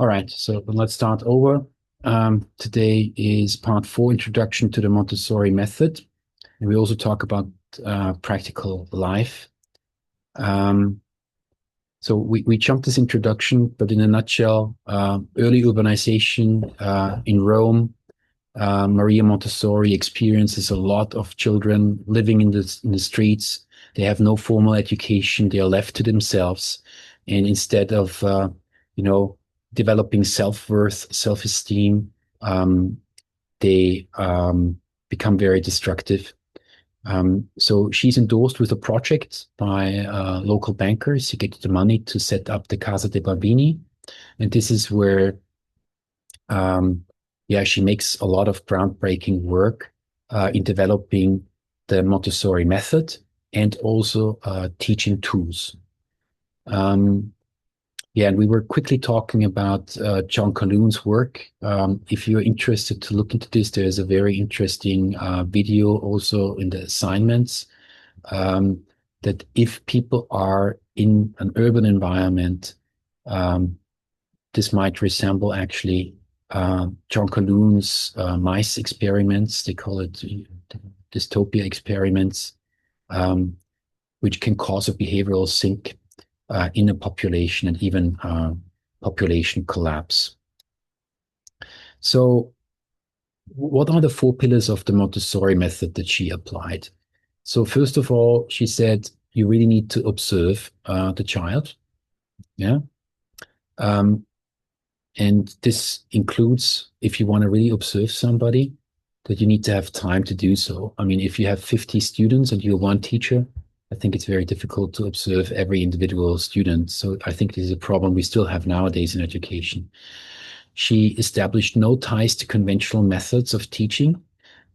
All right, so let's start over. Today is part 4, Introduction to the Montessori Method. And we also talk about practical life. Um, so we jumped this introduction, but in a nutshell, early urbanization in Rome, Maria Montessori experiences a lot of children living in the streets. They have no formal education. They are left to themselves. And instead of, you know, developing self-worth, self-esteem, um, they become very destructive. So she's endorsed with a project by local bankers. She gets the money to set up the Casa de Bambini. And this is where um, yeah, she makes a lot of groundbreaking work in developing the Montessori method and also teaching tools. Um, yeah, and we were quickly talking about John Calhoun's work. If you're interested to look into this, there's a very interesting video also in the assignments um, that if people are in an urban environment, um, this might resemble actually John Calhoun's mice experiments. They call it dystopia experiments, um, which can cause a behavioral sink in a population and even population collapse. So, what are the 4 pillars of the Montessori method that she applied? So, first of all, she said you really need to observe the child. Yeah. Um, And this includes, if you want to really observe somebody, that you need to have time to do so. I mean, if you have 50 students and you're one teacher, I think it's very difficult to observe every individual student. So I think this is a problem we still have nowadays in education. She established no ties to conventional methods of teaching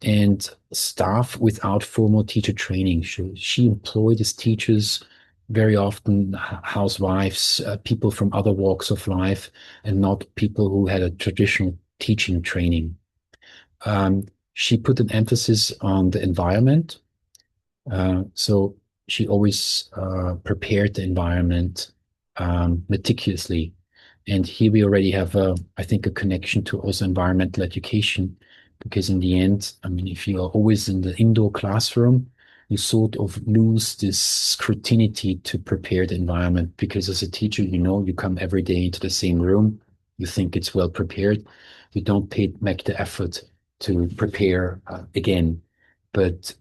and staff without formal teacher training. She employed as teachers very often housewives, people from other walks of life, and not people who had a traditional teaching training. She put an emphasis on the environment. So she always prepared the environment meticulously. And here we already have, I think, a connection to also environmental education, because in the end, I mean, if you are always in the indoor classroom, you sort of lose this scrutiny to prepare the environment, because as a teacher, you come every day into the same room, you think it's well prepared, you don't make the effort to prepare again. But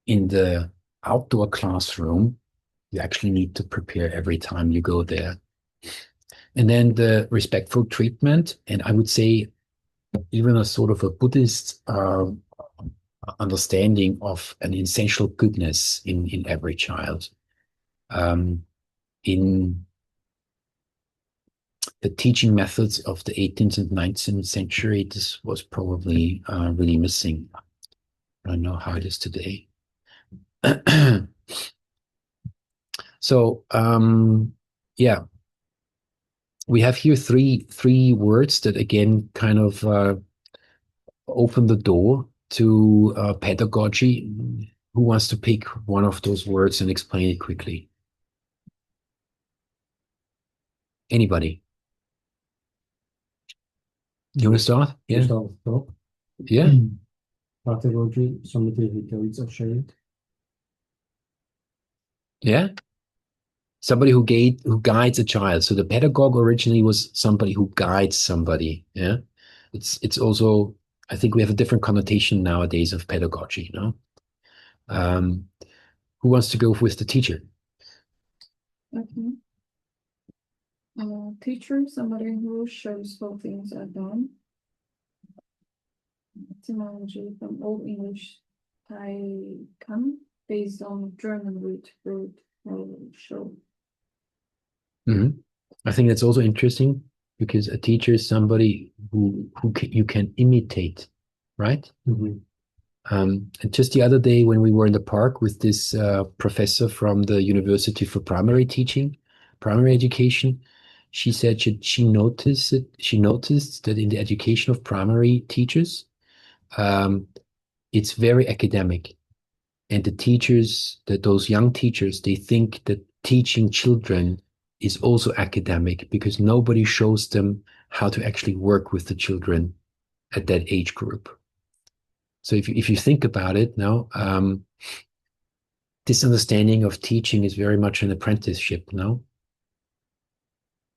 in the outdoor classroom, you actually need to prepare every time you go there. And then the respectful treatment, and I would say even a sort of a Buddhist understanding of an essential goodness in every child. In the teaching methods of the 18th and 19th century, this was probably really missing. I don't know how it is today. So, yeah, we have here three words that again kind of open the door to pedagogy. Who wants to pick one of those words and explain it quickly? Anybody? You want to start? Yeah. Yeah. Pedagogy, somebody who guides a child. Yeah. Somebody who guides a child. So the pedagogue originally was somebody who guides somebody. Yeah. It's also, I think we have a different connotation nowadays of pedagogy, you know? Um, who wants to go with the teacher? Okay. Teacher, somebody who shows how things are done. Etymology from Old English, I can, based on German root, show. Mhm. I think that's also interesting, because a teacher is somebody you can imitate, right? And just the other day when we were in the park with this professor from the University for Primary Teaching, Primary Education, she said she noticed it. She noticed that in the education of primary teachers, um, it's very academic, and the teachers, that those young teachers, they think that teaching children is also academic because nobody shows them how to actually work with the children at that age group. So if you think about it now, this understanding of teaching is very much an apprenticeship, no?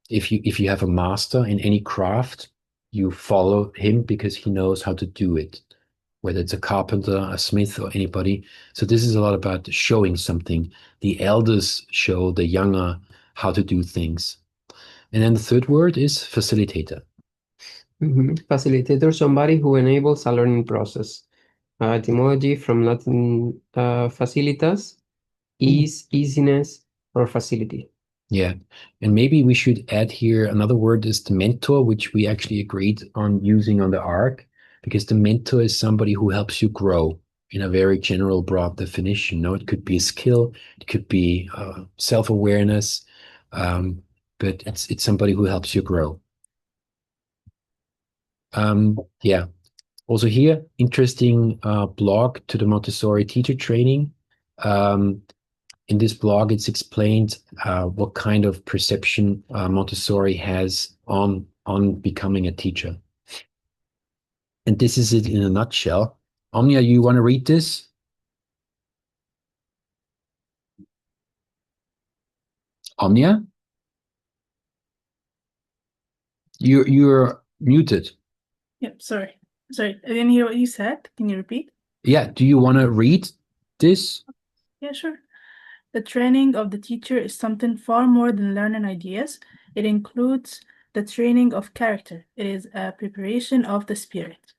If you have a master in any craft, you follow him because he knows how to do it, whether it's a carpenter, a smith, or anybody. So this is a lot about showing something. The elders show the younger how to do things. And then the third word is facilitator. Facilitator, somebody who enables a learning process. Etymology from Latin facilitas, easiness, or facility. Yeah. And maybe we should add here another word is the mentor, which we actually agreed on using on the ARC, because the mentor is somebody who helps you grow in a very general, broad definition. No, it could be a skill, it could be self-awareness, but it's somebody who helps you grow. Yeah. Also here, interesting blog to the Montessori teacher training. In this blog, it's explained what kind of perception Montessori has on becoming a teacher. And this is it in a nutshell. Omnia, you want to read this? Omnia? You're muted. Yep, sorry. Sorry, I didn't hear what you said. Can you repeat? Yeah, do you want to read this? Yeah, sure. The training of the teacher is something far more than learning ideas. It includes the training of character. It is a preparation of the spirit.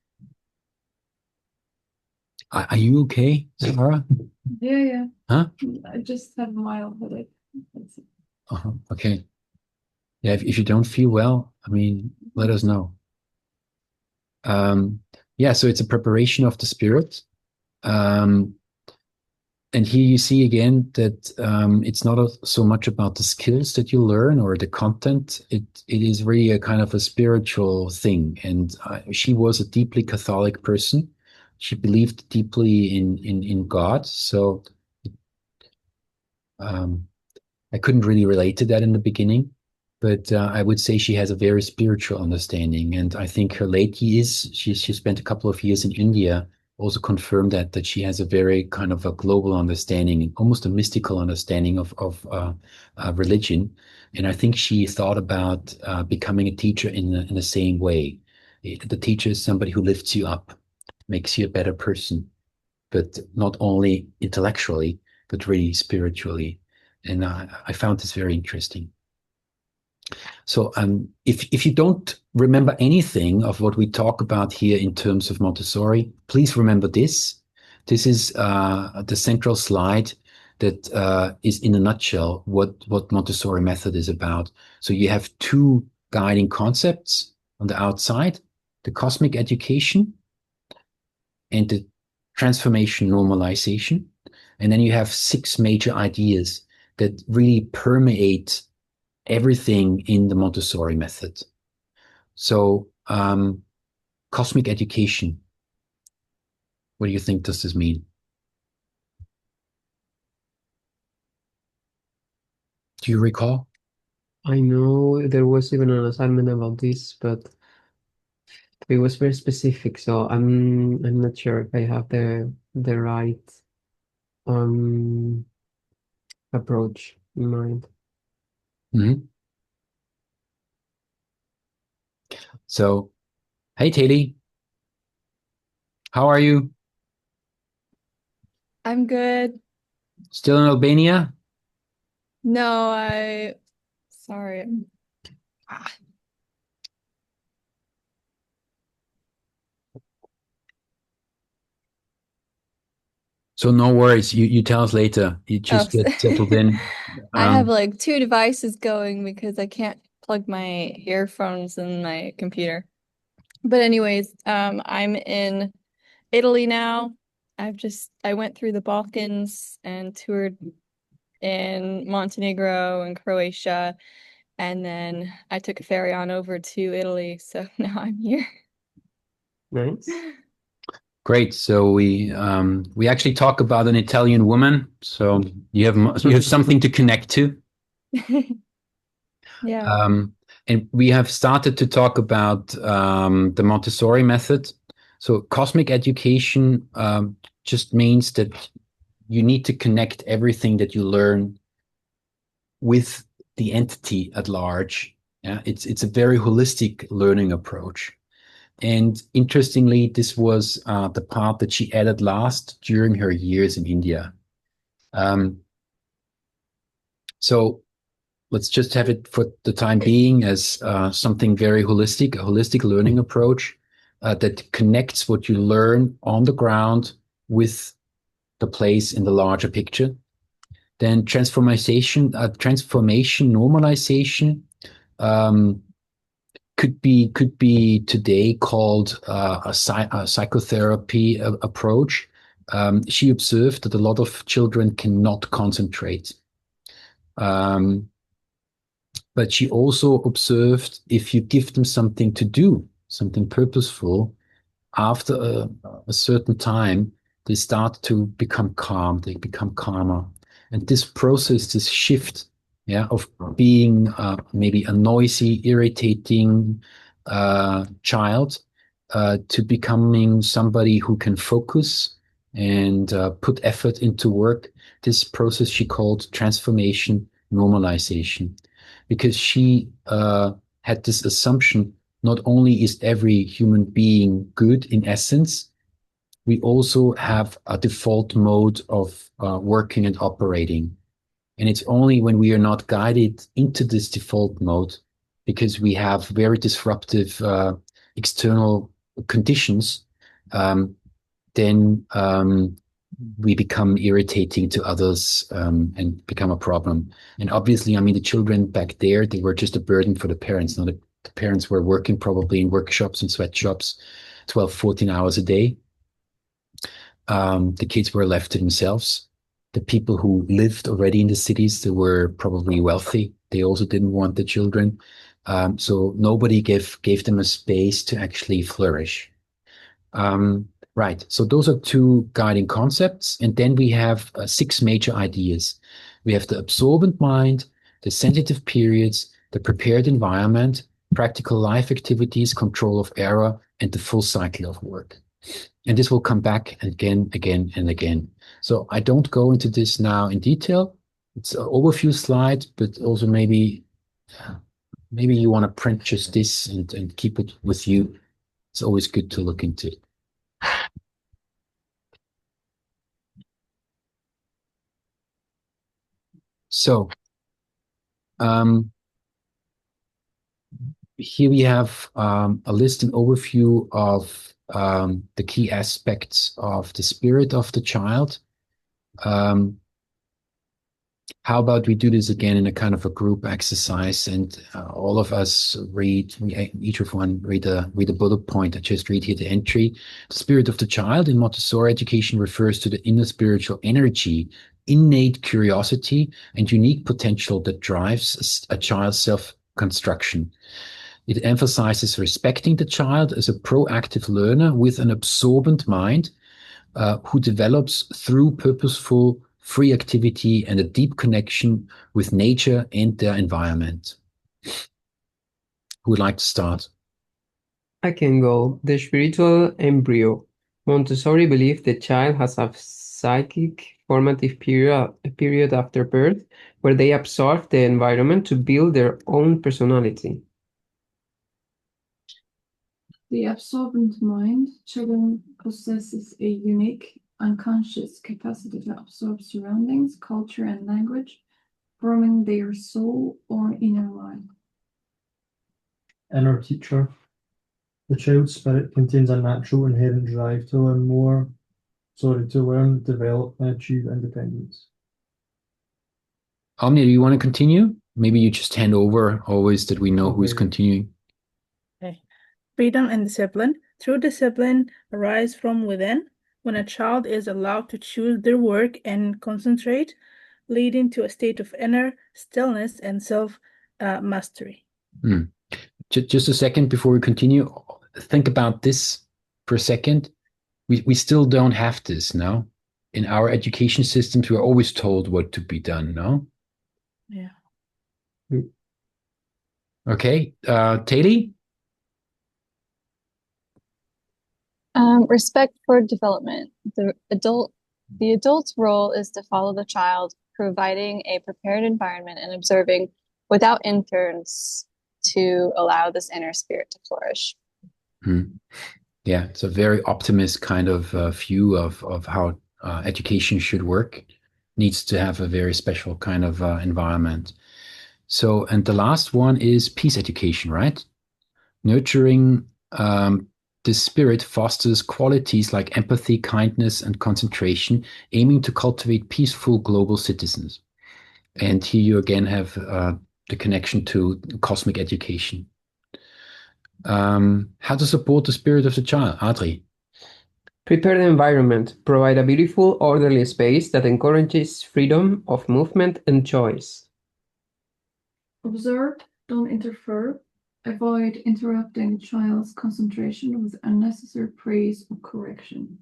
Are you okay, Sarah? Yeah. Huh? I just have a mild headache. That's it. Okay. Yeah, if you don't feel well, I mean, let us know. Yeah, so it's a preparation of the spirit. And here you see again that it's not so much about the skills that you learn or the content. It is really a kind of a spiritual thing. And she was a deeply Catholic person. She believed deeply in God. So I couldn't really relate to that in the beginning. But I would say she has a very spiritual understanding. And I think her late years, she spent a couple of years in India, also confirmed that she has a very kind of a global understanding, almost a mystical understanding of religion. And I think she thought about becoming a teacher in the same way. The teacher is somebody who lifts you up, makes you a better person, but not only intellectually, but really spiritually. And I found this very interesting. So if you don't remember anything of what we talk about here in terms of Montessori, please remember this. This is the central slide that is in a nutshell what Montessori method is about. So you have two guiding concepts on the outside, the cosmic education and the transformation normalization. And then you have 6 major ideas that really permeate everything in the Montessori method. So, cosmic education. What do you think does this mean? Do you recall? I know there was even an assignment about this, but it was very specific, so I'm not sure if I have the right approach in mind. Mm-hmm. So, hey, Taylor, how are you? I'm good. Still in Albania? No, sorry. So no worries. You tell us later. You just get settled in. I have like 2 devices going because I can't plug my earphones in my computer. But anyways, I'm in Italy now. I went through the Balkans and toured in Montenegro and Croatia, and then I took a ferry on over to Italy, so now I'm here. Nice. Great. So we actually talk about an Italian woman. So you have something to connect to. Yeah. And we have started to talk about the Montessori method. So cosmic education just means that you need to connect everything that you learn with the entity at large. Yeah, it's a very holistic learning approach. And interestingly, this was the part that she added last during her years in India. So let's just have it for the time being as something very holistic, a holistic learning approach that connects what you learn on the ground with the place in the larger picture. Then transformation, normalization could be today called a psychotherapy approach. She observed that a lot of children cannot concentrate. But she also observed if you give them something to do, something purposeful, after a certain time, they start to become calm, they become calmer. And this process, this shift, yeah, of being maybe a noisy, irritating child to becoming somebody who can focus and put effort into work, this process she called transformation, normalization, because she had this assumption not only is every human being good in essence, we also have a default mode of working and operating. And it's only when we are not guided into this default mode, because we have very disruptive external conditions, then we become irritating to others and become a problem. And obviously, I mean, the children back there, they were just a burden for the parents. Now, the parents were working probably in workshops and sweatshops 12, 14 hours a day. The kids were left to themselves. The people who lived already in the cities, they were probably wealthy. They also didn't want the children. So nobody gave them a space to actually flourish. Right. So those are two guiding concepts. And then we have 6 major ideas. We have the absorbent mind, the sensitive periods, the prepared environment, practical life activities, control of error, and the full cycle of work. And this will come back again, and again. So I don't go into this now in detail. It's an overview slide, but also maybe you want to print just this and keep it with you. It's always good to look into it. So here we have a list and overview of the key aspects of the spirit of the child. How about we do this again in a kind of a group exercise, and all of us each of one read a bullet point. I just read here the entry. The spirit of the child in Montessori education refers to the inner spiritual energy, innate curiosity, and unique potential that drives a child's self-construction. It emphasizes respecting the child as a proactive learner with an absorbent mind who develops through purposeful, free activity and a deep connection with nature and their environment. Who would like to start? I can go. The spiritual embryo. Montessori believed the child has a psychic formative period after birth where they absorb the environment to build their own personality. The absorbent mind, children possesses a unique unconscious capacity to absorb surroundings, culture, and language, forming their soul or inner life. Inner teacher. The child's spirit contains a natural inherent drive to learn, develop, and achieve independence. Omnia, do you want to continue? Maybe you just hand over always that we know who is continuing. Okay. Freedom and discipline. True discipline arises from within when a child is allowed to choose their work and concentrate, leading to a state of inner stillness and self-mastery. Just a second before we continue. Think about this for a second. We still don't have this now. In our education systems, we're always told what to be done, no? Yeah. Okay, Taylor? Respect for development. The adult's role is to follow the child, providing a prepared environment and observing without interference to allow this inner spirit to flourish. Yeah, it's a very optimist kind of view of how education should work. Needs to have a very special kind of environment. So, and the last one is peace education, right? Nurturing this spirit fosters qualities like empathy, kindness, and concentration, aiming to cultivate peaceful global citizens. And here you again have the connection to cosmic education. How to support the spirit of the child, Adri? Prepare the environment. Provide a beautiful, orderly space that encourages freedom of movement and choice. Observe, don't interfere. Avoid interrupting the child's concentration with unnecessary praise or correction.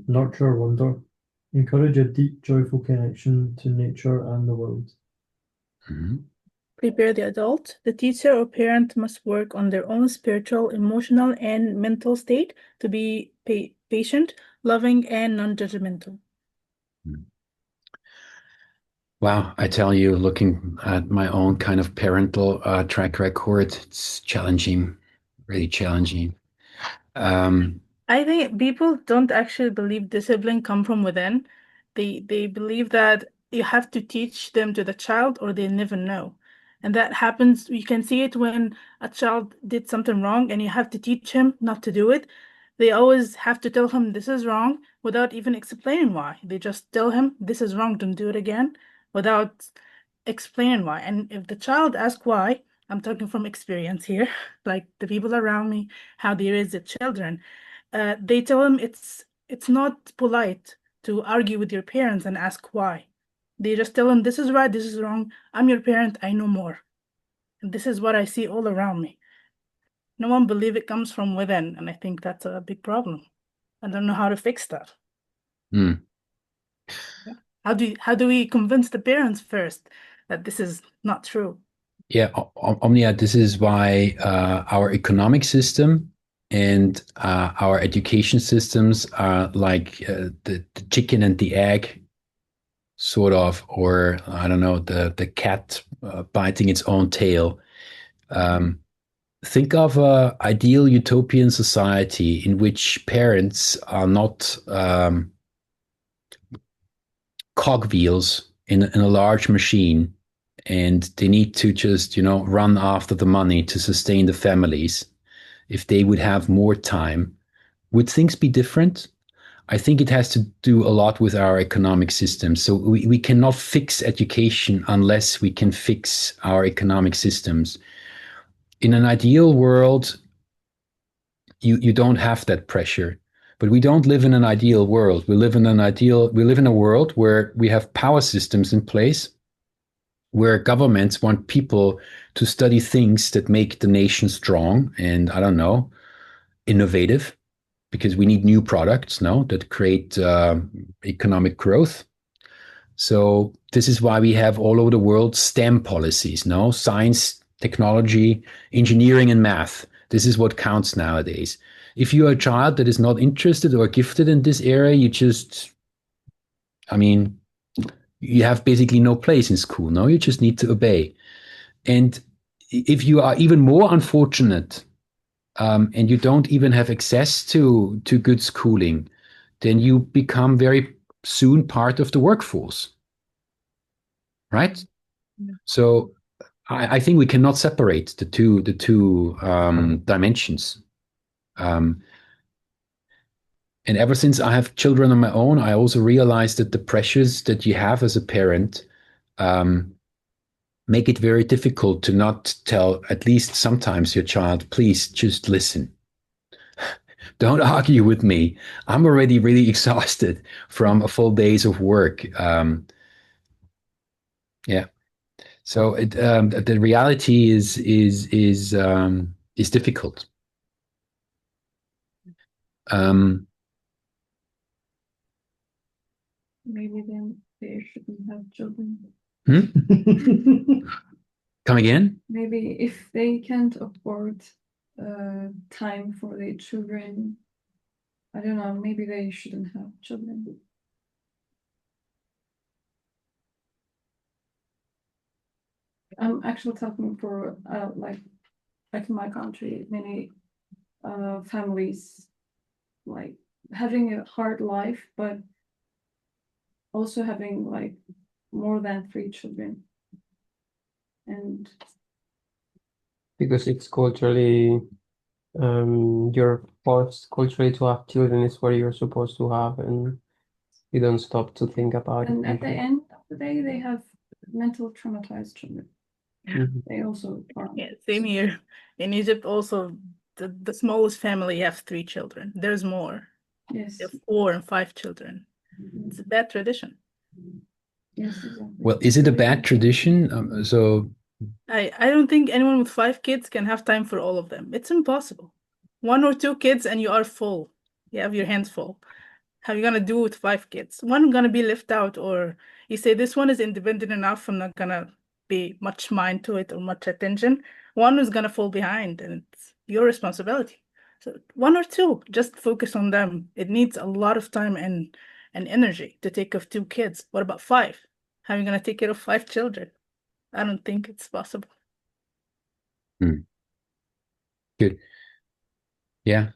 Nurture wonder. Encourage a deep, joyful connection to nature and the world. Prepare the adult. The teacher or parent must work on their own spiritual, emotional, and mental state to be patient, loving, and non-judgmental. Wow, I tell you, looking at my own kind of parental track record, it's challenging, really challenging. I think people don't actually believe discipline come from within. They believe that you have to teach them to the child or they never know. And that happens, you can see it when a child did something wrong and you have to teach him not to do it. They always have to tell him this is wrong without even explaining why. They just tell him this is wrong, don't do it again without explaining why. And if the child asks why, I'm talking from experience here, like the people around me, how they raise their children, they tell him it's not polite to argue with your parents and ask why. They just tell him this is right, this is wrong. I'm your parent, I know more. And this is what I see all around me. No one believes it comes from within, and I think that's a big problem. I don't know how to fix that. Mm. How do we convince the parents first that this is not true? Yeah, Omnia, this is why our economic system and our education systems are like the chicken and the egg, sort of, or I don't know, the cat biting its own tail. Think of a ideal utopian society in which parents are not cogwheels in a large machine, and they need to just, run after the money to sustain the families. If they would have more time, would things be different? I think it has to do a lot with our economic system. So we cannot fix education unless we can fix our economic systems. In an ideal world, you don't have that pressure. But we don't live in an ideal world. We live in a world where we have power systems in place, where governments want people to study things that make the nation strong and, I don't know, innovative, because we need new products, no, that create economic growth. So this is why we have all over the world STEM policies, no, science, technology, engineering, and math. This is what counts nowadays. If you're a child that is not interested or gifted in this area, you have basically no place in school. No, you just need to obey. And if you are even more unfortunate, and you don't even have access to good schooling, then you become very soon part of the workforce, right? Yeah. So I think we cannot separate the two dimensions. And ever since I have children of my own, I also realized that the pressures that you have as a parent make it very difficult to not tell, at least sometimes, your child, please just listen. Don't argue with me. I'm already really exhausted from a full days of work. Yeah. So the reality is difficult. Maybe then they shouldn't have children. Come again? Maybe if they can't afford time for their children, I don't know, maybe they shouldn't have children. I'm actually talking for like in my country, many families like having a hard life, but also having like more than 3 children. And Because it's culturally, you're forced culturally to have children is what you're supposed to have, and you don't stop to think about it. and at the end of the day, they have mental traumatized children. Mhm. They also are. Yeah, same here. In Egypt, also, the smallest family have 3 children. There's more. Yes. They have 4 and 5 children. It's a bad tradition. Yes, exactly. Well, is it a bad tradition? I don't think anyone with 5 kids can have time for all of them. It's impossible. 1 or 2 kids and you are full. You have your hands full. How are you gonna do with 5 kids? One gonna be left out, or you say this one is independent enough, I'm not gonna pay much mind to it or much attention. One is gonna fall behind, and it's your responsibility. So 1 or 2, just focus on them. It needs a lot of time and energy to take care of 2 kids. What about 5? How are you gonna take care of 5 children? I don't think it's possible. Good. Yeah.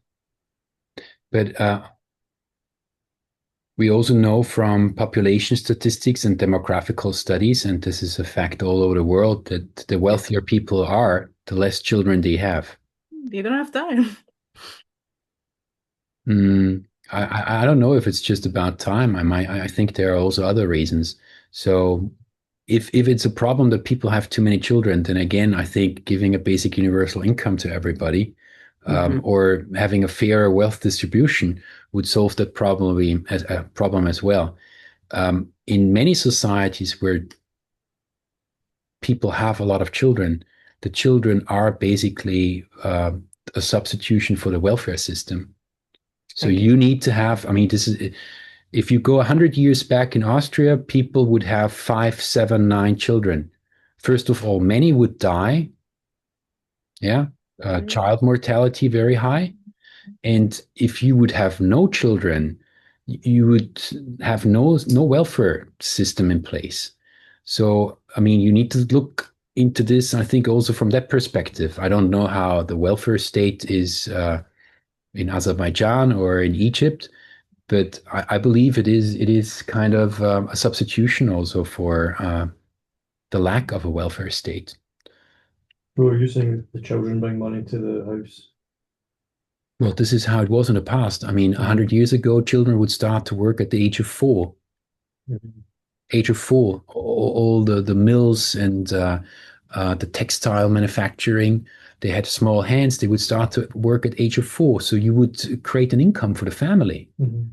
But we also know from population statistics and demographical studies, and this is a fact all over the world, that the wealthier people are, the less children they have. They don't have time. I don't know if it's just about time. I think there are also other reasons. So if it's a problem that people have too many children, then again, I think giving a basic universal income to everybody, or having a fairer wealth distribution would solve that problem as well. In many societies where people have a lot of children, the children are basically a substitution for the welfare system. So you need to have, I mean, this is, if you go 100 years back in Austria, people would have 5, 7, 9 children. First of all, many would die. Yeah. Child mortality very high. And if you would have no children, you would have no welfare system in place. So, I mean, you need to look into this, I think, also from that perspective. I don't know how the welfare state is in Azerbaijan or in Egypt, but I believe it is kind of a substitution also for the lack of a welfare state. So are you saying the children bring money to the house? Well, this is how it was in the past. I mean, 100 years ago, children would start to work at the age of 4. Mhm. Age of 4, all the mills and the textile manufacturing, they had small hands. They would start to work at age of 4. So you would create an income for the family. Mhm.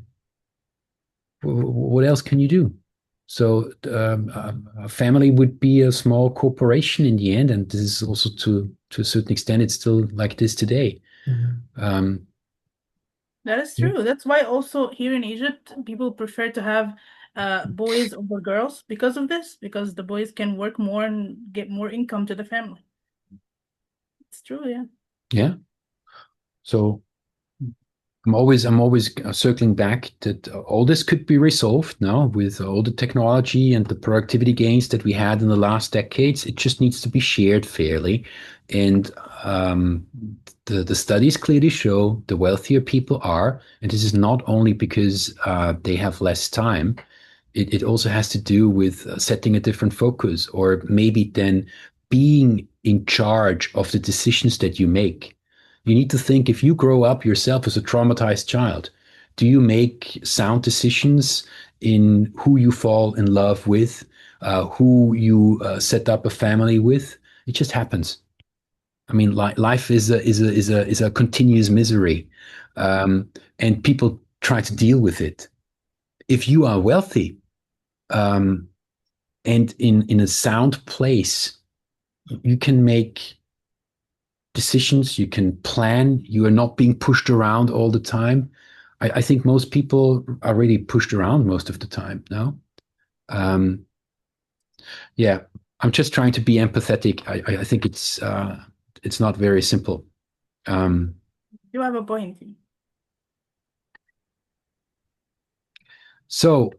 What else can you do? So a family would be a small corporation in the end, and this is also to a certain extent, it's still like this today. Mhm. That is true. That's why also here in Egypt, people prefer to have boys over girls because of this, because the boys can work more and get more income to the family. It's true, yeah. Yeah. So I'm always circling back that all this could be resolved now with all the technology and the productivity gains that we had in the last decades. It just needs to be shared fairly. And the studies clearly show the wealthier people are, and this is not only because they have less time. It also has to do with setting a different focus, or maybe then being in charge of the decisions that you make. You need to think, if you grow up yourself as a traumatized child, do you make sound decisions in who you fall in love with, who you set up a family with? It just happens. I mean, life is a continuous misery, and people try to deal with it. If you are wealthy, um, and in a sound place, you can make decisions, you can plan, you are not being pushed around all the time. I think most people are really pushed around most of the time now. Yeah, I'm just trying to be empathetic. I think it's not very simple. You have a point. So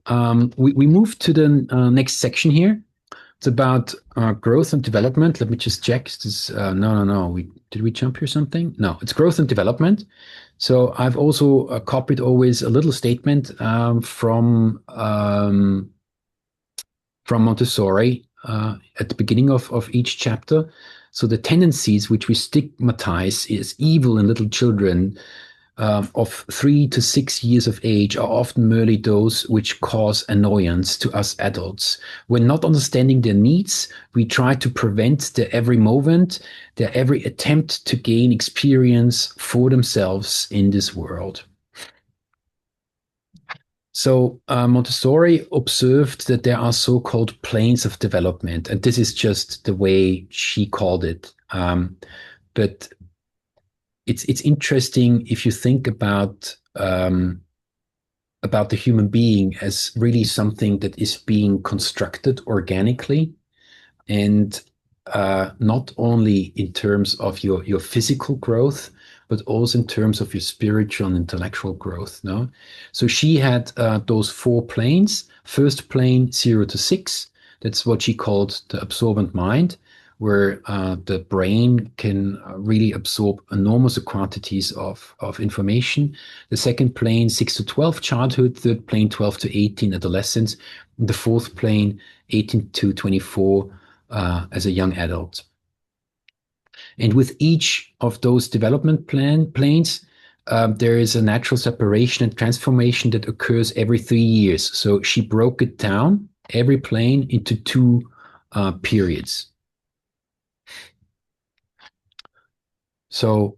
we move to the next section here. It's about growth and development. Let me just check. This, no. Did we jump here something? No, it's growth and development. So I've also copied always a little statement from Montessori at the beginning of each chapter. So the tendencies which we stigmatize as evil in little children of 3 to 6 years of age are often merely those which cause annoyance to us adults. When not understanding their needs, we try to prevent their every movement, their every attempt to gain experience for themselves in this world. So Montessori observed that there are so-called planes of development, and this is just the way she called it. But it's interesting if you think about the human being as really something that is being constructed organically, and not only in terms of your physical growth, but also in terms of your spiritual and intellectual growth. No, so she had those 4 planes. First plane, 0 to 6. That's what she called the absorbent mind, where the brain can really absorb enormous quantities of information. The second plane, 6 to 12, childhood. Third plane, 12 to 18, adolescence. And the fourth plane, 18 to 24, as a young adult. And with each of those development planes, there is a natural separation and transformation that occurs every 3 years. So she broke it down, every plane, into 2 periods. So,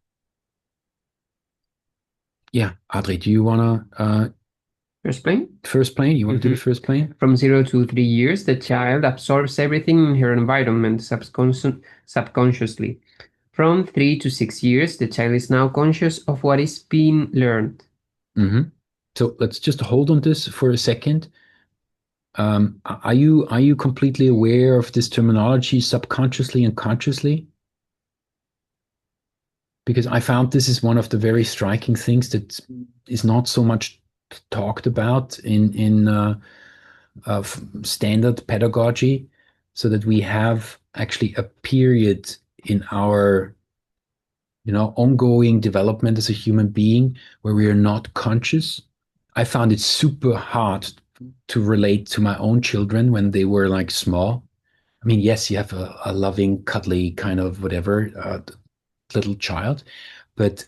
yeah, Adri, do you want to... First plane? First plane? You want to do the first plane? From 0 to 3 years, the child absorbs everything in her environment subconsciously. From 3 to 6 years, the child is now conscious of what is being learned. So let's just hold on this for a second. Are you completely aware of this terminology, subconsciously and consciously? Because I found this is one of the very striking things that is not so much talked about in standard pedagogy, so that we have actually a period in our ongoing development as a human being where we are not conscious. I found it super hard to relate to my own children when they were like small. I mean, yes, you have a loving, cuddly kind of whatever little child, but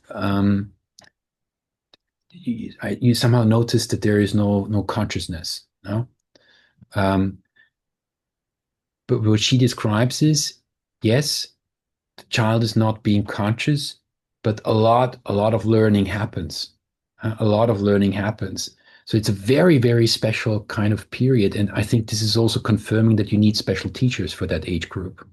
you somehow notice that there is no consciousness. No, but what she describes is, yes, the child is not being conscious, but a lot of learning happens. A lot of learning happens. So it's a very, very special kind of period. And I think this is also confirming that you need special teachers for that age group.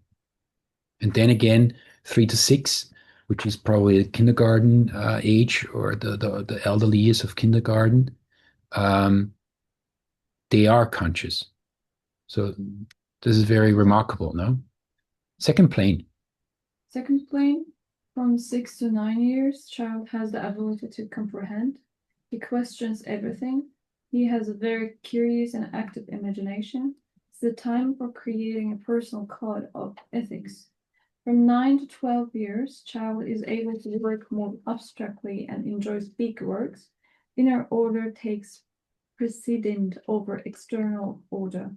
And then again, 3 to 6, which is probably the kindergarten age, or the elderly years of kindergarten, they are conscious. So this is very remarkable, no? Second plane. Second plane, from 6 to 9 years, child has the ability to comprehend. He questions everything. He has a very curious and active imagination. It's the time for creating a personal code of ethics. From 9 to 12 years, child is able to work more abstractly and enjoys big works. Inner order takes precedent over external order.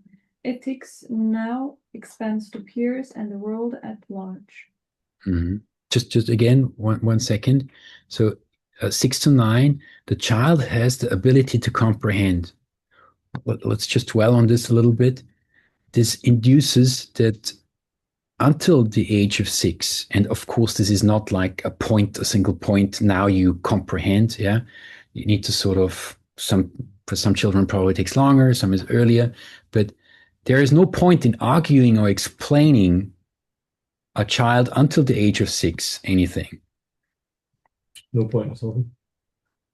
Ethics now expands to peers and the world at large. Mm-hmm. Just again, one second. So 6 to 9, the child has the ability to comprehend. Let's just dwell on this a little bit. This induces that until the age of 6, and of course, this is not like a single point, now you comprehend. Yeah, you need to sort of, for some children probably takes longer, some is earlier, but there is no point in arguing or explaining a child until the age of 6 anything. No point at all.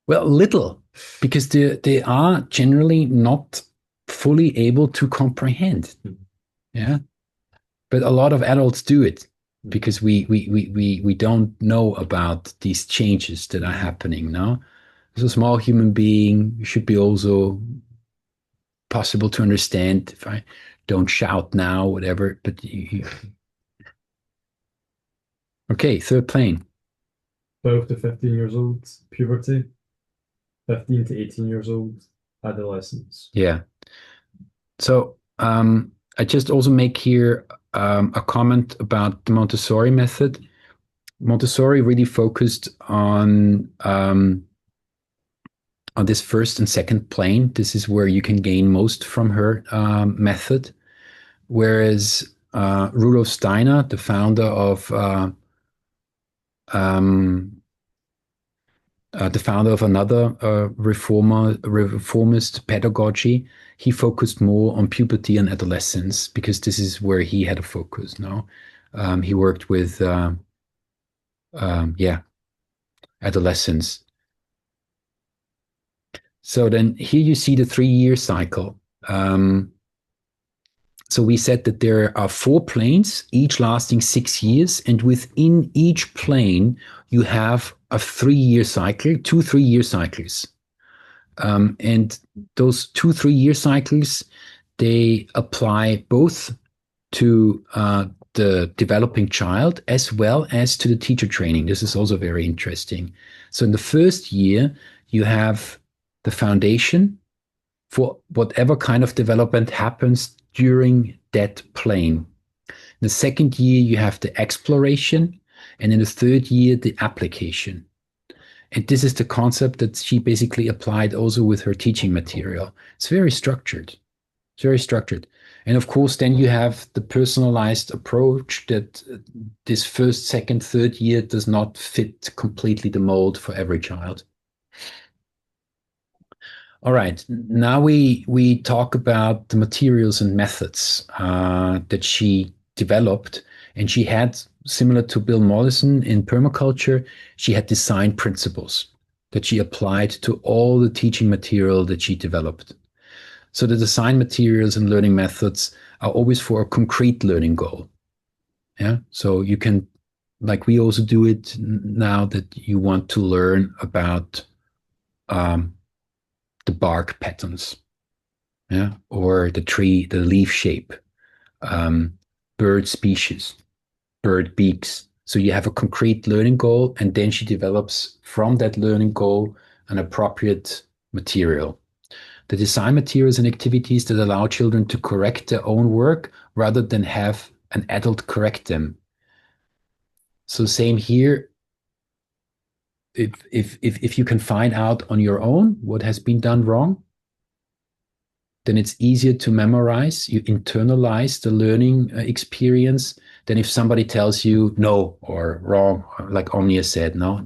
Well, little, because they are generally not fully able to comprehend. Yeah. but a lot of adults do it because we don't know about these changes that are happening now. As a small human being, it should be also possible to understand if I don't shout now, whatever. But okay, third plane. 12 to 15 years old, puberty. 15 to 18 years old, adolescence. Yeah. So I just also make here a comment about the Montessori method. Montessori really focused on this first and second plane. This is where you can gain most from her method. Whereas Rudolf Steiner, the founder of another reformist pedagogy, he focused more on puberty and adolescence because this is where he had a focus. No, he worked with adolescence. So then here you see the 3-year cycle. So we said that there are 4 planes, each lasting 6 years, and within each plane you have a 3-year cycle, 2 3-year cycles. And those 2 3-year cycles, they apply both to the developing child as well as to the teacher training. This is also very interesting. So in the first year, you have the foundation for whatever kind of development happens during that plane. In the second year, you have the exploration, and in the third year, the application. And this is the concept that she basically applied also with her teaching material. It's very structured. It's very structured. And of course, then you have the personalized approach that this first, second, third year does not fit completely the mold for every child. All right, now we talk about the materials and methods that she developed. And she had, similar to Bill Mollison in permaculture, she had design principles that she applied to all the teaching material that she developed. So the design materials and learning methods are always for a concrete learning goal. Yeah, so you can, like we also do it now, that you want to learn about the bark patterns, yeah, or the tree, the leaf shape, bird species, bird beaks. So you have a concrete learning goal, and then she develops from that learning goal an appropriate material. The design materials and activities that allow children to correct their own work rather than have an adult correct them. So same here. If you can find out on your own what has been done wrong, then it's easier to memorize. You internalize the learning experience than if somebody tells you no or wrong, like Omnia said. No,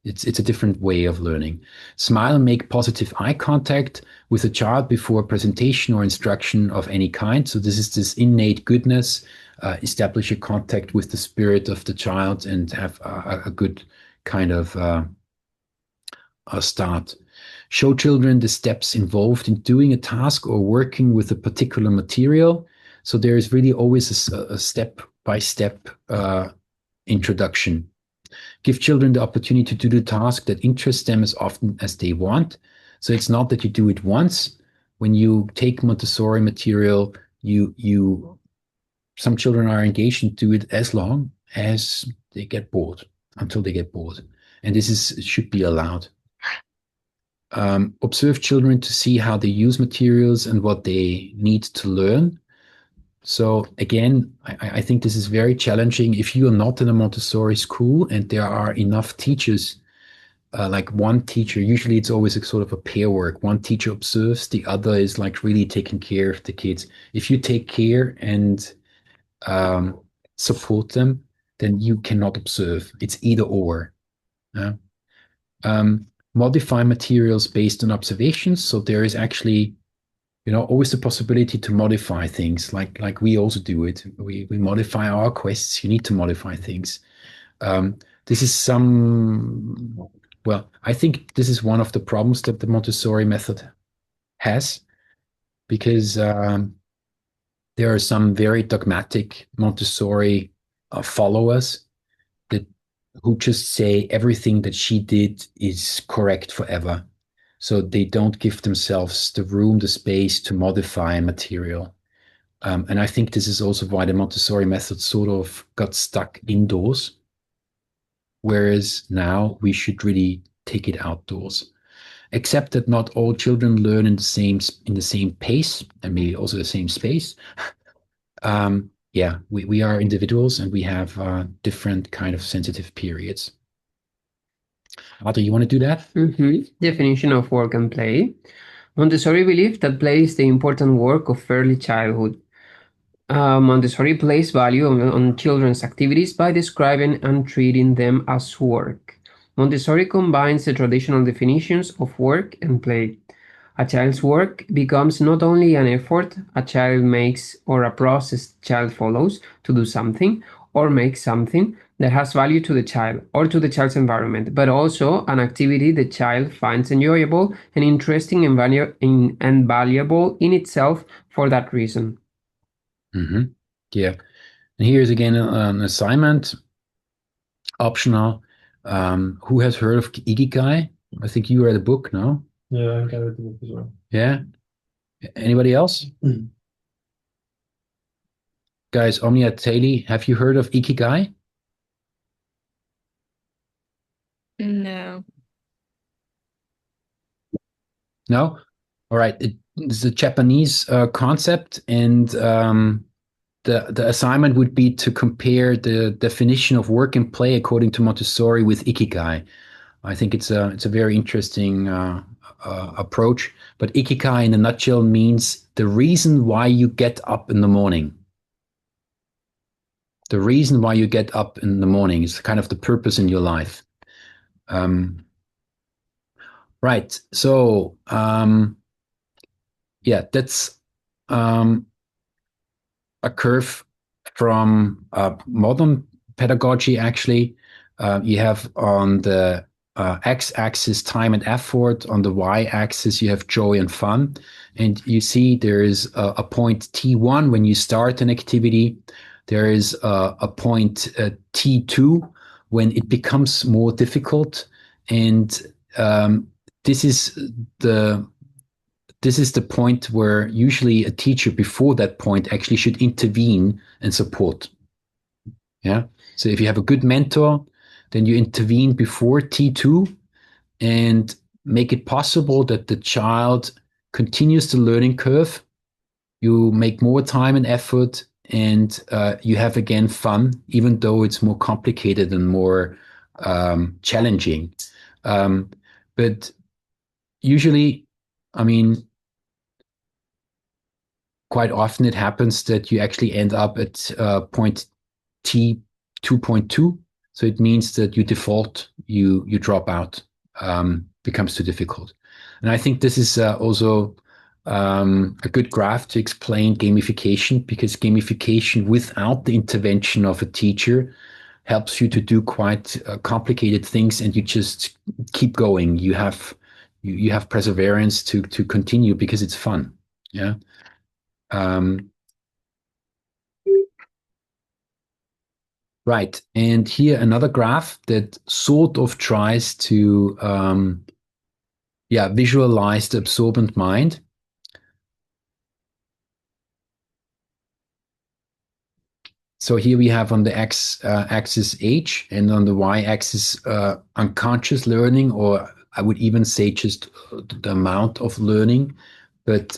it's a different way of learning. Smile and make positive eye contact with a child before presentation or instruction of any kind. So this is this innate goodness. Establish a contact with the spirit of the child and have a good kind of a start. Show children the steps involved in doing a task or working with a particular material. So there is really always a step-by-step introduction. Give children the opportunity to do the task that interests them as often as they want. So it's not that you do it once. When you take Montessori material, some children are engaged and do it as long as they get bored, until they get bored. And this should be allowed. Observe children to see how they use materials and what they need to learn. So again, I think this is very challenging. If you are not in a Montessori school and there are enough teachers, like one teacher, usually it's always a sort of a pair work. One teacher observes, the other is like really taking care of the kids. If you take care and support them, then you cannot observe. It's either or. Modify materials based on observations. So there is actually, always the possibility to modify things, like we also do it. We modify our quests. You need to modify things. This is I think this is one of the problems that the Montessori method has, because there are some very dogmatic Montessori followers who just say everything that she did is correct forever. So they don't give themselves the room, the space to modify material. And I think this is also why the Montessori method sort of got stuck indoors, whereas now we should really take it outdoors. Except that not all children learn in the same pace and maybe also the same space. We are individuals and we have different kind of sensitive periods. Arthur, you want to do that? Definition of work and play. Montessori believed that play is the important work of early childhood. Montessori placed value on children's activities by describing and treating them as work. Montessori combines the traditional definitions of work and play. A child's work becomes not only an effort a child makes or a process child follows to do something or make something that has value to the child or to the child's environment, but also an activity the child finds enjoyable and interesting and valuable in itself for that reason. Yeah. And here's again an assignment, optional. Who has heard of Ikigai? I think you read a book, no? Yeah, I think I read the book as well. Yeah. Anybody else? Guys, Omnia Taili, have you heard of Ikigai? No. No? All right. It's a Japanese concept, and the assignment would be to compare the definition of work and play according to Montessori with Ikigai. I think it's a very interesting approach. But Ikigai, in a nutshell, means the reason why you get up in the morning. The reason why you get up in the morning is kind of the purpose in your life. Right. So, that's a curve from modern pedagogy, actually. You have on the x-axis time and effort. On the y-axis, you have joy and fun. And you see there is a point T1 when you start an activity. There is a point T2 when it becomes more difficult. And this is the point where usually a teacher before that point actually should intervene and support. Yeah. So if you have a good mentor, then you intervene before T2 and make it possible that the child continues the learning curve. You make more time and effort, and you have again fun, even though it's more complicated and more challenging. But usually, I mean, quite often it happens that you actually end up at point T 2.2. So it means that you default, you drop out, becomes too difficult. And I think this is also a good graph to explain gamification, because gamification without the intervention of a teacher helps you to do quite complicated things, and you just keep going. You have perseverance to continue because it's fun. Yeah. Right. And here another graph that sort of tries to visualize the absorbent mind. So here we have on the x-axis age, and on the y-axis unconscious learning, or I would even say just the amount of learning. But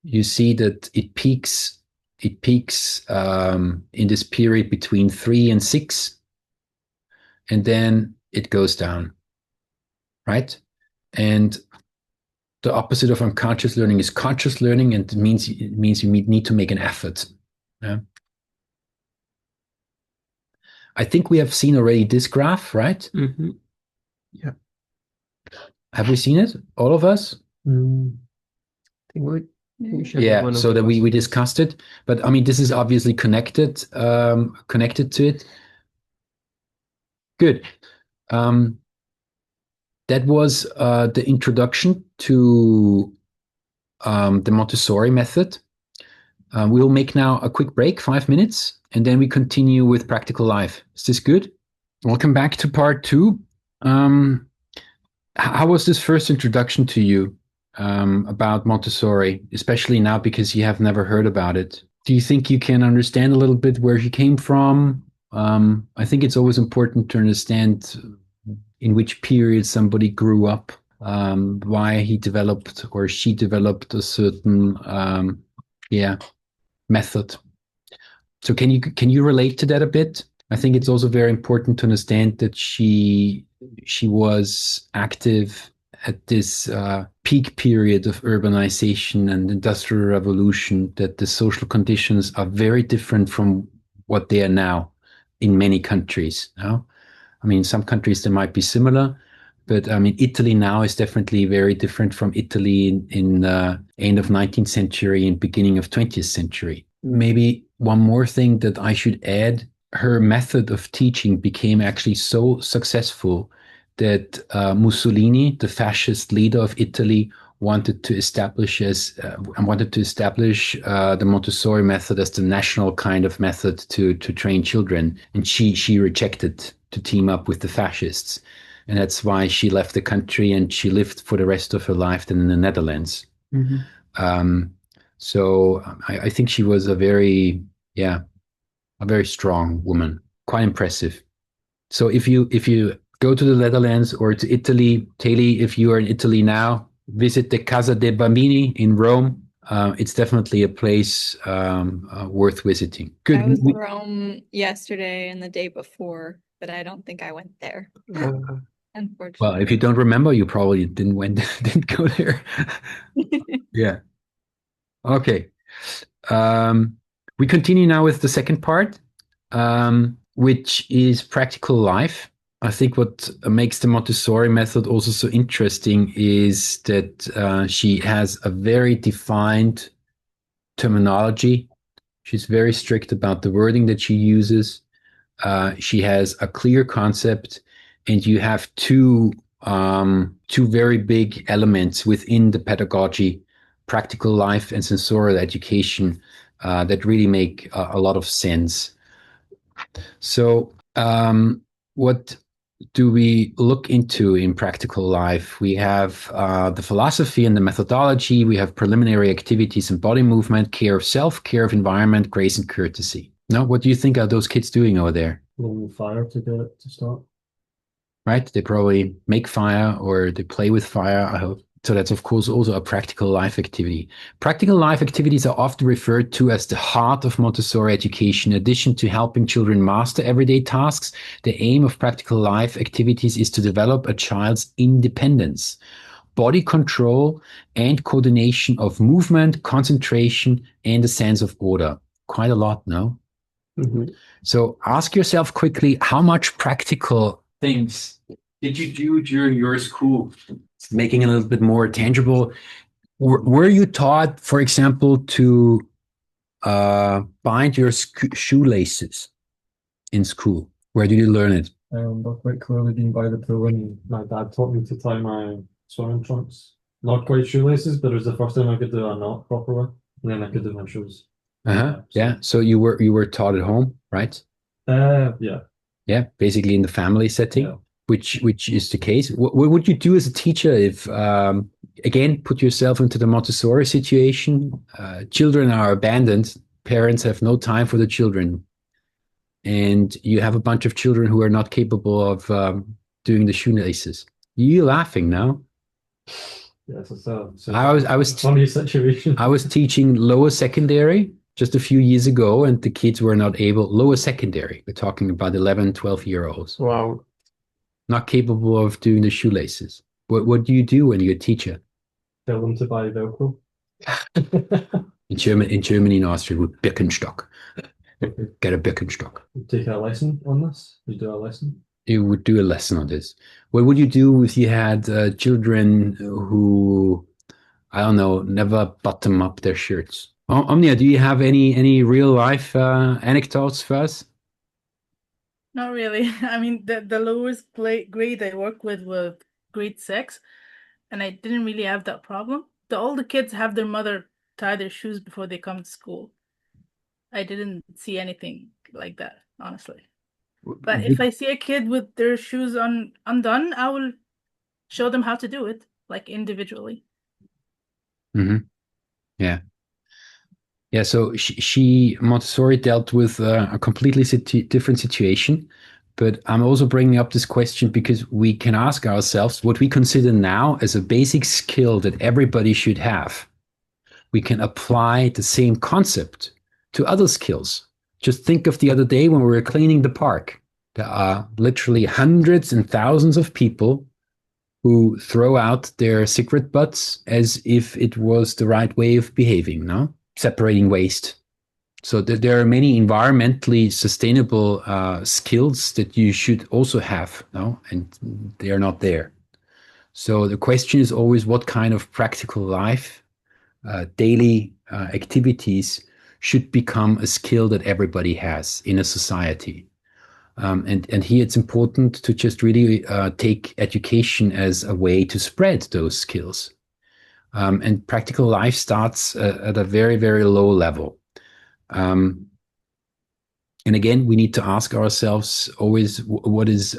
you see that it peaks in this period between 3 and 6, and then it goes down, right? And the opposite of unconscious learning is conscious learning, and it means you need to make an effort. Yeah. I think we have seen already this graph, right? Mm-hmm. Yeah. Have we seen it? All of us? I think we should Yeah, have one of so the that we questions. discussed it. But I mean, this is obviously connected to it. Good. That was the introduction to the Montessori method. We'll make now a quick break, 5 minutes, and then we continue with practical life. Is this good? Welcome back to part 2. How was this first introduction to you about Montessori, especially now because you have never heard about it? Do you think you can understand a little bit where she came from? I think it's always important to understand in which period somebody grew up, why he developed or she developed a certain method. So can you relate to that a bit? I think it's also very important to understand that she was active at this peak period of urbanization and industrial revolution, that the social conditions are very different from what they are now in many countries. No? I mean, some countries they might be similar, but I mean, Italy now is definitely very different from Italy in end of 19th century and beginning of 20th century. Maybe one more thing that I should add, her method of teaching became actually so successful that Mussolini, the fascist leader of Italy, wanted to establish the Montessori method as the national kind of method to train children, and she rejected to team up with the fascists, and that's why she left the country and she lived for the rest of her life then in the Netherlands. So I think she was a very strong woman, quite impressive. So if you go to the Netherlands or to Italy, Tali, if you are in Italy now, visit the Casa dei Bambini in Rome. It's definitely a place worth visiting. Good. I was in Rome yesterday and the day before, but I don't think I went there. Unfortunately. Well, if you don't remember, you probably didn't go there. Yeah. Okay. We continue now with the second part, which is practical life. I think what makes the Montessori method also so interesting is that she has a very defined terminology. She's very strict about the wording that she uses. She has a clear concept, and you have two very big elements within the pedagogy, practical life and sensorial education, that really make a lot of sense. So, what do we look into in practical life? We have the philosophy and the methodology. We have preliminary activities and body movement, care of self, care of environment, grace and courtesy. Now, what do you think are those kids doing over there? Blowing fire to get it to start. Right? They probably make fire or they play with fire, I hope. So that's, of course, also a practical life activity. Practical life activities are often referred to as the heart of Montessori education. In addition to helping children master everyday tasks, the aim of practical life activities is to develop a child's independence, body control, and coordination of movement, concentration, and a sense of order. Quite a lot, no? So ask yourself quickly, how much practical things did you do during your school? Making it a little bit more tangible. Were you taught, for example, to bind your shoelaces in school? Where did you learn it? I remember quite clearly being by the pool and my dad taught me to tie my swimming trunks. Not quite shoelaces, but it was the first time I could do a knot properly, and then I could do my shoes. Yeah. So you were taught at home, right? Yeah. Yeah, basically in the family setting. Yeah. Which is the case. What would you do as a teacher if, again, put yourself into the Montessori situation? Children are abandoned. Parents have no time for the children. And you have a bunch of children who are not capable of doing the shoelaces. You're laughing now. Yes, so I was funny situation. I was teaching lower secondary just a few years ago, and the kids were not able, lower secondary. We're talking about 11, 12-year-olds. Wow. Not capable of doing the shoelaces. What do you do when you're a teacher? Tell them to buy Velcro. In Germany and Austria, with Birkenstock. Get a Birkenstock. Take a lesson on this. You do a lesson. You would do a lesson on this. What would you do if you had children who, I don't know, never button up their shirts? Omnia, do you have any real life anecdotes for us? Not really. I mean, the lowest grade I work with was grade 6, and I didn't really have that problem. All the kids have their mother tie their shoes before they come to school. I didn't see anything like that, honestly. But if I see a kid with their shoes undone, I will show them how to do it, like individually. Yeah. Yeah, so she Montessori dealt with a completely different situation. But I'm also bringing up this question because we can ask ourselves what we consider now as a basic skill that everybody should have. We can apply the same concept to other skills. Just think of the other day when we were cleaning the park. There are literally hundreds and thousands of people who throw out their cigarette butts as if it was the right way of behaving, no? Separating waste. So there are many environmentally sustainable skills that you should also have, no? And they are not there. So the question is always what kind of practical life, daily activities should become a skill that everybody has in a society. And here it's important to just really take education as a way to spread those skills. And practical life starts at a very, very low level. And again, we need to ask ourselves always what is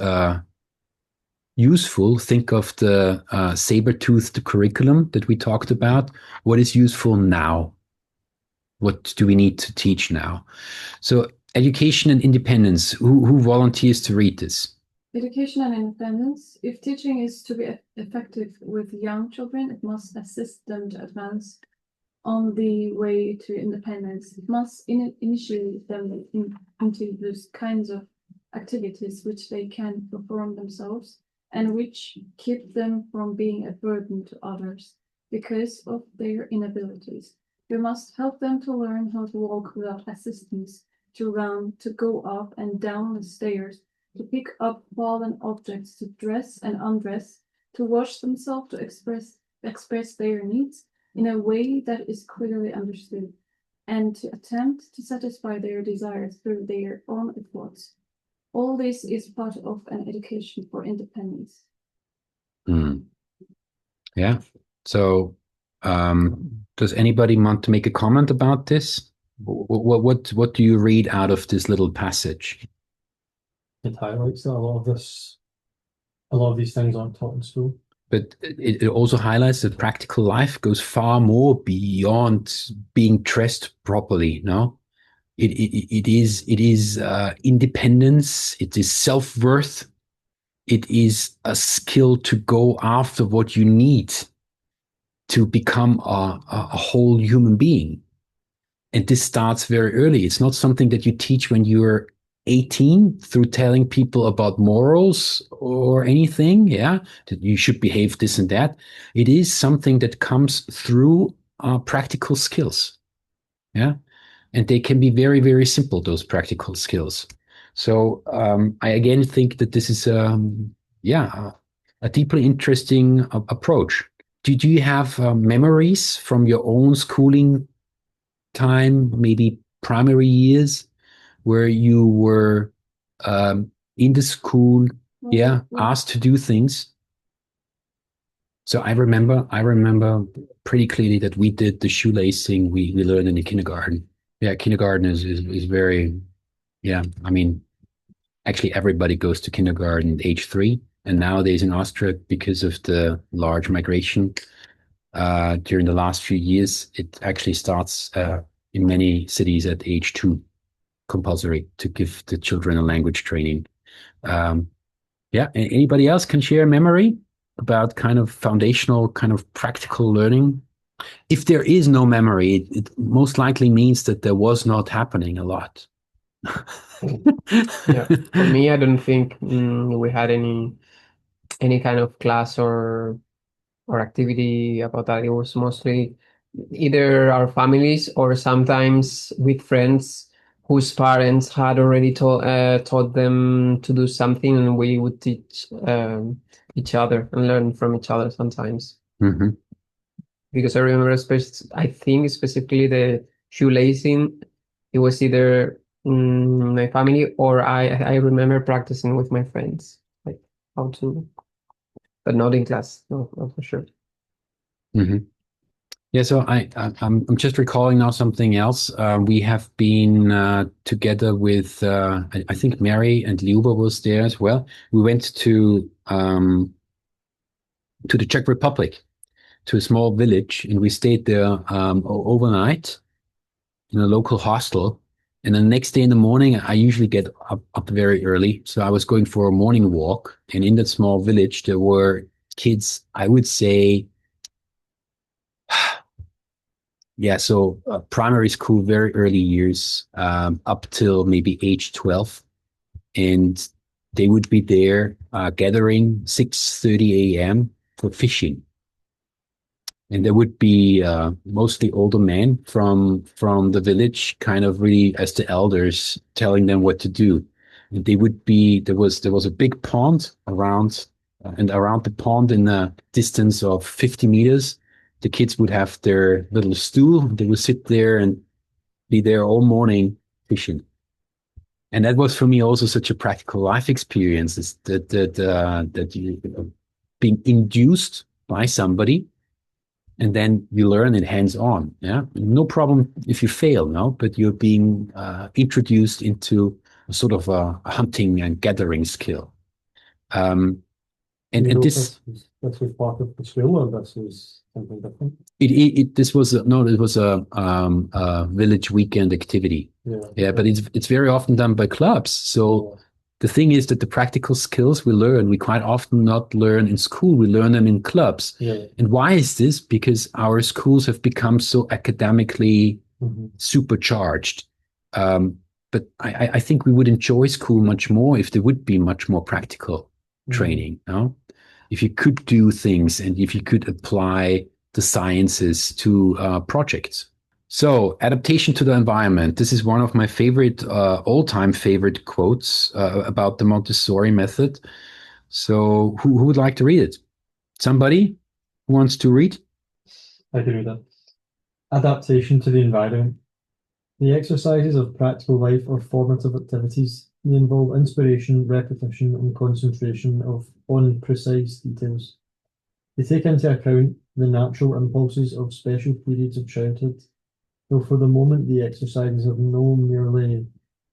useful. Think of the saber-toothed curriculum that we talked about. What is useful now? What do we need to teach now? So education and independence, who volunteers to read this? Education and independence. If teaching is to be effective with young children, it must assist them to advance on the way to independence. It must initiate them into those kinds of activities which they can perform themselves and which keep them from being a burden to others because of their inabilities. We must help them to learn how to walk without assistance, to run, to go up and down the stairs, to pick up fallen objects, to dress and undress, to wash themselves, to express their needs in a way that is clearly understood, and to attempt to satisfy their desires through their own efforts. All this is part of an education for independence. Yeah. So, does anybody want to make a comment about this? What do you read out of this little passage? It highlights that a lot of these things aren't taught in school. But it also highlights that practical life goes far more beyond being dressed properly. No, it is independence. It is self-worth. It is a skill to go after what you need to become a whole human being. And this starts very early. It's not something that you teach when you're 18 through telling people about morals or anything, yeah, that you should behave this and that. It is something that comes through practical skills, yeah, and they can be very, very simple, those practical skills. So I again think that this is, a deeply interesting approach. Do you have memories from your own schooling time, maybe primary years, where you were in the school, asked to do things? So I remember pretty clearly that we did the shoelacing we learned in the kindergarten. Yeah, kindergarten is very, yeah, I mean, actually everybody goes to kindergarten at age 3. And nowadays in Austria, because of the large migration during the last few years, it actually starts in many cities at age 2, compulsory to give the children a language training. Yeah, anybody else can share a memory about kind of foundational, kind of practical learning? If there is no memory, it most likely means that there was not happening a lot. Yeah, for me, I don't think we had any kind of class or activity about that. It was mostly either our families or sometimes with friends whose parents had already taught them to do something, and we would teach each other and learn from each other sometimes. Mm-hmm. Because I remember, I think specifically the shoelacing, it was either my family or I remember practicing with my friends, like how to, but not in class, no, not for sure. Mm-hmm. Yeah, so I'm just recalling now something else. We have been together with I think Mary and Liuba was there as well. We went to the Czech Republic, to a small village, and we stayed there overnight in a local hostel. And the next day in the morning, I usually get up very early. So I was going for a morning walk. And in that small village, there were kids, I would say, yeah, so primary school, very early years, up till maybe age 12. And they would be there gathering 6:30 a.m. for fishing. And there would be mostly older men from the village, kind of really as the elders, telling them what to do. And they would be there was a big pond around, and around the pond, in a distance of 50 meters, the kids would have their little stool. They would sit there and be there all morning fishing. And that was for me also such a practical life experience, is that you being induced by somebody, and then you learn it hands on. Yeah, no problem if you fail, no, but you're being introduced into a sort of a hunting and gathering skill. Um, and You and know, this was part of the school, or this was something different? this was no, it was a village weekend activity. Yeah. Yeah, but it's very often done by clubs. So the thing is that the practical skills we learn, we quite often not learn in school. We learn them in clubs. Yeah. And why is this? Because our schools have become so academically Mhm. supercharged. But I think we would enjoy school much more if there would be much more practical training. No? If you could do things and if you could apply the sciences to projects. So, adaptation to the environment. This is one of my favorite, all-time favorite quotes about the Montessori method. So, who would like to read it? Somebody who wants to read? I can read that. Adaptation to the environment. The exercises of practical life are formative activities. They involve inspiration, repetition, and concentration on precise details. They take into account the natural impulses of special periods of childhood, though for the moment the exercises have no merely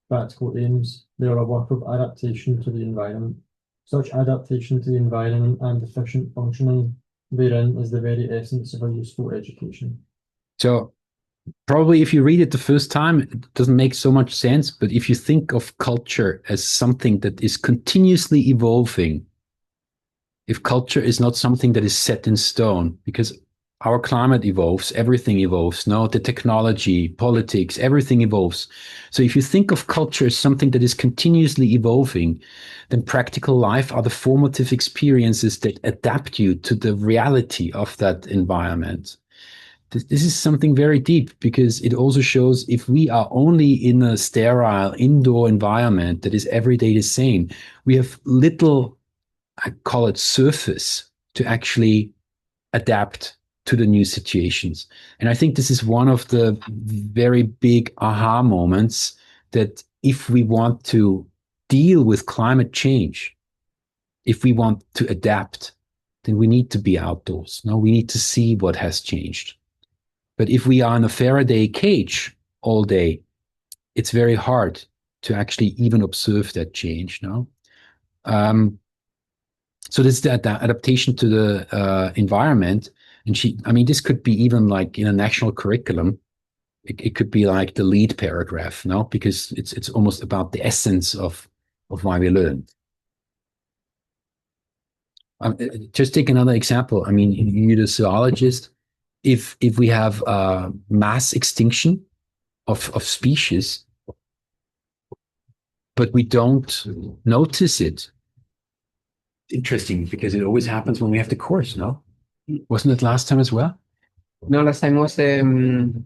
practical aims. They are a work of adaptation to the environment. Such adaptation to the environment and efficient functioning therein is the very essence of a useful education. So, probably if you read it the first time, it doesn't make so much sense. But if you think of culture as something that is continuously evolving, if culture is not something that is set in stone, because our climate evolves, everything evolves, no, the technology, politics, everything evolves. So if you think of culture as something that is continuously evolving, then practical life are the formative experiences that adapt you to the reality of that environment. This is something very deep, because it also shows if we are only in a sterile indoor environment that is every day the same, we have little, I call it, surface to actually adapt to the new situations. And I think this is one of the very big aha moments, that if we want to deal with climate change, if we want to adapt, then we need to be outdoors. No, we need to see what has changed. But if we are in a Faraday cage all day, it's very hard to actually even observe that change. No. So this is the adaptation to the environment. And I mean, this could be even like in a national curriculum. It could be like the lead paragraph, no, because it's almost about the essence of why we learn. Just take another example. I mean, you're the zoologist. If we have mass extinction of species, but we don't notice it, interesting, because it always happens when we have the course, no? Wasn't it last time as well? No, last time was the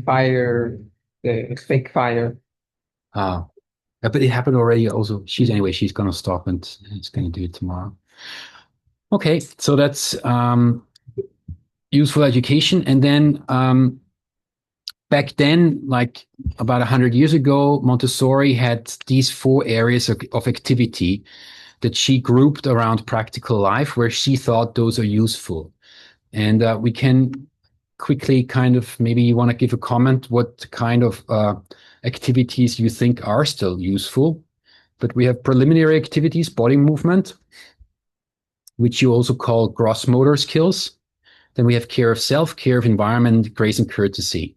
fire, the fake fire. But it happened already also. She's gonna stop and it's gonna do it tomorrow. Okay, so that's useful education. And then back then, like about 100 years ago, Montessori had these 4 areas of activity that she grouped around practical life, where she thought those are useful. And we can quickly maybe you want to give a comment what kind of activities you think are still useful. But we have preliminary activities, body movement, which you also call gross motor skills. Then we have care of self, care of environment, grace and courtesy.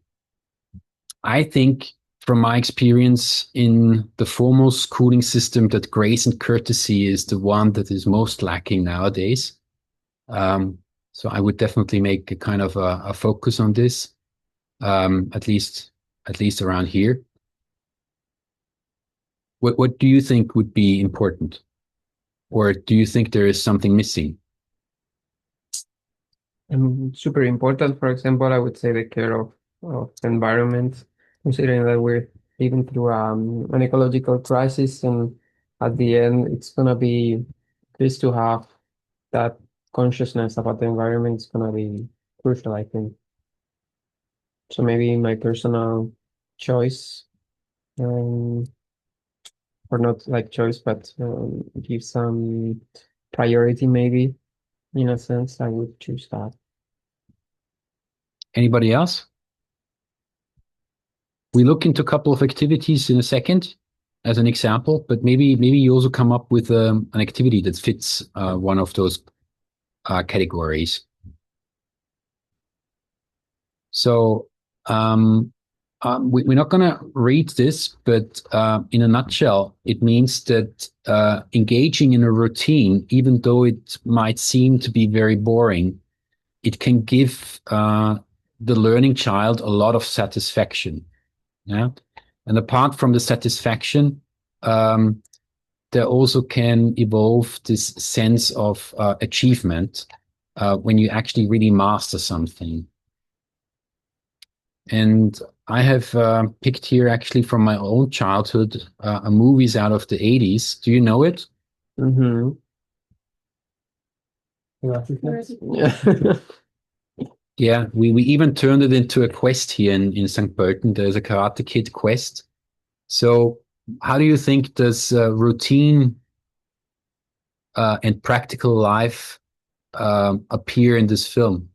I think from my experience in the formal schooling system that grace and courtesy is the one that is most lacking nowadays. So I would definitely make a kind of a focus on this, at least around here. What do you think would be important? Or do you think there is something missing? Super important, for example, I would say the care of the environment, considering that we're living through an ecological crisis, and at the end, it's gonna be just to have that consciousness about the environment is gonna be crucial, I think. So maybe my personal choice, or not like choice, but give some priority, maybe in a sense, I would choose that. Anybody else? We look into a couple of activities in a second as an example, but maybe you also come up with an activity that fits one of those categories. So we're not going to read this, but in a nutshell, it means that engaging in a routine, even though it might seem to be very boring, it can give the learning child a lot of satisfaction. Yeah. And apart from the satisfaction, there also can evolve this sense of achievement when you actually really master something. And I have picked here actually from my own childhood a movies out of the 80s. Do you know it? Mm-hmm. Yeah. Yeah, we even turned it into a quest here in St. Pölten. There's a Karate Kid quest. So how do you think does routine and practical life appear in this film?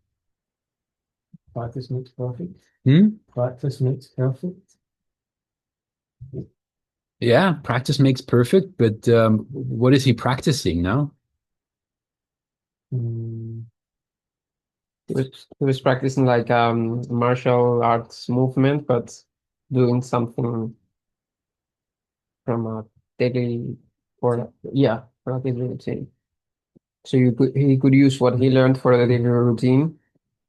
Practice makes perfect. Hmm? Practice makes perfect. Yeah, practice makes perfect, but what is he practicing now? He was practicing like martial arts movement, but doing something from a daily for a daily routine. So he could use what he learned for the daily routine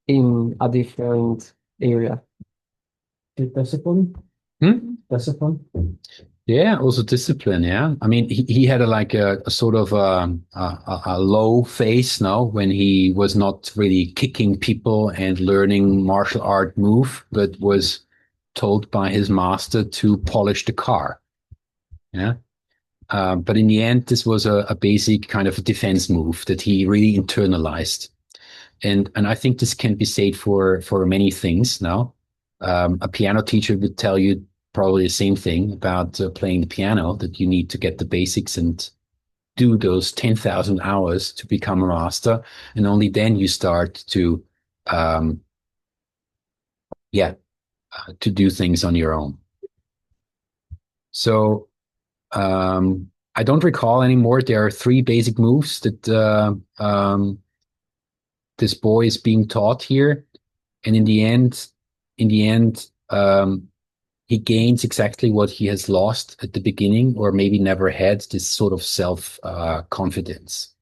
in a different area. Discipline. Discipline. Yeah, also discipline. Yeah, I mean, he had a sort of a low phase now when he was not really kicking people and learning martial art move, but was told by his master to polish the car. Yeah, but in the end, this was a basic kind of defense move that he really internalized, and I think this can be said for many things now. A piano teacher would tell you probably the same thing about playing the piano, that you need to get the basics and do those 10,000 hours to become a master. And only then you start to, to do things on your own. So I don't recall anymore. There are 3 basic moves that this boy is being taught here. And in the end, he gains exactly what he has lost at the beginning, or maybe never had, this sort of self confidence.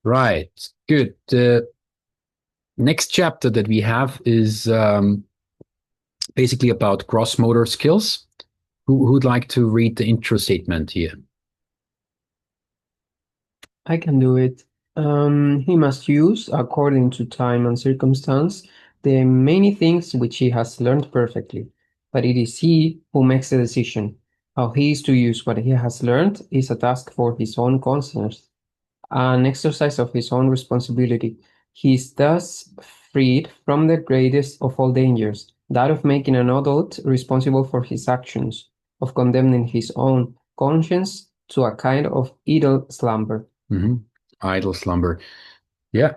Right, good. The next chapter that we have is basically about gross motor skills. Who'd like to read the intro statement here? I can do it. He must use, according to time and circumstance, the many things which he has learned perfectly, but it is he who makes the decision. How he is to use what he has learned is a task for his own conscience, an exercise of his own responsibility. He is thus freed from the greatest of all dangers, that of making an adult responsible for his actions, of condemning his own conscience to a kind of idle slumber. Idle slumber. Yeah.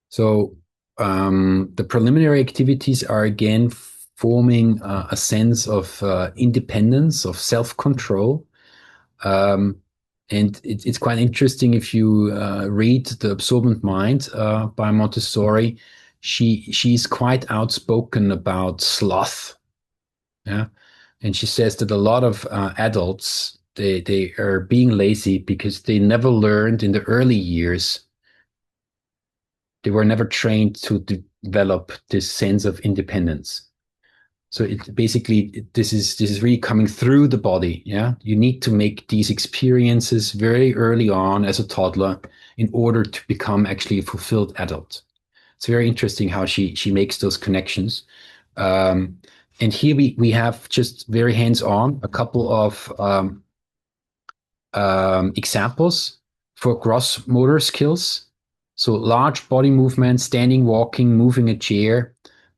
So the preliminary activities are again forming a sense of independence, of self-control. And it's quite interesting if you read The Absorbent Mind by Montessori. She's quite outspoken about sloth. Yeah. And she says that a lot of adults, they are being lazy because they never learned in the early years. They were never trained to develop this sense of independence. So it basically, this is really coming through the body. Yeah. You need to make these experiences very early on as a toddler in order to become actually a fulfilled adult. It's very interesting how she makes those connections. And here we have just very hands-on a couple of examples for gross motor skills. So large body movement, standing, walking, moving a chair,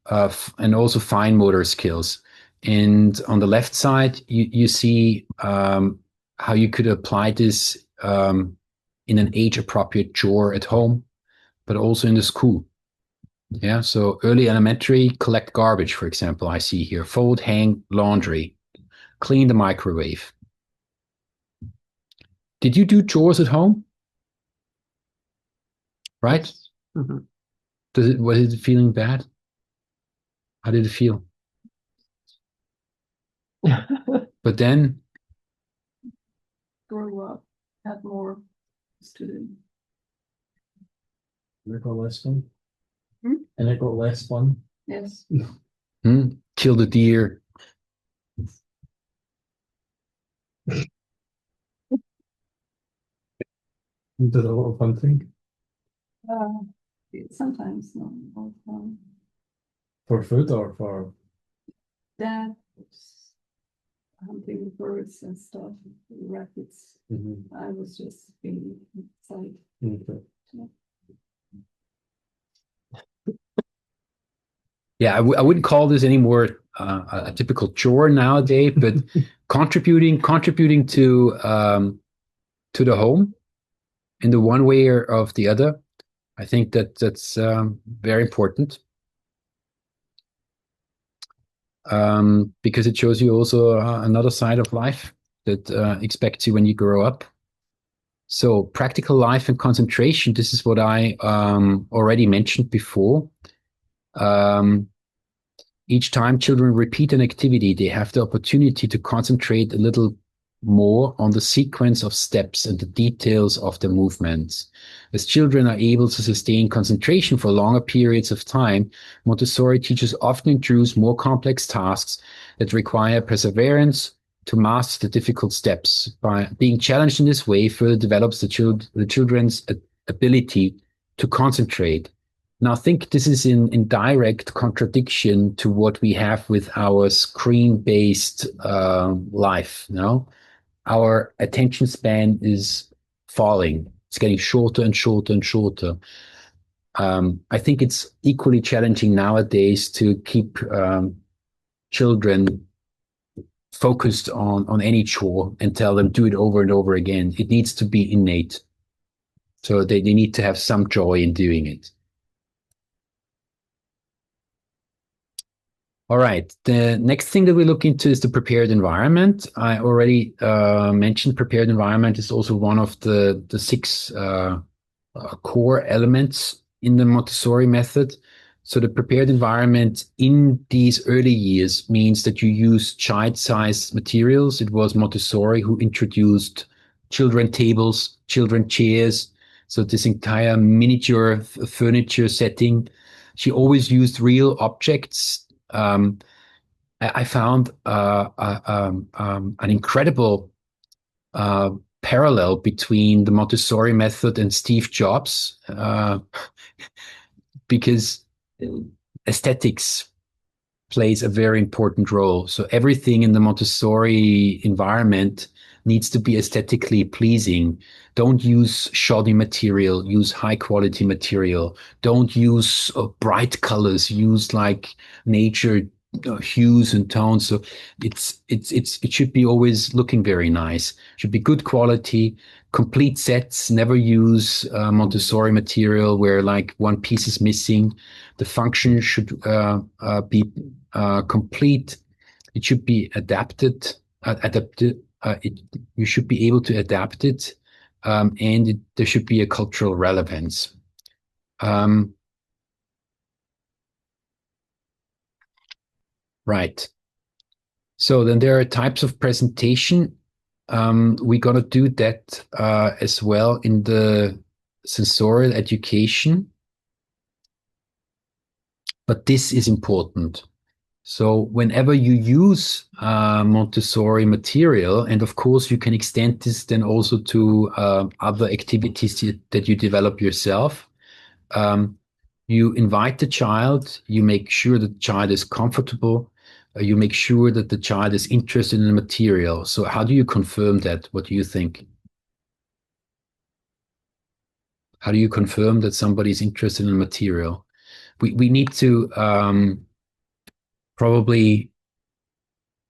and also fine motor skills. And on the left side, you see how you could apply this in an age-appropriate chore at home, but also in the school. Yeah, so early elementary, collect garbage, for example, I see here. Fold, hang, laundry, clean the microwave. Did you do chores at home? Right? Mm-hmm. Was it feeling bad? How did it feel? But then Grow up, have more students. And it got less fun. Hmm? And it got less fun. Yes. kill the deer. You did a lot of hunting Sometimes, no, all the time. for food or for Dad was hunting birds and stuff, rabbits. I was just being inside. Okay. Yeah, I wouldn't call this anymore a typical chore nowadays, but contributing to the home in the one way or of the other. I think that's very important because it shows you also another side of life that expects you when you grow up. So practical life and concentration. This is what I already mentioned before. Each time children repeat an activity, they have the opportunity to concentrate a little more on the sequence of steps and the details of the movements. As children are able to sustain concentration for longer periods of time, Montessori teachers often introduce more complex tasks that require perseverance to master the difficult steps. By being challenged in this way, further develops the children's ability to concentrate. Now, I think this is in direct contradiction to what we have with our screen-based life. No, our attention span is falling. It's getting shorter and shorter and shorter. I think it's equally challenging nowadays to keep children focused on any chore and tell them do it over and over again. It needs to be innate. So they need to have some joy in doing it. All right. The next thing that we look into is the prepared environment. I already mentioned prepared environment is also one of the six core elements in the Montessori method. So the prepared environment in these early years means that you use child-sized materials. It was Montessori who introduced children tables, children chairs. So this entire miniature furniture setting. She always used real objects. I found an incredible parallel between the Montessori method and Steve Jobs, because aesthetics plays a very important role. So everything in the Montessori environment needs to be aesthetically pleasing. Don't use shoddy material, use high quality material. Don't use bright colors, use like nature hues and tones. So it should be always looking very nice. Should be good quality, complete sets. Never use Montessori material where like one piece is missing. The function should be complete. It should be adapted. You should be able to adapt it, and there should be a cultural relevance. Right. So then there are types of presentation. We're going to do that as well in the sensorial education. But this is important. So whenever you use Montessori material, and of course you can extend this then also to other activities that you develop yourself, you invite the child, you make sure that the child is comfortable, you make sure that the child is interested in the material. So how do you confirm that? What do you think? How do you confirm that somebody is interested in the material? We need to probably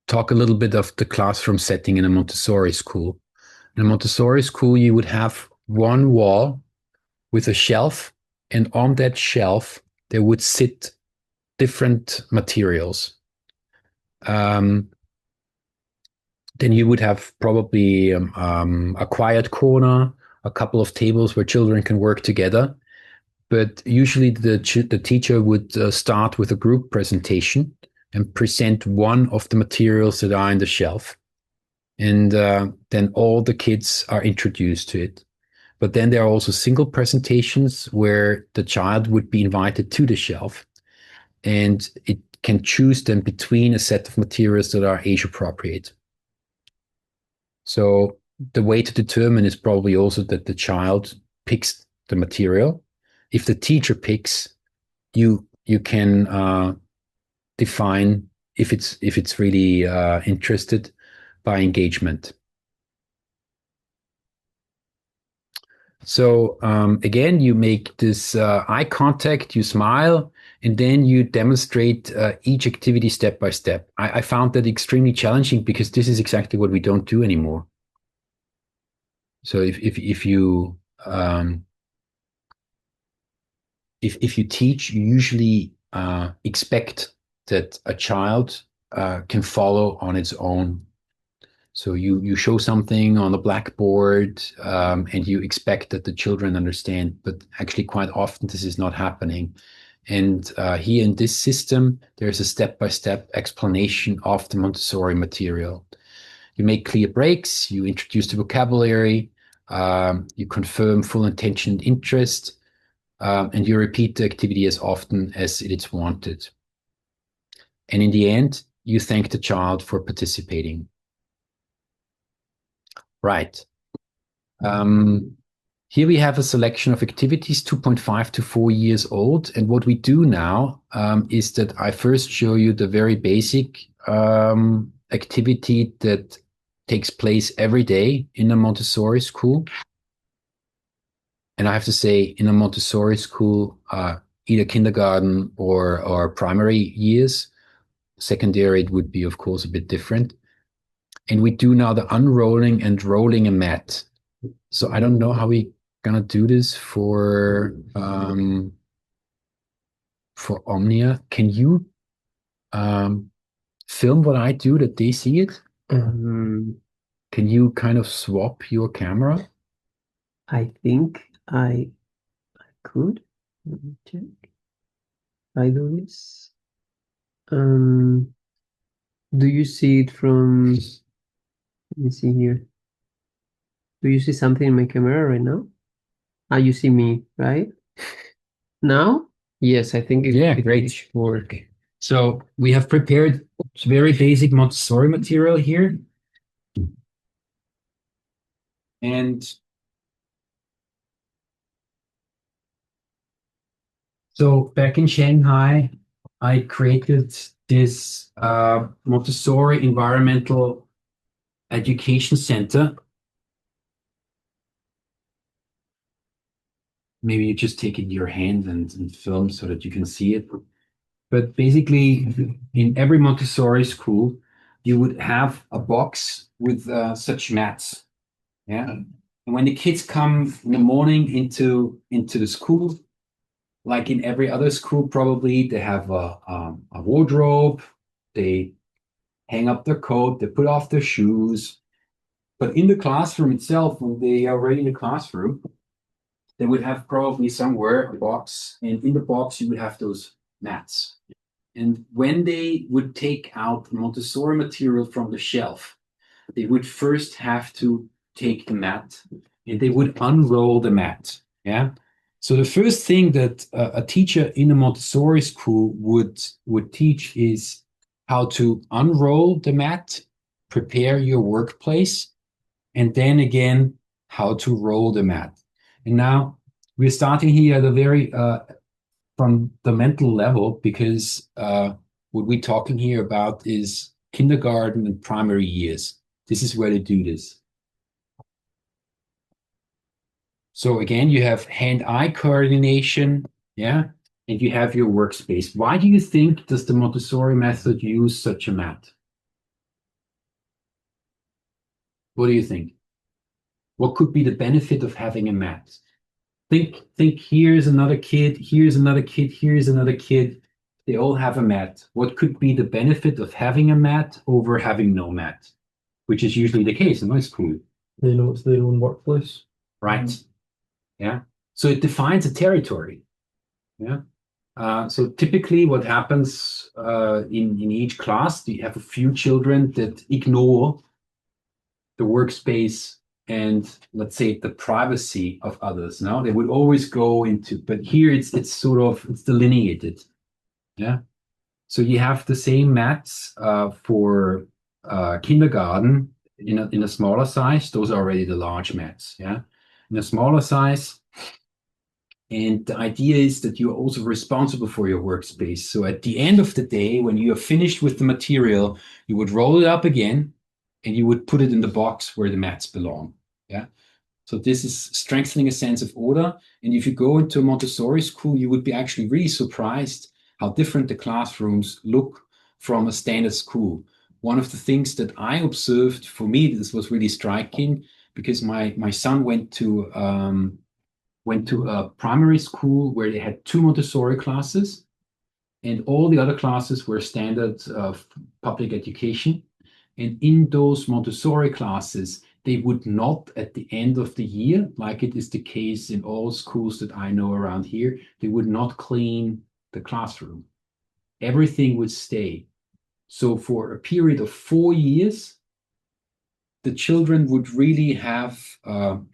talk a little bit of the classroom setting in a Montessori school. In a Montessori school, you would have one wall with a shelf, and on that shelf, there would sit different materials. Then you would have probably a quiet corner, a couple of tables where children can work together. But usually the teacher would start with a group presentation and present one of the materials that are in the shelf. And then all the kids are introduced to it. But then there are also single presentations where the child would be invited to the shelf, and it can choose them between a set of materials that are age appropriate. So the way to determine is probably also that the child picks the material. If the teacher picks, you can define if it's really interested by engagement. So again, you make this eye contact, you smile, and then you demonstrate each activity step by step. I found that extremely challenging because this is exactly what we don't do anymore. So if you teach, you usually expect that a child can follow on its own. So you show something on the blackboard, and you expect that the children understand, but actually quite often this is not happening. And here in this system, there's a step-by-step explanation of the Montessori material. You make clear breaks, you introduce the vocabulary, you confirm full intention and interest, and you repeat the activity as often as it is wanted. And in the end, you thank the child for participating. Right. Here we have a selection of activities 2.5 to 4 years old. And what we do now is that I first show you the very basic activity that takes place every day in a Montessori school. And I have to say, in a Montessori school, either kindergarten or primary years, secondary, it would be, of course, a bit different. And we do now the unrolling and rolling a mat. So I don't know how we gonna do this for Omnia. Can you film what I do that they see it? Can you kind of swap your camera? I think I could. Let me check. I do this. Do you see it from? Let me see here. Do you see something in my camera right now? You see me, right? Now? Yes, I think it should work. So we have prepared very basic Montessori material here. And so back in Shanghai, I created this Montessori Environmental Education Center. Maybe you just take it in your hand and film so that you can see it. But basically, in every Montessori school, you would have a box with such mats. Yeah. And when the kids come in the morning into the school, like in every other school, probably they have a wardrobe, they hang up their coat, they put off their shoes. But in the classroom itself, when they are already in the classroom, they would have probably somewhere a box, and in the box you would have those mats. And when they would take out Montessori material from the shelf, they would first have to take the mat and they would unroll the mat. Yeah. So the first thing that a teacher in a Montessori school would teach is how to unroll the mat, prepare your workplace, and then again how to roll the mat. And now we're starting here at a very from the mental level, because what we're talking here about is kindergarten and primary years. This is where they do this. So again, you have hand-eye coordination, yeah, and you have your workspace. Why do you think does the Montessori method use such a mat? What do you think? What could be the benefit of having a mat? Think, here's another kid, here's another kid, here's another kid. They all have a mat. What could be the benefit of having a mat over having no mat? Which is usually the case in my school. They know it's their own workplace. Right. Yeah. So it defines a territory. Yeah. So typically what happens in each class, you have a few children that ignore the workspace and, let's say, the privacy of others. Now they would always go into, but here it's sort of, it's delineated. Yeah. So you have the same mats for kindergarten in a smaller size. Those are already the large mats. Yeah. In a smaller size. And the idea is that you're also responsible for your workspace. So at the end of the day, when you are finished with the material, you would roll it up again and you would put it in the box where the mats belong. Yeah. So this is strengthening a sense of order. And if you go into a Montessori school, you would be actually really surprised how different the classrooms look from a standard school. One of the things that I observed, for me, this was really striking, because my son went to a primary school where they had 2 Montessori classes, and all the other classes were standard public education. And in those Montessori classes, they would not, at the end of the year, like it is the case in all schools that I know around here, they would not clean the classroom. Everything would stay. So for a period of 4 years, the children would really have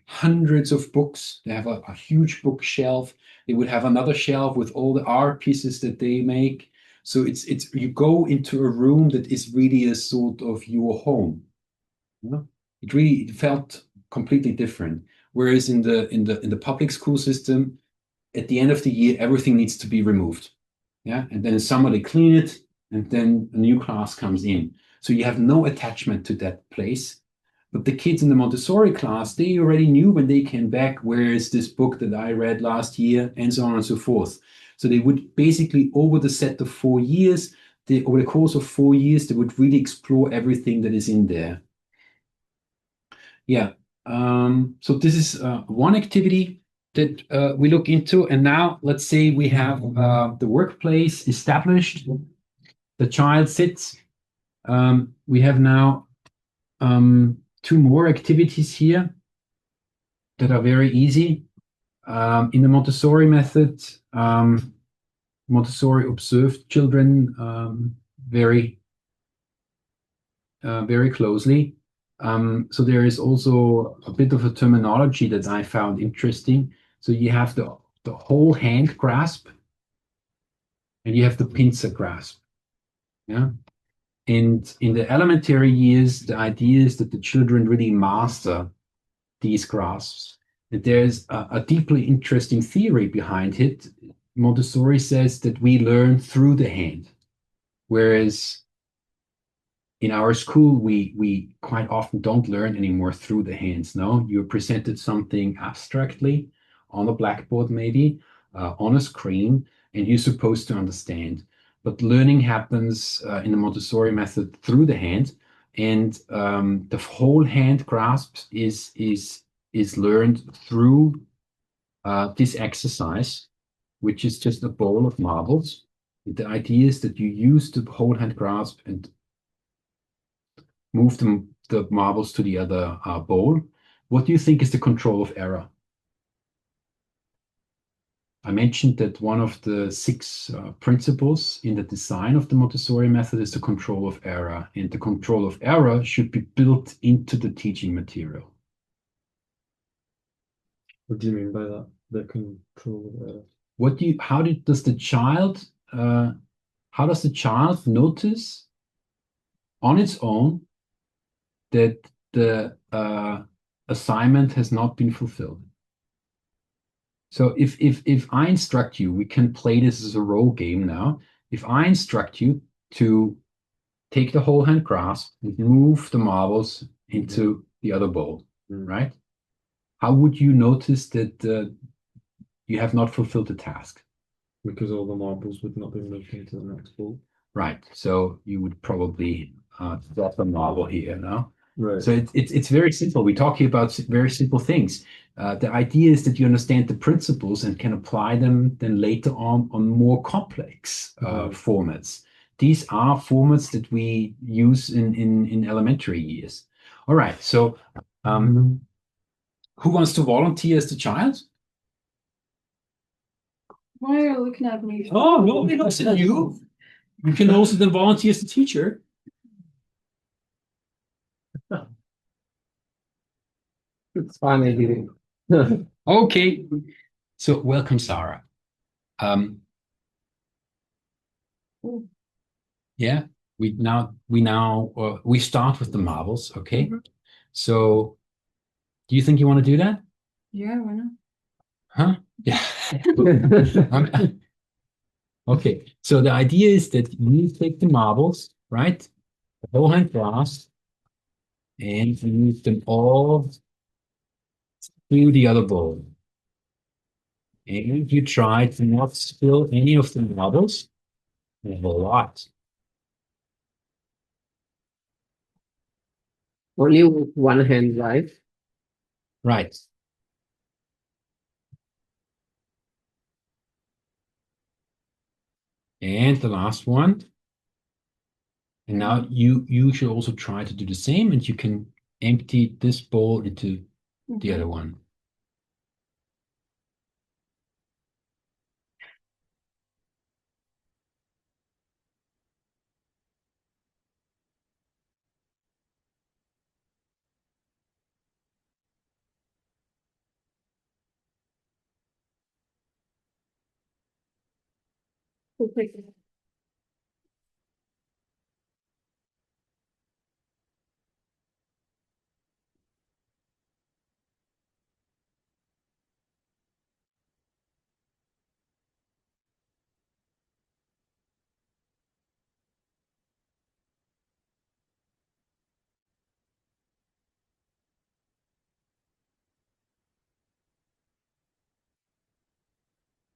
hundreds of books. They have a huge bookshelf. They would have another shelf with all the art pieces that they make. So it's you go into a room that is really a sort of your home. You know? It felt completely different. Whereas in the public school system, at the end of the year, everything needs to be removed. Yeah, and then somebody clean it, and then a new class comes in. So you have no attachment to that place. But the kids in the Montessori class, they already knew when they came back, where is this book that I read last year, and so on and so forth. So they would basically, over the set of 4 years, over the course of 4 years, they would really explore everything that is in there. Yeah. So this is one activity that we look into. And now let's say we have the workplace established. The child sits. We have now 2 more activities here that are very easy. In the Montessori method, Montessori observed children very closely. So there is also a bit of a terminology that I found interesting. So you have the whole hand grasp, and you have the pincer grasp. Yeah. And in the elementary years, the idea is that the children really master these grasps. And there's a deeply interesting theory behind it. Montessori says that we learn through the hand, whereas in our school, we quite often don't learn anymore through the hands. No, you're presented something abstractly on a blackboard, maybe on a screen, and you're supposed to understand. but learning happens in the Montessori method through the hand, and the whole hand grasp is learned through this exercise, which is just a bowl of marbles. The idea is that you use the whole hand grasp and move the marbles to the other bowl. What do you think is the control of error? I mentioned that one of the 6 principles in the design of the Montessori method is the control of error, and the control of error should be built into the teaching material. What do you mean by that? The control of error. How does the child notice on its own that the assignment has not been fulfilled? So if I instruct you, we can play this as a role game now. If I instruct you to take the whole hand grasp and move the marbles into the other bowl, right? How would you notice that you have not fulfilled the task? Because all the marbles would not be moved into the next bowl. Right. So you would probably drop a marble here now. Right. So it's very simple. We're talking about very simple things. The idea is that you understand the principles and can apply them then later on more complex formats. These are formats that we use in elementary years. All right. So who wants to volunteer as the child? Why are you looking at me? Oh, no, it wasn't you. You can also then volunteer as the teacher. It's funny. Okay. So welcome, Sarah. Yeah, we start with the marbles, okay? So do you think you want to do that? Yeah, why not? Huh? Yeah. Okay, so the idea is that you take the marbles, right? The whole hand grasp, and you move them all through the other bowl. And you try to not spill any of the marbles. A lot. Only with one hand, right? Right. And the last one. And now you should also try to do the same, and you can empty this bowl into the other one.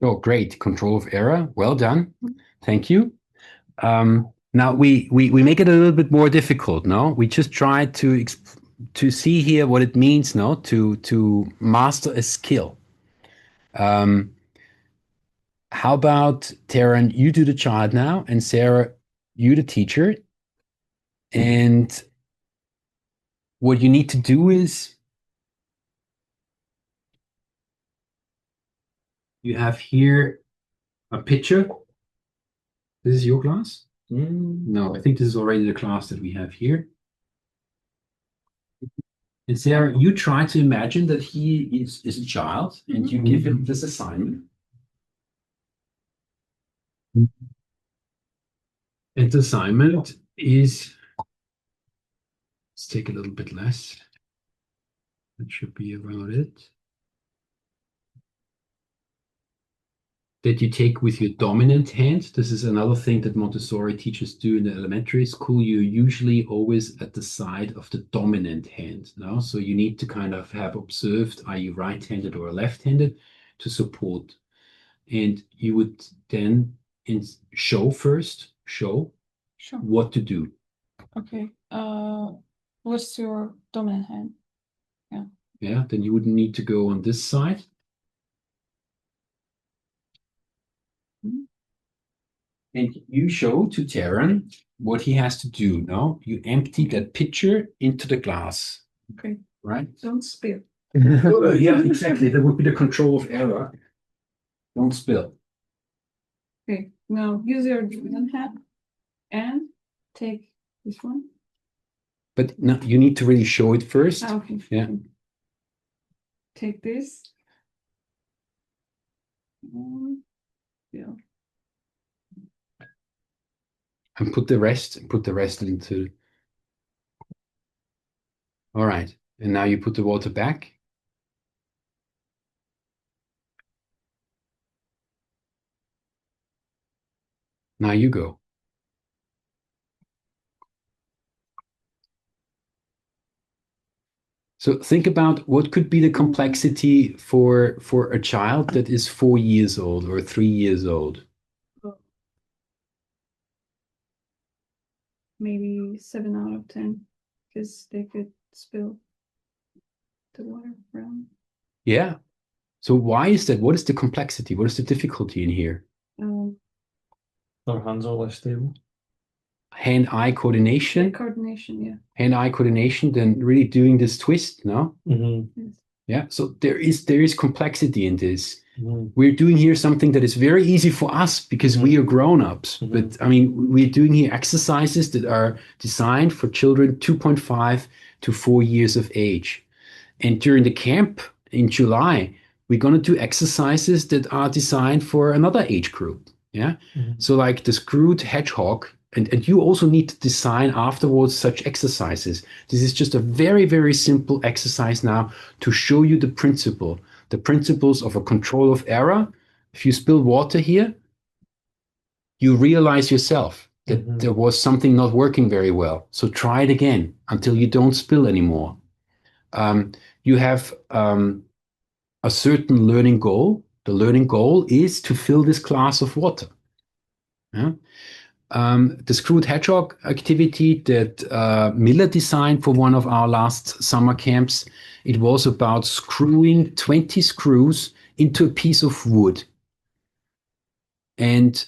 Oh, great. Control of error. Well done. Thank you. Now we make it a little bit more difficult, no? We just try to see here what it means, no, to master a skill. How about Taryn, you do the child now, and Sarah, you the teacher. And what you need to do is you have here a picture. This is your class? No, I think this is already the class that we have here. And Sarah, you try to imagine that he is a child, and you give him this assignment. And the assignment is, let's take a little bit less. That should be around it. That you take with your dominant hand. This is another thing that Montessori teachers do in the elementary school. You're usually always at the side of the dominant hand. No? So you need to kind of have observed, are you right-handed or left-handed, to support. And you would then and show first. Show Sure. what to do. Okay. What's your dominant hand? Yeah, then you wouldn't need to go on this side. And you show to Taran what he has to do. Now you empty that pitcher into the glass. Okay. Right? Don't spill. Yeah, exactly. That would be the control of error. Don't spill. Okay. Now use your dominant hand and take this one. But no, you need to really show it first. Okay. Yeah. Take this. Yeah. And put the rest into. All right. And now you put the water back. Now you go. So think about what could be the complexity for a child that is 4 years old or 3 years old. Maybe 7 out of 10, because they could spill the water around. Yeah. So why is that? What is the complexity? What is the difficulty in here? Their hands are less stable. Hand-eye coordination. Coordination, yeah. Hand-eye coordination, then really doing this twist, no? Mm-hmm. Yes. Yeah. So there is complexity in this. Mm-hmm. We're doing here something that is very easy for us because we are grown-ups. Mhm. But I mean, we're doing here exercises that are designed for children 2.5 to 4 years of age. And during the camp in July, we're going to do exercises that are designed for another age group. Yeah. Mhm. So like the screwed hedgehog, and you also need to design afterwards such exercises. This is just a very, very simple exercise now to show you the principles of a control of error. If you spill water here, you realize yourself that Mhm. there was something not working very well. So try it again until you don't spill anymore. You have a certain learning goal. The learning goal is to fill this glass of water. Yeah? The screwed hedgehog activity that Miller designed for one of our last summer camps, it was about screwing 20 screws into a piece of wood. And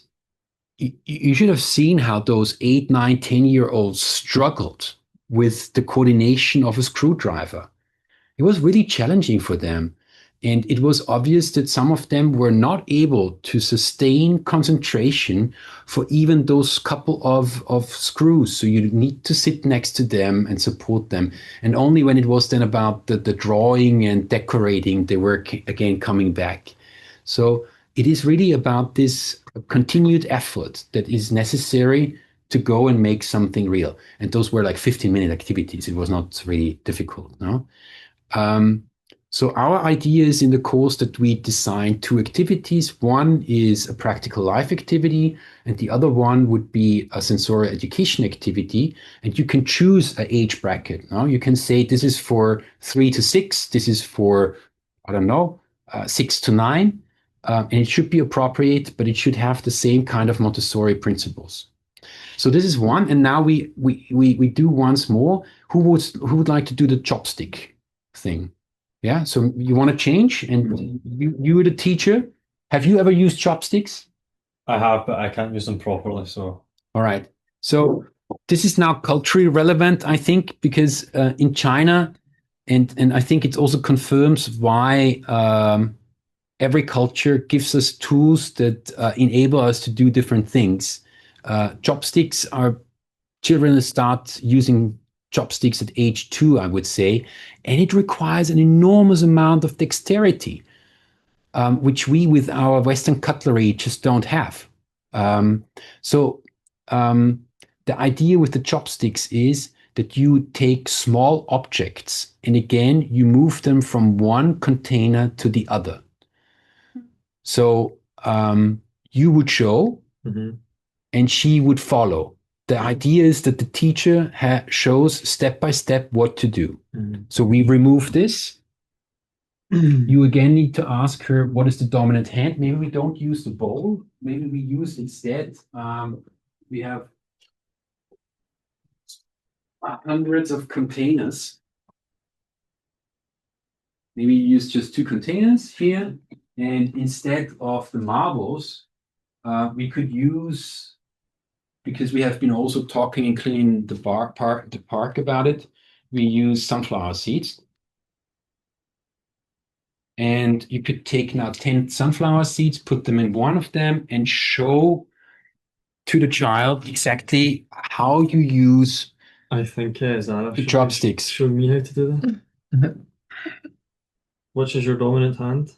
you should have seen how those 8, 9, 10-year-olds struggled with the coordination of a screwdriver. It was really challenging for them. And it was obvious that some of them were not able to sustain concentration for even those couple of screws. So you need to sit next to them and support them. And only when it was then about the drawing and decorating, they were again coming back. So it is really about this continued effort that is necessary to go and make something real. And those were like 15-minute activities. It was not really difficult, no? So our idea is in the course that we design 2 activities. One is a practical life activity, and the other one would be a sensory education activity. And you can choose an age bracket. No? You can say this is for 3 to 6. This is for, I don't know, 6 to 9. And it should be appropriate, but it should have the same kind of Montessori principles. So this is one. And now we do once more. Who would like to do the chopstick thing? Yeah, so you want to change, and you were the teacher. Have you ever used chopsticks? I have, but I can't use them properly, so. All right. So this is now culturally relevant, I think, because in China, and I think it also confirms why every culture gives us tools that enable us to do different things. Chopsticks are children start using chopsticks at age 2, I would say, and it requires an enormous amount of dexterity, which we with our Western cutlery just don't have. So the idea with the chopsticks is that you take small objects and again, you move them from one container to the other. So you would show and she would follow. The idea is that the teacher shows step by step what to do. So we remove this You again need to ask her what is the dominant hand. Maybe we don't use the bowl. Maybe we use instead, we have hundreds of containers. Maybe you use just 2 containers here. And instead of the marbles, we could use, because we have been also talking and cleaning the park about it, we use sunflower seeds. And you could take now 10 sunflower seeds, put them in one of them, and show to the child exactly how you use I think Zara the should chopsticks. show me how to do that. Which is your dominant hand?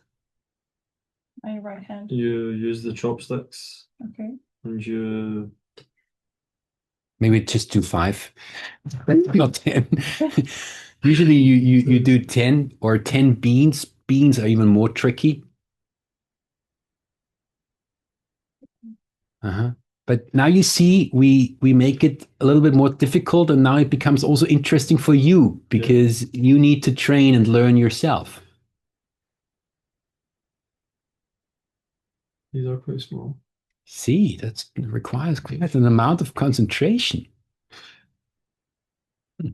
My right hand. You use the chopsticks Okay. and you Maybe just do 5, not 10. Usually you do 10 or 10 beans. Beans are even more tricky. But now you see, we make it a little bit more difficult, and now it becomes also interesting for you because you need to train and learn yourself. These are quite small. See, that requires quite an amount of concentration. I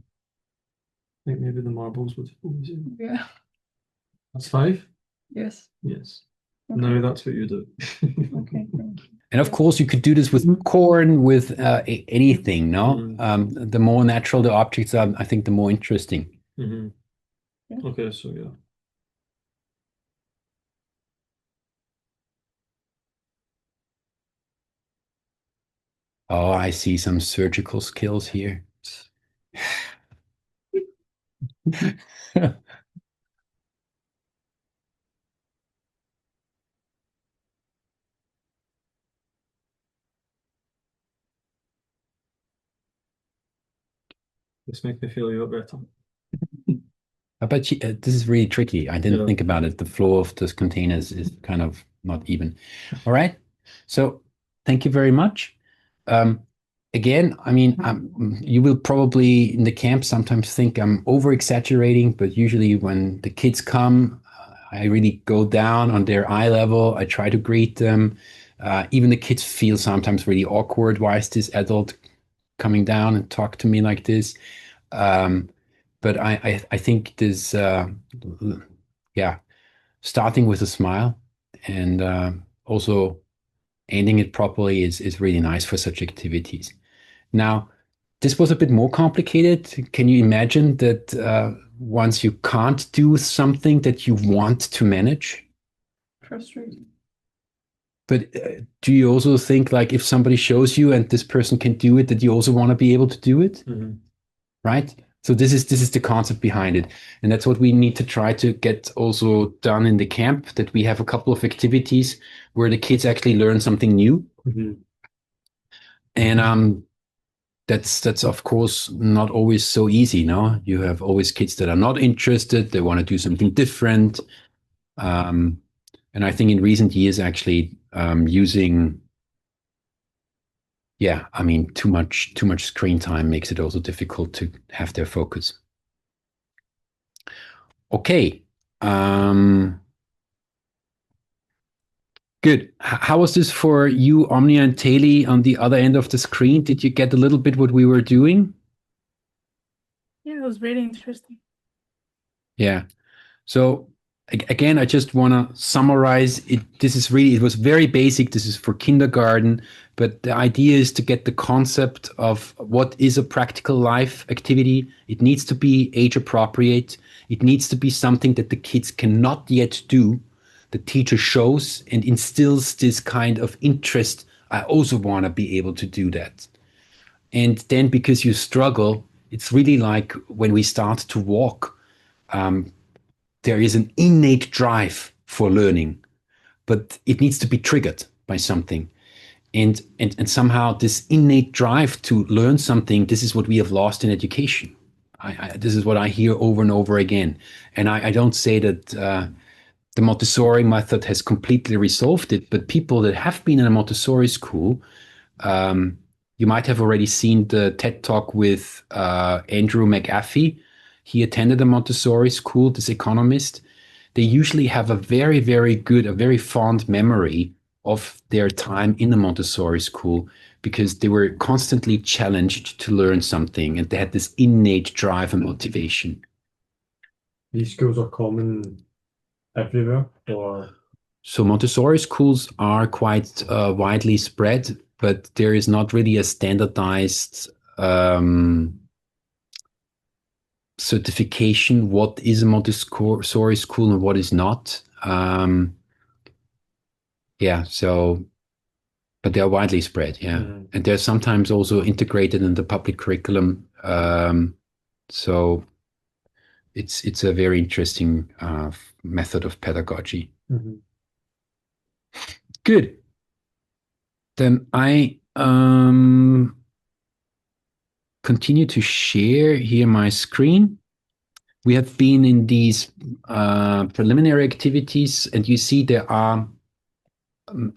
think maybe the marbles would. Yeah. That's 5? Yes. Yes. Okay. No, that's what you do. Okay. And of course, you could do this with corn, with anything, no? The more natural the objects are, I think the more interesting. Yeah. Okay, so yeah. Oh, I see some surgical skills here. This makes me feel a lot better. But this is really tricky. I didn't think about it. The flow of this containers is kind of not even. All right. So thank you very much. Again, I mean, you will probably in the camp sometimes think I'm over exaggerating, but usually when the kids come, I really go down on their eye level. I try to greet them. Even the kids feel sometimes really awkward. Why is this adult coming down and talk to me like this? But I think this, starting with a smile and also ending it properly is really nice for such activities. Now, this was a bit more complicated. Can you imagine that once you can't do something that you want to manage? Frustrating. But do you also think like if somebody shows you and this person can do it, that you also want to be able to do it? Right? So this is the concept behind it. And that's what we need to try to get also done in the camp, that we have a couple of activities where the kids actually learn something new. And that's of course not always so easy, no? You have always kids that are not interested, they want to do something different. And I think in recent years actually using I mean, too much screen time makes it also difficult to have their focus. Okay. Good. How was this for you, Omnia and Taylor, on the other end of the screen? Did you get a little bit what we were doing? Yeah, it was really interesting. Yeah. So again, I just want to summarize it. It was very basic. This is for kindergarten, but the idea is to get the concept of what is a practical life activity. It needs to be age appropriate. It needs to be something that the kids cannot yet do. The teacher shows and instills this kind of interest. I also want to be able to do that. And then because you struggle, it's really like when we start to walk, there is an innate drive for learning, but it needs to be triggered by something. And somehow this innate drive to learn something, this is what we have lost in education. This is what I hear over and over again. And I don't say that the Montessori method has completely resolved it, but people that have been in a Montessori school, you might have already seen the TED Talk with Andrew McAfee. He attended a Montessori school, this economist. they usually have a very, very good, a very fond memory of their time in the Montessori school because they were constantly challenged to learn something and they had this innate drive and motivation. These schools are common everywhere, or So Montessori schools are quite widely spread, but there is not really a standardized certification. What is a Montessori school and what is not? Yeah, so, but they are widely spread, yeah. And they're sometimes also integrated in the public curriculum. So it's a very interesting method of pedagogy. Good. Then I continue to share here my screen. We have been in these preliminary activities, and you see there are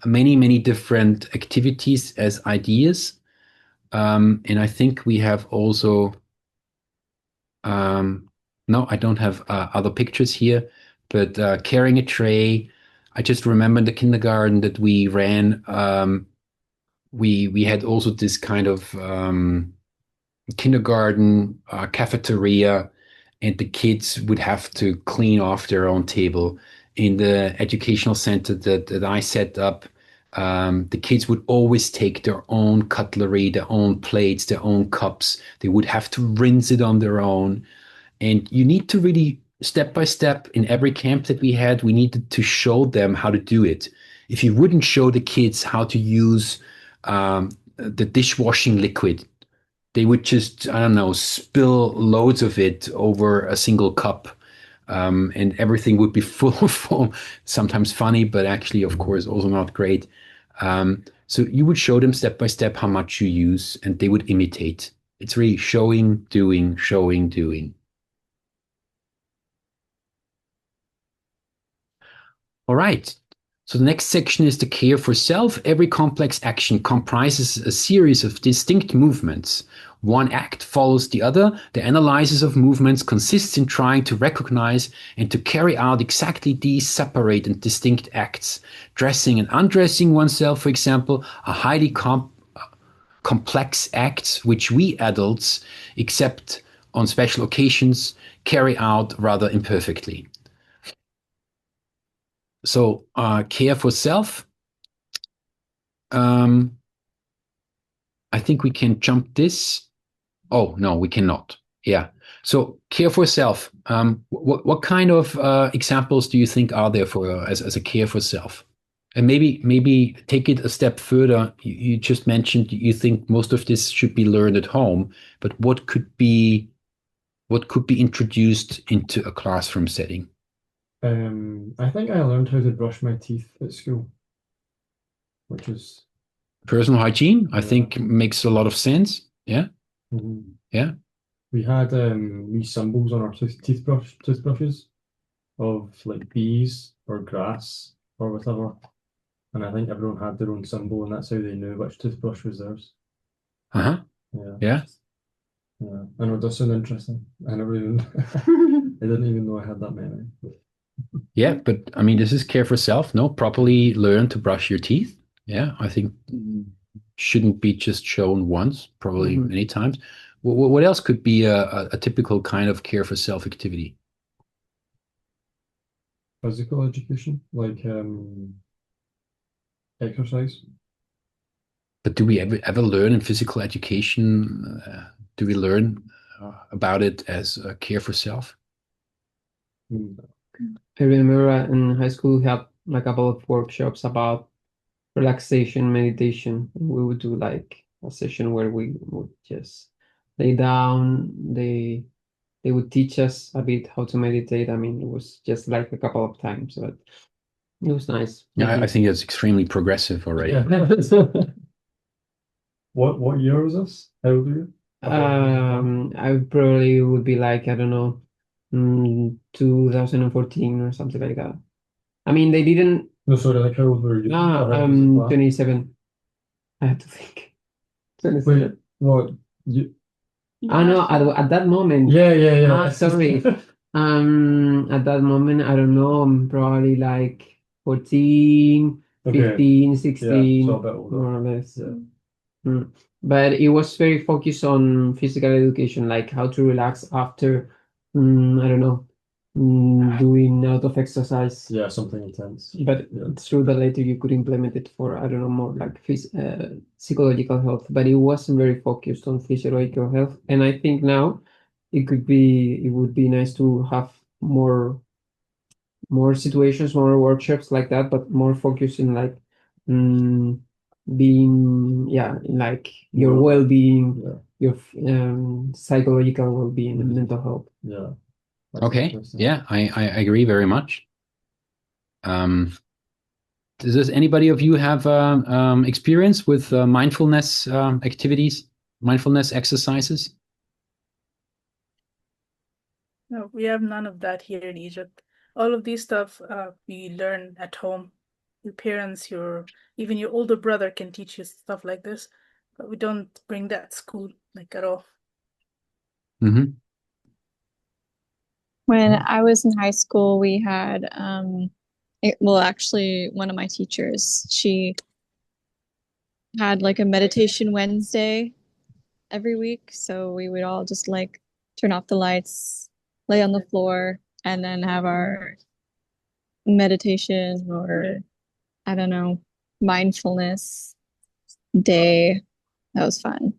many, many different activities as ideas. And I think we have also, no, I don't have other pictures here, but carrying a tray. I just remember in the kindergarten that we ran, we had also this kind of kindergarten cafeteria, and the kids would have to clean off their own table. In the educational center that I set up, the kids would always take their own cutlery, their own plates, their own cups. They would have to rinse it on their own. And you need to really, step by step, in every camp that we had, we needed to show them how to do it. If you wouldn't show the kids how to use the dishwashing liquid, they would just, I don't know, spill loads of it over a single cup. And everything would be full of foam, sometimes funny, but actually, of course, also not great. So you would show them step by step how much you use, and they would imitate. It's really showing, doing, showing, doing. All right. So the next section is the care for self. Every complex action comprises a series of distinct movements. One act follows the other. The analysis of movements consists in trying to recognize and to carry out exactly these separate and distinct acts. Dressing and undressing oneself, for example, are highly complex acts which we adults, except on special occasions, carry out rather imperfectly. So care for self. I think we can jump this. Oh, no, we cannot. Yeah. So care for self. What kind of examples do you think are there for as a care for self? And maybe take it a step further. You just mentioned you think most of this should be learned at home, but what could be introduced into a classroom setting? I think I learned how to brush my teeth at school, which is personal hygiene. I think makes a lot of sense. Yeah. Yeah. We had wee symbols on our toothbrushes of like bees or grass or whatever, and I think everyone had their own symbol, and that's how they knew which toothbrush was theirs. Yeah. Yeah. I know it does sound interesting. I never even I didn't even know I had that many. Yeah, but I mean, this is care for self. No, properly learn to brush your teeth. Yeah, I think shouldn't be just shown once, probably many times. What else could be a typical kind of care for self activity? Physical education, like exercise. But do we ever learn in physical education? Do we learn about it as a care for self? I remember in high school we had like a couple of workshops about relaxation, meditation. We would do like a session where we would just lay down. They would teach us a bit how to meditate. I mean, it was just like a couple of times, but it was nice. Yeah, I think it's extremely progressive already. Yeah. What year was this? How old were you? I probably would be like, I don't know, 2014 or something like that. I mean, they didn't. No, sorry, like how old were you? 27. I have to think. 27. Wait, what? You? No, at that moment. Yeah. Sorry. At that moment, I don't know, I'm probably like 14, Okay. 15, 16, so a bit older. more or less. Yeah. But it was very focused on physical education, like how to relax after, I don't know, doing a lot of exercise. Yeah, something intense. But Yeah. it's true that later you could implement it for, I don't know, more like psychological health, but it wasn't very focused on physiological health. And I think now it would be nice to have more situations, more workshops like that, but more focused in like being, like your More- well-being, Yeah. your psychological well-being and mental health. Yeah. That's Okay. interesting. Yeah, I agree very much. Does anybody of you have experience with mindfulness activities, mindfulness exercises? No, we have none of that here in Egypt. All of these stuff we learn at home. Your parents, even your older brother can teach you stuff like this, but we don't bring that to school like at all. Mm-hmm. When I was in high school, we had actually one of my teachers, she had like a meditation Wednesday every week. So we would all just like turn off the lights, lay on the floor, and then have our meditation or I don't know, mindfulness day. That was fun.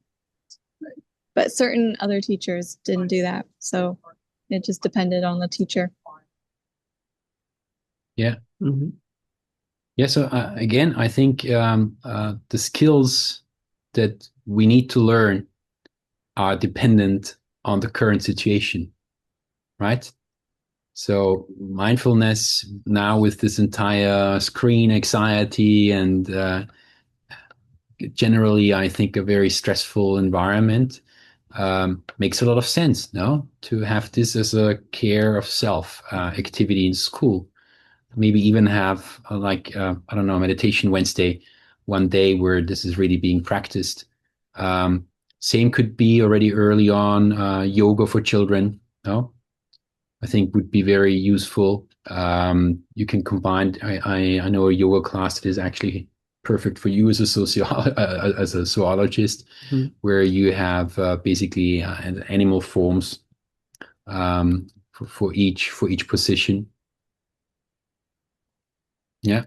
But certain other teachers didn't do that. So it just depended on the teacher. Yeah. Mhm. Yeah. So again, I think the skills that we need to learn are dependent on the current situation, right? So mindfulness now with this entire screen anxiety and generally, I think a very stressful environment makes a lot of sense, no? To have this as a care of self activity in school. Maybe even have I don't know, meditation Wednesday, one day where this is really being practiced. Um, Same could be already early on yoga for children, no? I think would be very useful. You can combine. I know a yoga class that is actually perfect for you as a as a zoologist, where you have basically animal forms for each position. Yeah.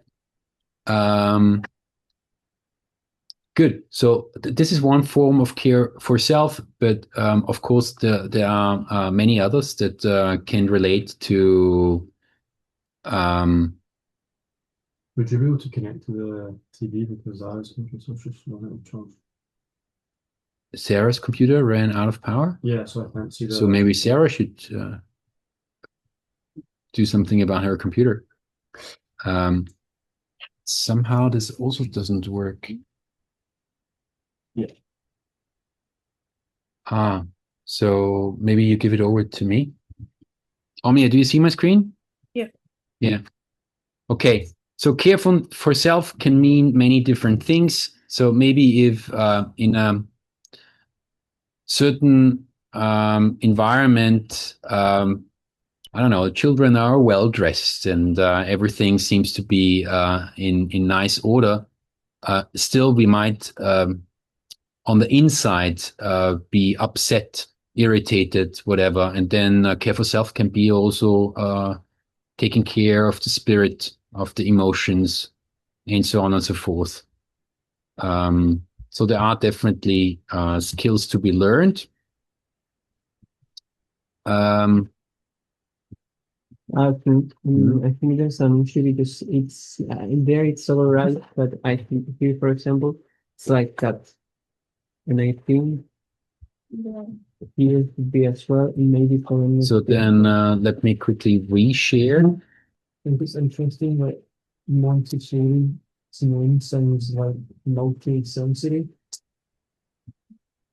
Good. So this is one form of care for self, but of course there are many others that can relate to. Would you be able to connect to the TV because ours is just not in charge? Sarah's computer ran out of power. Yeah, so I can't see the. So maybe Sarah should do something about her computer. Somehow this also doesn't work. Yeah. So maybe you give it over to me. Omnia, do you see my screen? Yeah. Yeah. Okay. So care for self can mean many different things. So maybe if in a certain environment, I don't know, children are well dressed and everything seems to be in nice order. Still, we might on the inside be upset, irritated, whatever. And then care for self can be also taking care of the spirit, of the emotions, and so on and so forth. So there are definitely skills to be learned. I think there's an issue because it's in there it's all right, but I think here, for example, it's like that, and I think here could be as well, maybe for So then let me quickly reshare. I think it's interesting, like Montessori to me sounds like multi-sensory.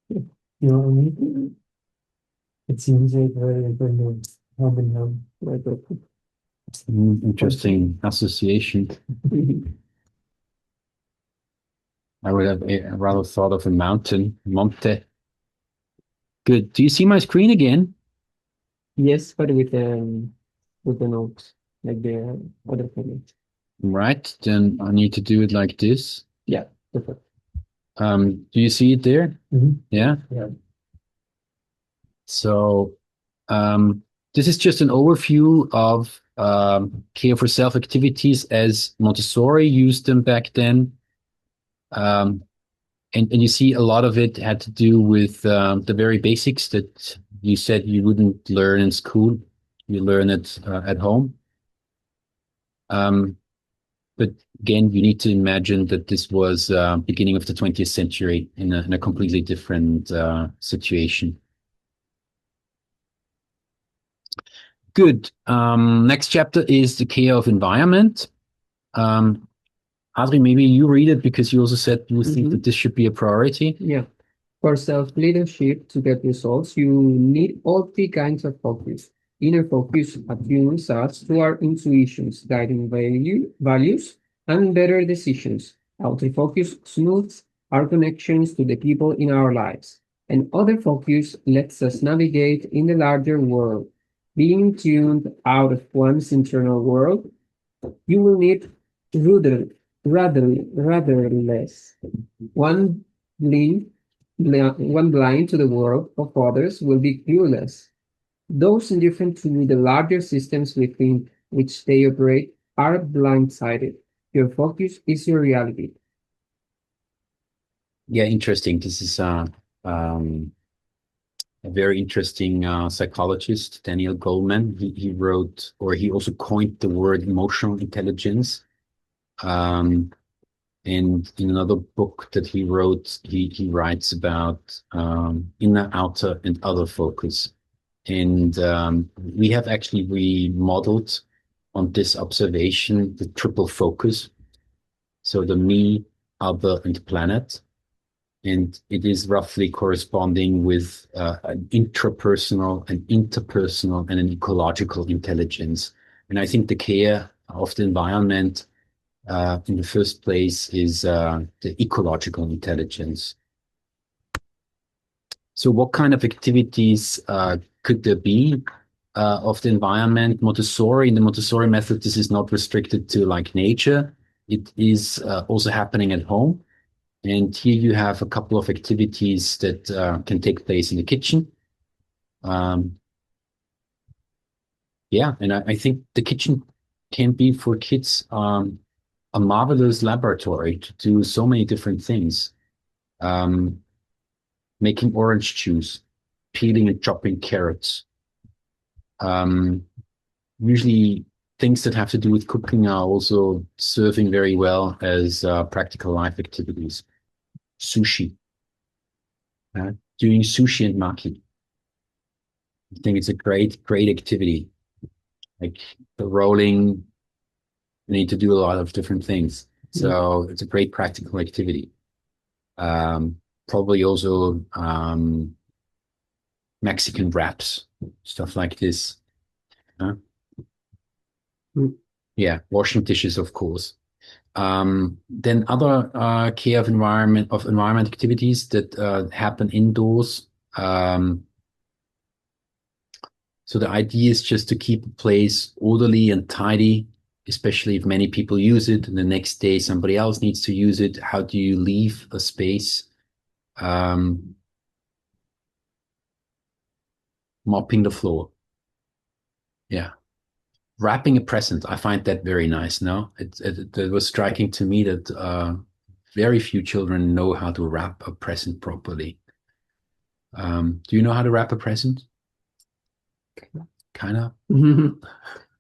You know what I mean? It seems like very kind of hand in hand, like Interesting association. I would have rather thought of a mountain, Monte. Good. Do you see my screen again? Yes, but with the notes, like the other comment. Right, then I need to do it like this. Yeah, perfect. Do you see it there? Mhm. Yeah. Yeah. So this is just an overview of care for self activities as Montessori used them back then. And you see a lot of it had to do with the very basics that you said you wouldn't learn in school. You learn it at home. But again, you need to imagine that this was beginning of the 20th century in a completely different situation. Good. Next chapter is the care of environment. Adri, maybe you read it because you also said you think that this should be a priority. Yeah. For self-leadership to get results, you need all three kinds of focus. Inner focus attunes us to our intuitions, guiding values, and better decisions. Outer focus smooths our connections to the people in our lives. And other focus lets us navigate in the larger world. Being tuned out of one's internal world, you will need rather, rather less. One one blind to the world of others will be clueless. Those indifferent to the larger systems within which they operate are blindsided. Your focus is your reality. Yeah, interesting. This is a very interesting psychologist, Daniel Goleman. He wrote, or he also coined the word emotional intelligence. And in another book that he wrote, he writes about inner, outer, and other focus. And we have actually remodeled on this observation the triple focus. So the me, other, and planet. And it is roughly corresponding with an intrapersonal, an interpersonal, and an ecological intelligence. And I think the care of the environment in the first place is the ecological intelligence. So what kind of activities could there be of the environment? Montessori, in the Montessori method, this is not restricted to like nature. It is also happening at home. And here you have a couple of activities that can take place in the kitchen. Yeah, and I think the kitchen can be for kids a marvelous laboratory to do so many different things. Making orange juice, peeling and chopping carrots. Usually things that have to do with cooking are also serving very well as practical life activities. Sushi. Doing sushi and maki. I think it's a great activity. Like the rolling, you need to do a lot of different things. So it's a great practical activity. Probably also Mexican wraps, stuff like this. Yeah, washing dishes, of course. Then other care of environment activities that happen indoors. So the idea is just to keep a place orderly and tidy, especially if many people use it and the next day somebody else needs to use it. How do you leave a space? Mopping the floor. Yeah. Wrapping a present. I find that very nice. No, it was striking to me that very few children know how to wrap a present properly. Do you know how to wrap a present? Kind of.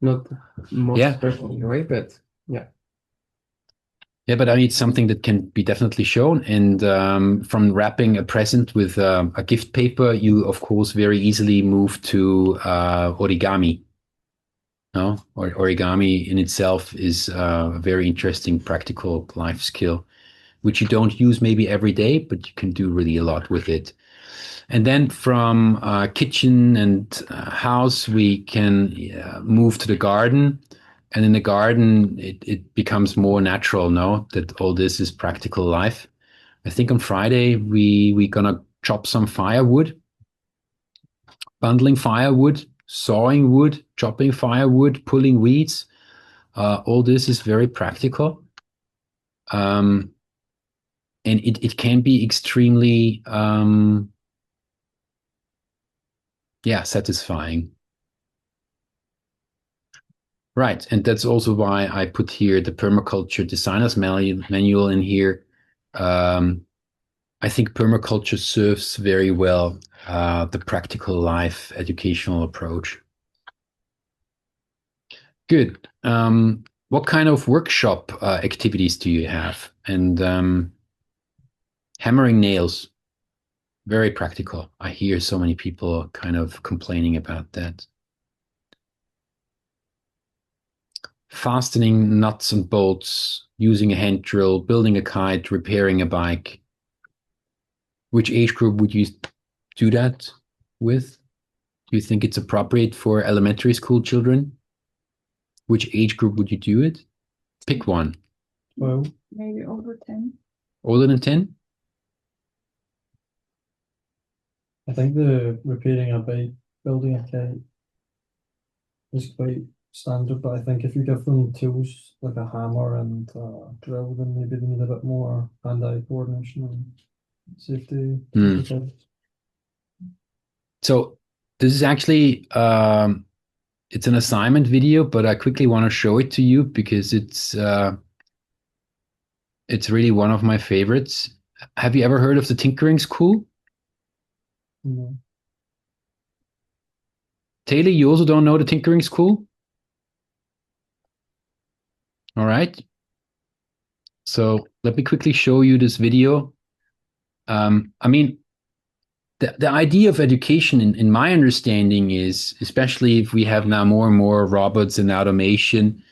Not most perfectly, right? But yeah. Yeah, but I need something that can be definitely shown. And from wrapping a present with a gift paper, you of course very easily move to origami. No, or origami in itself is a very interesting practical life skill, which you don't use maybe every day, but you can do really a lot with it. And then from kitchen and house, we can move to the garden. And in the garden, it becomes more natural, no, that all this is practical life. I think on Friday, we're going to chop some firewood, bundling firewood sawing wood, chopping firewood, pulling weeds. All this is very practical. And it can be extremely, satisfying. Right, and that's also why I put here the permaculture designer's manual in here. I think permaculture serves very well the practical life educational approach. Good. What kind of workshop activities do you have? And hammering nails, very practical. I hear so many people kind of complaining about that. Fastening nuts and bolts, using a hand drill, building a kite, repairing a bike. Which age group would you do that with? Do you think it's appropriate for elementary school children? Which age group would you do it? Pick one. Well, Maybe over 10. Older than 10? I think the repairing a bike, building a kite is quite standard, but I think if you give them tools like a hammer and drill, then maybe they need a bit more hand-eye coordination and safety. So this is actually it's an assignment video, but I quickly want to show it to you because it's really one of my favorites. Have you ever heard of the tinkering school? No. Taylor, you also don't know the tinkering school? All right. So let me quickly show you this video. I mean, the idea of education, in my understanding, is, especially if we have now more and more robots and automation,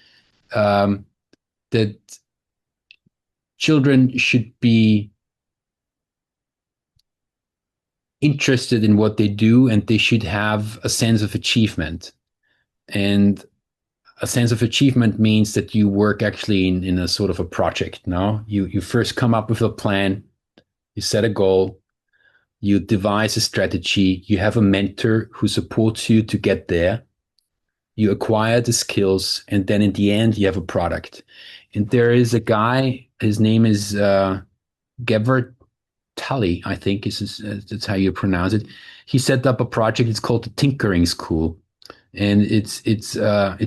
that children should be interested in what they do, and they should have a sense of achievement. And a sense of achievement means that you work actually in a sort of a project. No, you first come up with a plan, you set a goal, you devise a strategy, you have a mentor who supports you to get there, you acquire the skills, and then in the end you have a product. And there is a guy, his name is Gevert Tully, I think that's how you pronounce it. He set up a project. It's called the Tinkering School, and it's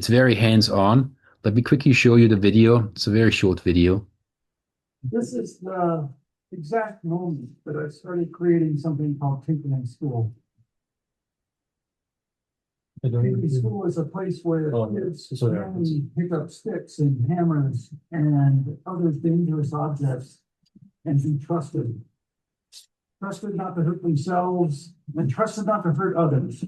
very hands-on. Let me quickly show you the video. It's a very short video. This is the exact moment that I started creating something called Tinkering School. Tinkering School is a place where kids can pick up sticks and hammers and other dangerous objects and be trusted. Trusted not to hurt themselves and trusted not to hurt others.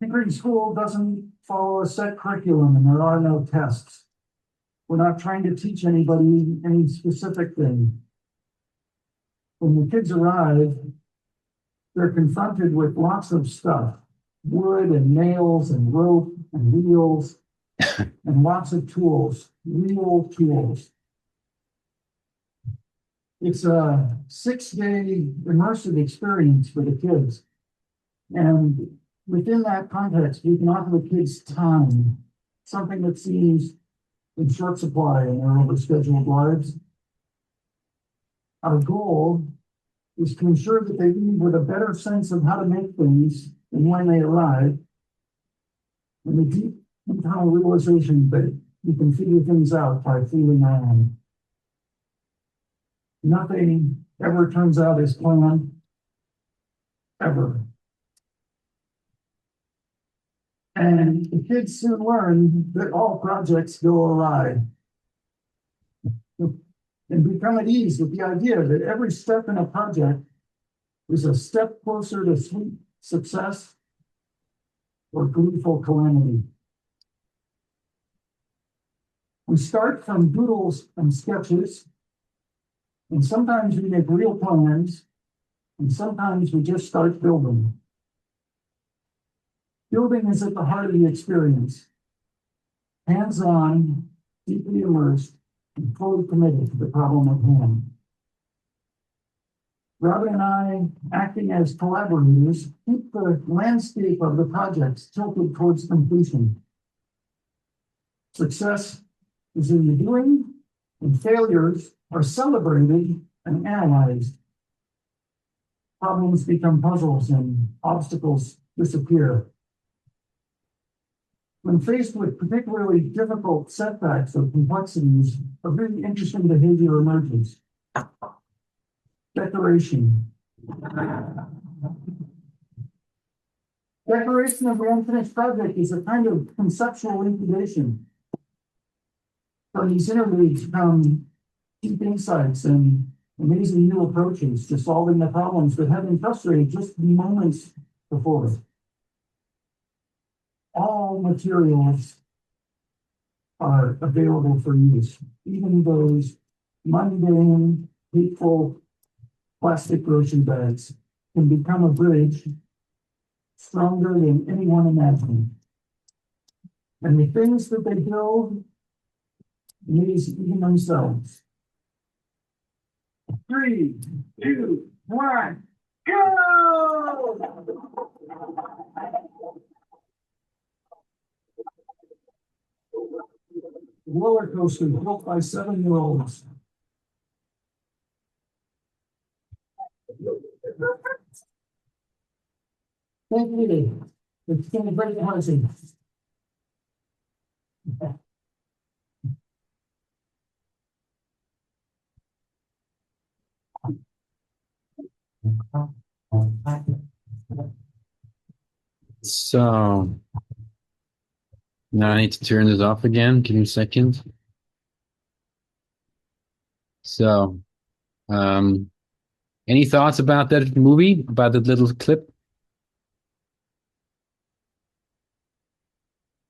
Tinkering School doesn't follow a set curriculum and there are no tests. We're not trying to teach anybody any specific thing. When the kids arrive, they're confronted with lots of stuff, wood and nails and rope and wheels and lots of tools, real tools. It's a 6-day immersive experience for the kids. And within that context, we can offer the kids time, something that seems in short supply in their overscheduled lives. Our goal is to ensure that they leave with a better sense of how to make things than when they arrive, and the deep internal realization that you can figure things out by feeling around. Nothing ever turns out as planned, ever. And the kids soon learn that all projects go awry and become at ease with the idea that every step in a project is a step closer to sweet success or gleeful calamity. We start from doodles and sketches, and sometimes we make real plans, and sometimes we just start building. Building is at the heart of the experience. Hands-on, deeply immersed, and fully committed to the problem at hand. Robin and I, acting as collaborators, keep the landscape of the projects tilted towards completion. Success is in the doing, and failures are celebrated and analyzed. Problems become puzzles and obstacles disappear. When faced with particularly difficult setbacks or complexities, a really interesting behavior emerges. Declaration. Declaration of the unfinished project is a kind of conceptual incubation. From these interludes come deep insights and amazing new approaches to solving the problems that have been frustrated just moments before. All materials are available for use, even those mundane, hateful plastic grocery bags can become a bridge stronger than anyone imagined. And the things that they build amaze even themselves. 3, 2, 1, go! Roller coaster built by 7-year-olds. Thank you. It's been a great housing. So now I need to turn this off again. Give me a second. So, any thoughts about that movie, about that little clip?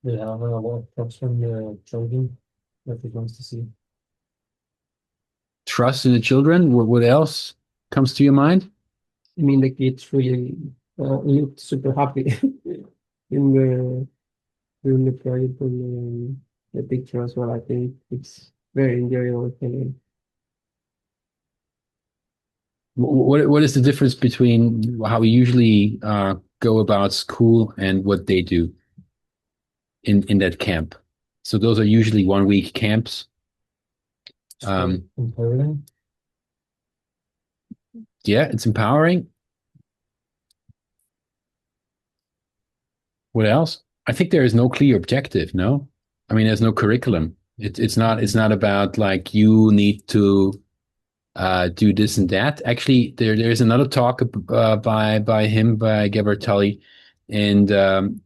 They have a lot of tips from the children that he wants to see. Trust in the children. What else comes to your mind? I mean, the kids really looked super happy in the during the project and the picture as well. I think it's very enjoyable. What is the difference between how we usually go about school and what they do in that camp? So those are usually 1 week camps. Empowering. Yeah, it's empowering. What else? I think there is no clear objective, no? I mean, there's no curriculum. It's not about like you need to do this and that. Actually, there's another talk by Gabriel Tully, and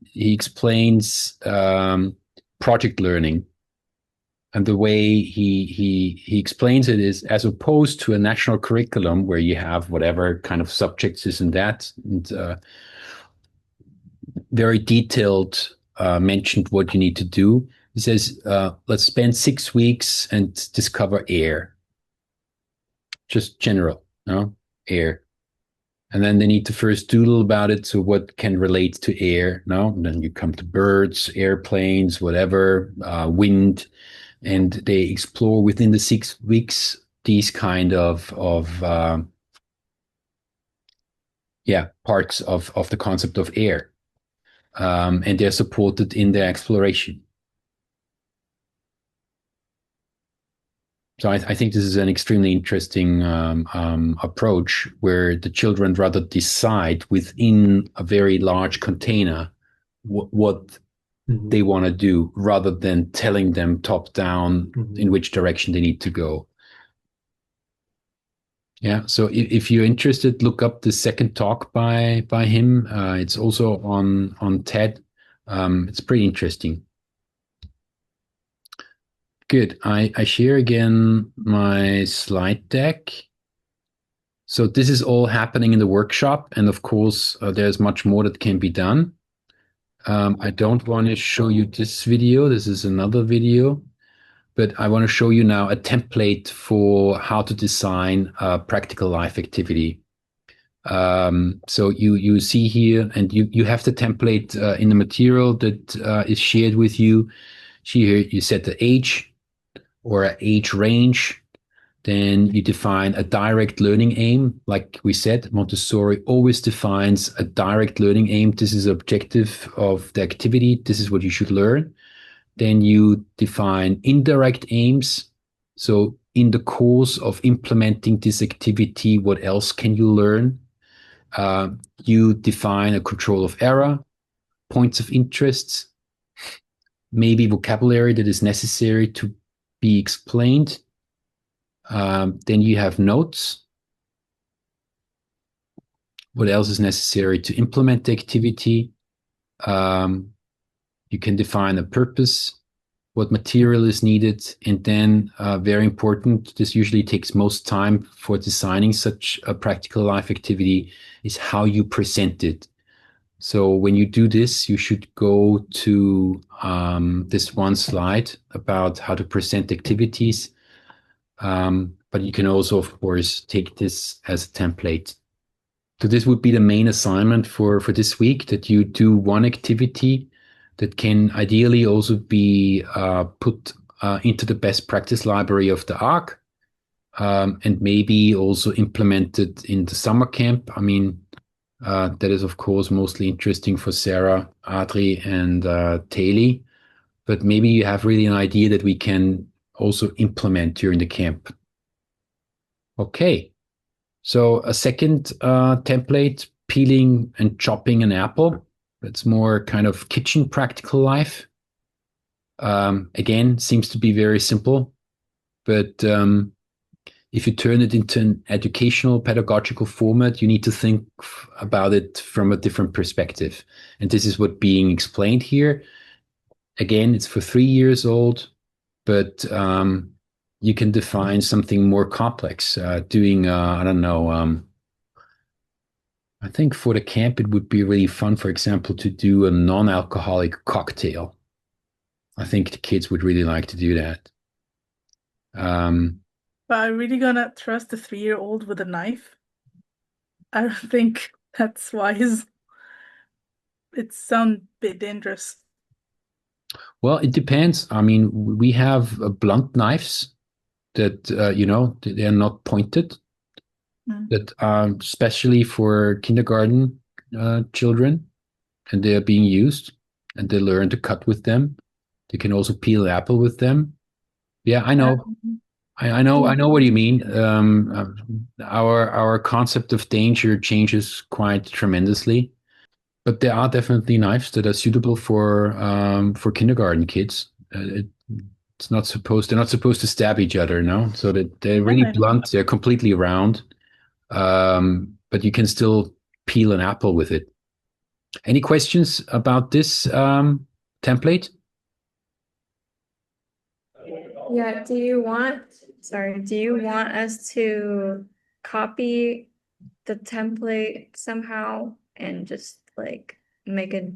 he explains project learning. And the way he explains it is, as opposed to a national curriculum where you have whatever kind of subjects this and that, and very detailed mentioned what you need to do. He says, let's spend 6 weeks and discover air. Just general, no? Air. And then they need to first doodle about it. So what can relate to air, no? And then you come to birds, airplanes, whatever, wind. And they explore within the 6 weeks these kind of parts of the concept of air. And they're supported in their exploration. So I think this is an extremely interesting approach where the children rather decide within a very large container what they want to do rather than telling them top down in which direction they need to go. Yeah. So if you're interested, look up the second talk by him. It's also on TED. It's pretty interesting. Good. I share again my slide deck. So this is all happening in the workshop. And of course, there's much more that can be done. I don't want to show you this video. This is another video. But I want to show you now a template for how to design a practical life activity. So you see here, and you have the template in the material that is shared with you. See here, you set the age or an age range. Then you define a direct learning aim. Like we said, Montessori always defines a direct learning aim. This is the objective of the activity. This is what you should learn. Then you define indirect aims. So in the course of implementing this activity, what else can you learn? You define a control of error, points of interest, maybe vocabulary that is necessary to be explained. Then you have notes. What else is necessary to implement the activity? You can define a purpose, what material is needed, and then very important, this usually takes most time for designing such a practical life activity, is how you present it. So when you do this, you should go to this one slide about how to present activities. But you can also, of course, take this as a template. So this would be the main assignment for this week, that you do one activity that can ideally also be put into the best practice library of the ARC, and maybe also implemented in the summer camp. I mean, that is, of course, mostly interesting for Sarah, Adri, and Taylor. But maybe you have really an idea that we can also implement during the camp. Okay. So a second template, peeling and chopping an apple. That's more kind of kitchen practical life. Again, seems to be very simple. But if you turn it into an educational pedagogical format, you need to think about it from a different perspective. And this is what being explained here. Again, it's for 3 years old, but you can define something more complex, doing, I don't know, I think for the camp, it would be really fun, for example, to do a non-alcoholic cocktail. I think the kids would really like to do that. But are you really gonna trust a 3-year-old with a knife? I don't think that's wise. It sounds a bit dangerous. Well, it depends. I mean, we have blunt knives that, they are not pointed, that are specially for kindergarten children, and they are being used, and they learn to cut with them. They can also peel an apple with them. Yeah, I know. I know what you mean. Our concept of danger changes quite tremendously, but there are definitely knives that are suitable for kindergarten kids. They're not supposed to stab each other, no. So that they're really blunt. They're completely round, but you can still peel an apple with it. Any questions about this template? Yeah, do you want us to copy the template somehow and just like make a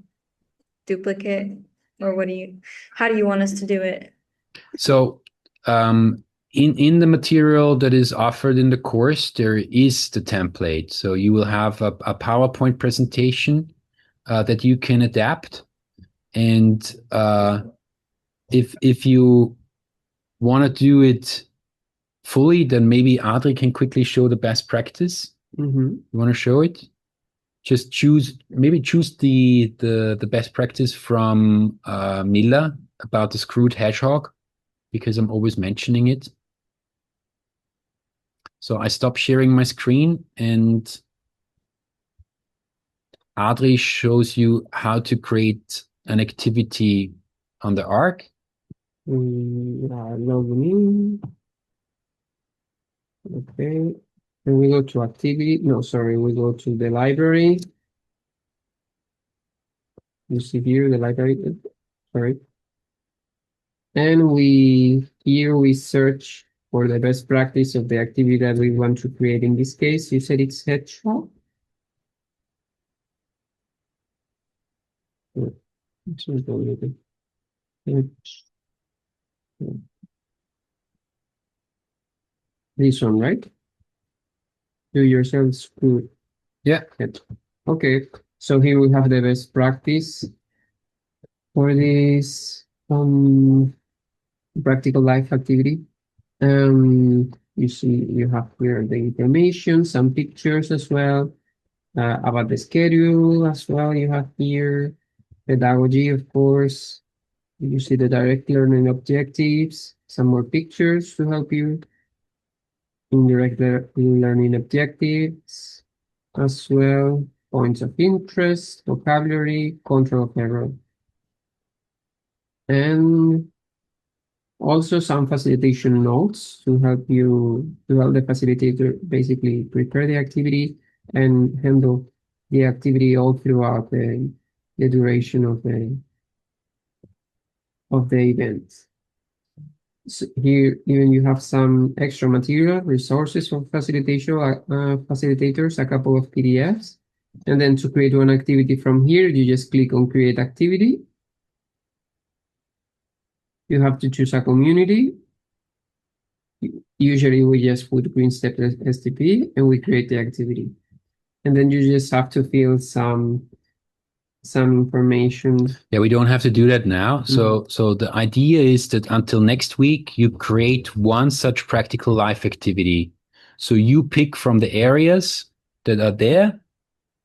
duplicate, or how do you want us to do it? So in the material that is offered in the course, there is the template. So you will have a PowerPoint presentation that you can adapt. And if you want to do it fully, then maybe Adri can quickly show the best practice. You want to show it? Just choose the best practice from Mila about the screwed hedgehog, because I'm always mentioning it. So I stop sharing my screen, and Adri shows you how to create an activity on the ARC. Logging in. Okay. Then we go to activity. No, sorry, we go to the library. You see here the library. Sorry. And here we search for the best practice of the activity that we want to create. In this case, you said it's hedgehog. This one, right? Do yourselves good. Yeah. Okay. So here we have the best practice for this practical life activity. You see, you have here the information, some pictures as well, about the schedule as well. You have here pedagogy, of course. You see the direct learning objectives, some more pictures to help you. Indirect learning objectives as well, points of interest, vocabulary, control of error. And also some facilitation notes to help the facilitator basically prepare the activity and handle the activity all throughout the duration of the event. So here even you have some extra material resources for facilitators, a couple of PDFs. And then to create one activity from here, you just click on create activity. You have to choose a community. Usually we just put Green Step STP and we create the activity. And then you just have to fill some information. Yeah, we don't have to do that now. So the idea is that until next week, you create one such practical life activity. So you pick from the areas that are there.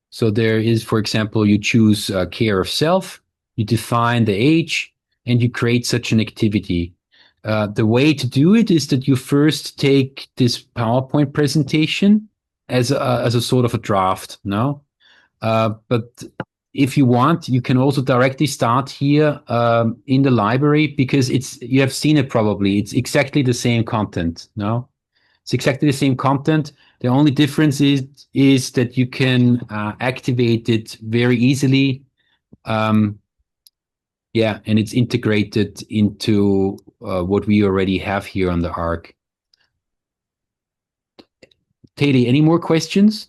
So there is, for example, you choose care of self, you define the age, and you create such an activity. The way to do it is that you first take this PowerPoint presentation as a sort of a draft, no? But if you want, you can also directly start here in the library, because you have seen it probably. It's exactly the same content, no? It's exactly the same content. The only difference is that you can activate it very easily. Yeah, and it's integrated into what we already have here on the ARC. Teddy, any more questions?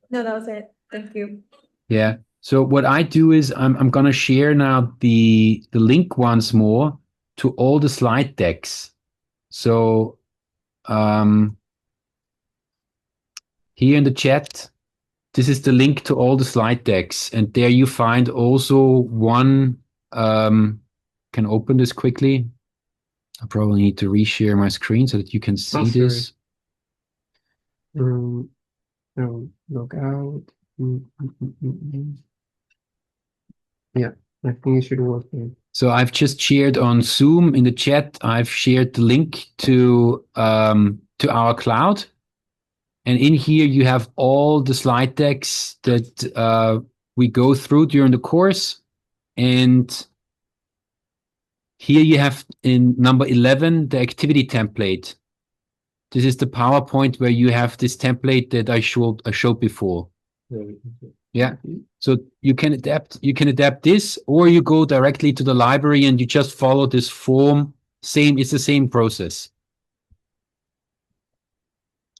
No, that was it. Thank you. Yeah. So what I do is I'm gonna share now the link once more to all the slide decks. So here in the chat, this is the link to all the slide decks, and there you find also one. Can open this quickly. I probably need to reshare my screen so that you can see this. No, log out. Yeah, I think it should work here. So I've just shared on Zoom in the chat. I've shared the link to our cloud, and in here you have all the slide decks that we go through during the course. And here you have in number 11 the activity template. This is the PowerPoint where you have this template that I showed before. Yeah. So you can adapt this, or you go directly to the library and you just follow this form. It's the same process.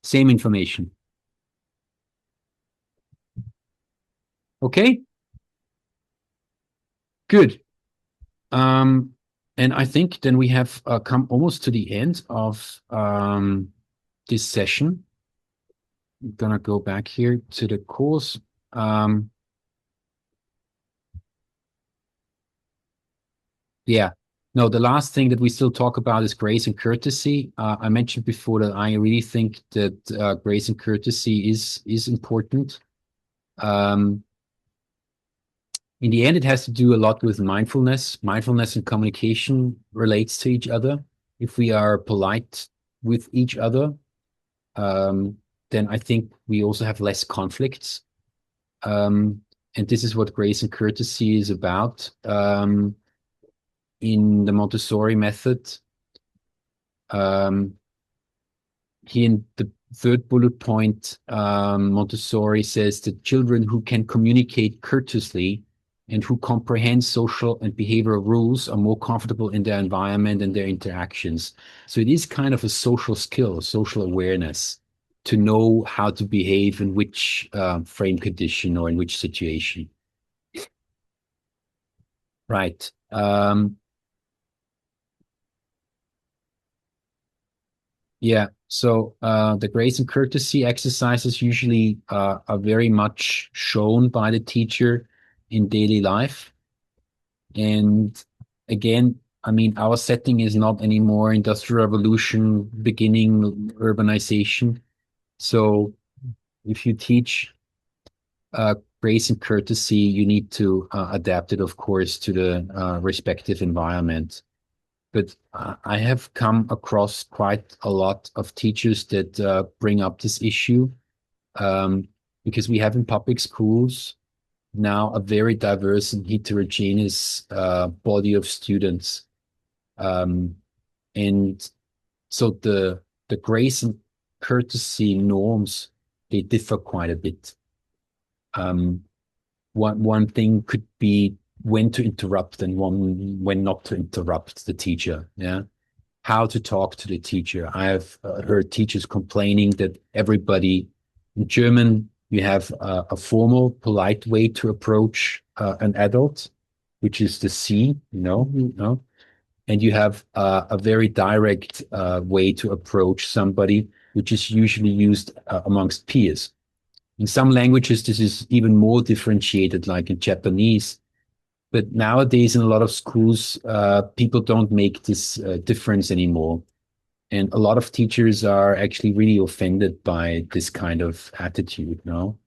Same information. Okay. Good. And I think then we have come almost to the end of this session. I'm gonna go back here to the course. Yeah. No, the last thing that we still talk about is grace and courtesy. I mentioned before that I really think that grace and courtesy is important. In the end, it has to do a lot with mindfulness. Mindfulness and communication relates to each other. If we are polite with each other, then I think we also have less conflicts. And this is what grace and courtesy is about. In the Montessori method, here in the third bullet point, Montessori says that children who can communicate courteously and who comprehend social and behavioral rules are more comfortable in their environment and their interactions. So it is kind of a social skill, social awareness, to know how to behave in which frame condition or in which situation. Right. Yeah, so the grace and courtesy exercises usually are very much shown by the teacher in daily life. And again, I mean, our setting is not anymore industrial revolution, beginning urbanization. So if you teach grace and courtesy, you need to adapt it, of course, to the respective environment. But I have come across quite a lot of teachers that bring up this issue because we have in public schools now a very diverse and heterogeneous body of students. And so the grace and courtesy norms, they differ quite a bit. One thing could be when to interrupt and when not to interrupt the teacher. Yeah. How to talk to the teacher. I have heard teachers complaining that everybody in German, you have a formal, polite way to approach an adult, which is the Sie, and you have a very direct way to approach somebody, which is usually used amongst peers. In some languages, this is even more differentiated, like in Japanese. But nowadays, in a lot of schools, people don't make this difference anymore. And a lot of teachers are actually really offended by this kind of attitude, no?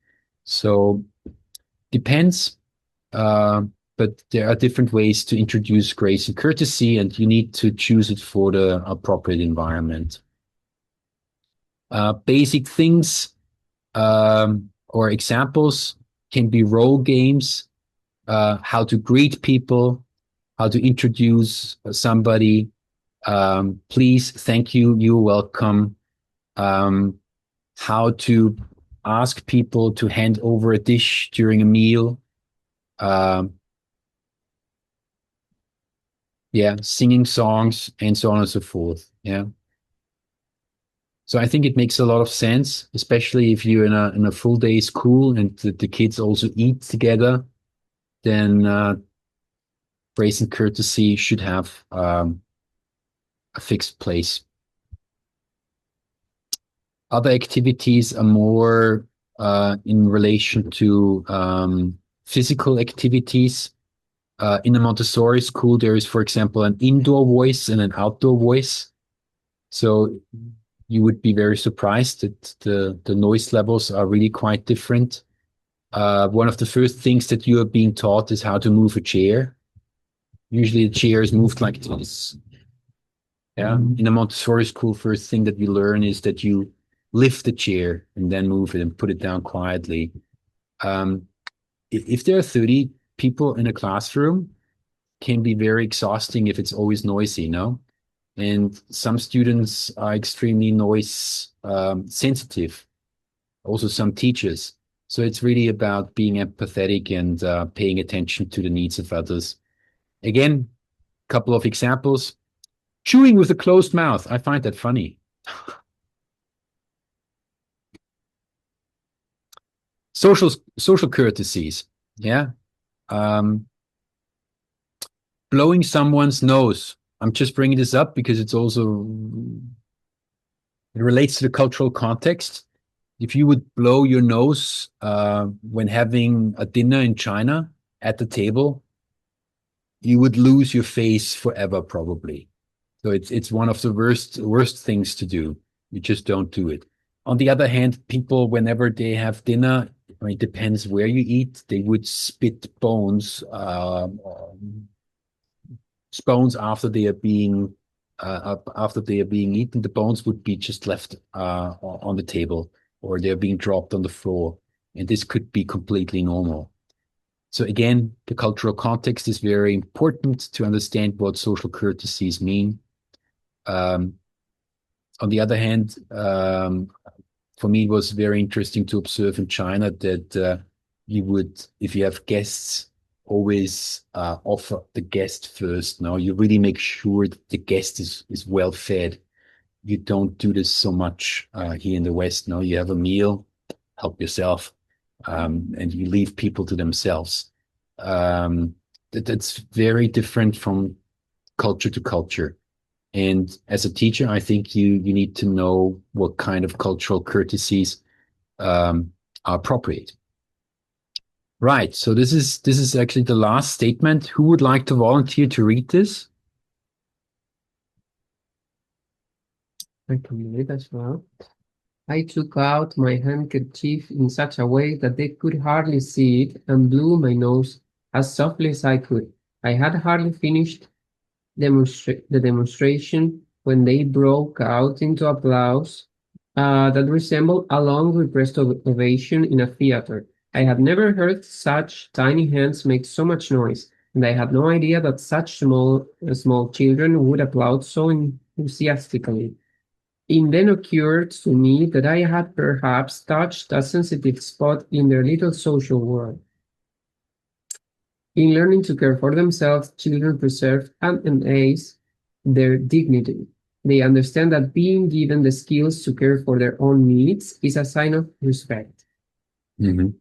So depends, but there are different ways to introduce grace and courtesy, and you need to choose it for the appropriate environment. Basic things or examples can be role games, how to greet people, how to introduce somebody, please, thank you, you're welcome, how to ask people to hand over a dish during a meal, yeah, singing songs, and so on and so forth. Yeah. So I think it makes a lot of sense, especially if you're in a full day school and the kids also eat together, then grace and courtesy should have a fixed place. Other activities are more in relation to physical activities. In a Montessori school, there is, for example, an indoor voice and an outdoor voice. So you would be very surprised that the noise levels are really quite different. One of the first things that you are being taught is how to move a chair. Usually the chair is moved like this. Yeah. In a Montessori school, first thing that you learn is that you lift the chair and then move it and put it down quietly. If there are 30 people in a classroom, can be very exhausting if it's always noisy, no? And some students are extremely noise sensitive, also some teachers. So it's really about being empathetic and paying attention to the needs of others. Again, a couple of examples. Chewing with a closed mouth. I find that funny. Social courtesies. Yeah. Blowing someone's nose. I'm just bringing this up because it relates to the cultural context. If you would blow your nose when having a dinner in China at the table, you would lose your face forever, probably. So it's one of the worst things to do. You just don't do it. On the other hand, people, whenever they have dinner, I mean, it depends where you eat, they would spit bones after they are being eaten. The bones would be just left on the table, or they're being dropped on the floor, and this could be completely normal. So again, the cultural context is very important to understand what social courtesies mean. On the other hand, for me, it was very interesting to observe in China that you would, if you have guests, always offer the guest first. Now you really make sure that the guest is well fed. You don't do this so much here in the West. No, you have a meal, help yourself, and you leave people to themselves. That's very different from culture to culture. And as a teacher, I think you need to know what kind of cultural courtesies are appropriate. Right. So this is actually the last statement. Who would like to volunteer to read this? I can read as well. I took out my handkerchief in such a way that they could hardly see it and blew my nose as softly as I could. I had hardly finished the demonstration when they broke out into applause that resembled a long repressed ovation in a theater. I had never heard such tiny hands make so much noise, and I had no idea that such small children would applaud so enthusiastically. It then occurred to me that I had perhaps touched a sensitive spot in their little social world. In learning to care for themselves, children preserve and enhance their dignity. They understand that being given the skills to care for their own needs is a sign of respect. Mhm.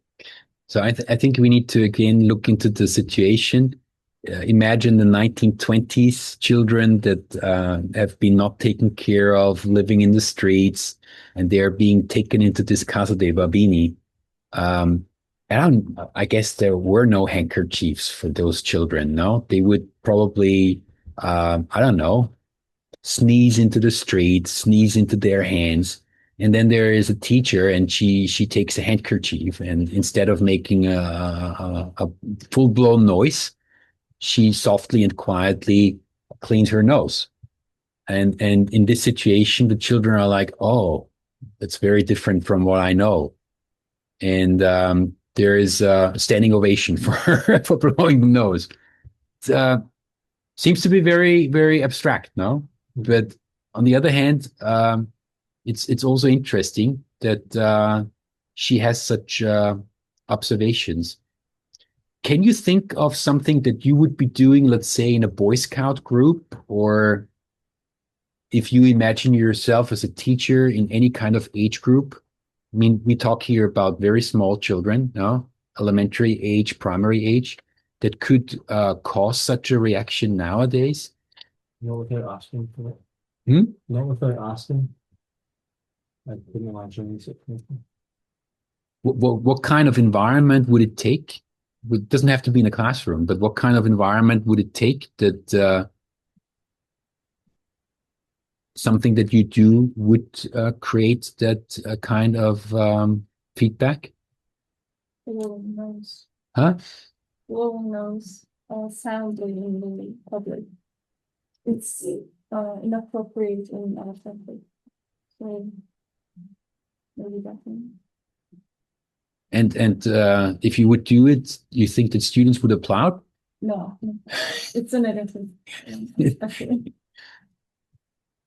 So I think we need to again look into the situation. Imagine the 1920s children that have been not taken care of, living in the streets, and they're being taken into this Casa dei Bambini. And I guess there were no handkerchiefs for those children. No, they would probably, I don't know, sneeze into the street, sneeze into their hands. And then there is a teacher, and she takes a handkerchief, and instead of making a full blown noise, she softly and quietly cleans her nose. And in this situation, the children are like, "Oh, that's very different from what I know." And there is a standing ovation for her for blowing the nose. It seems to be very, very abstract, no? But on the other hand, it's also interesting that she has such observations. Can you think of something that you would be doing, let's say, in a Boy Scout group, or if you imagine yourself as a teacher in any kind of age group? I mean, we talk here about very small children, no? Elementary age, primary age, that could cause such a reaction nowadays. Not without asking for it. Hmm? Not without asking. I couldn't imagine any situation. What kind of environment would it take? It doesn't have to be in a classroom, but what kind of environment would it take that something that you do would create that kind of feedback? Blowing nose. Huh? Blowing nose soundly in the public. It's inappropriate and unaffected. So maybe that thing. And if you would do it, you think that students would applaud? No, it's a negative, especially.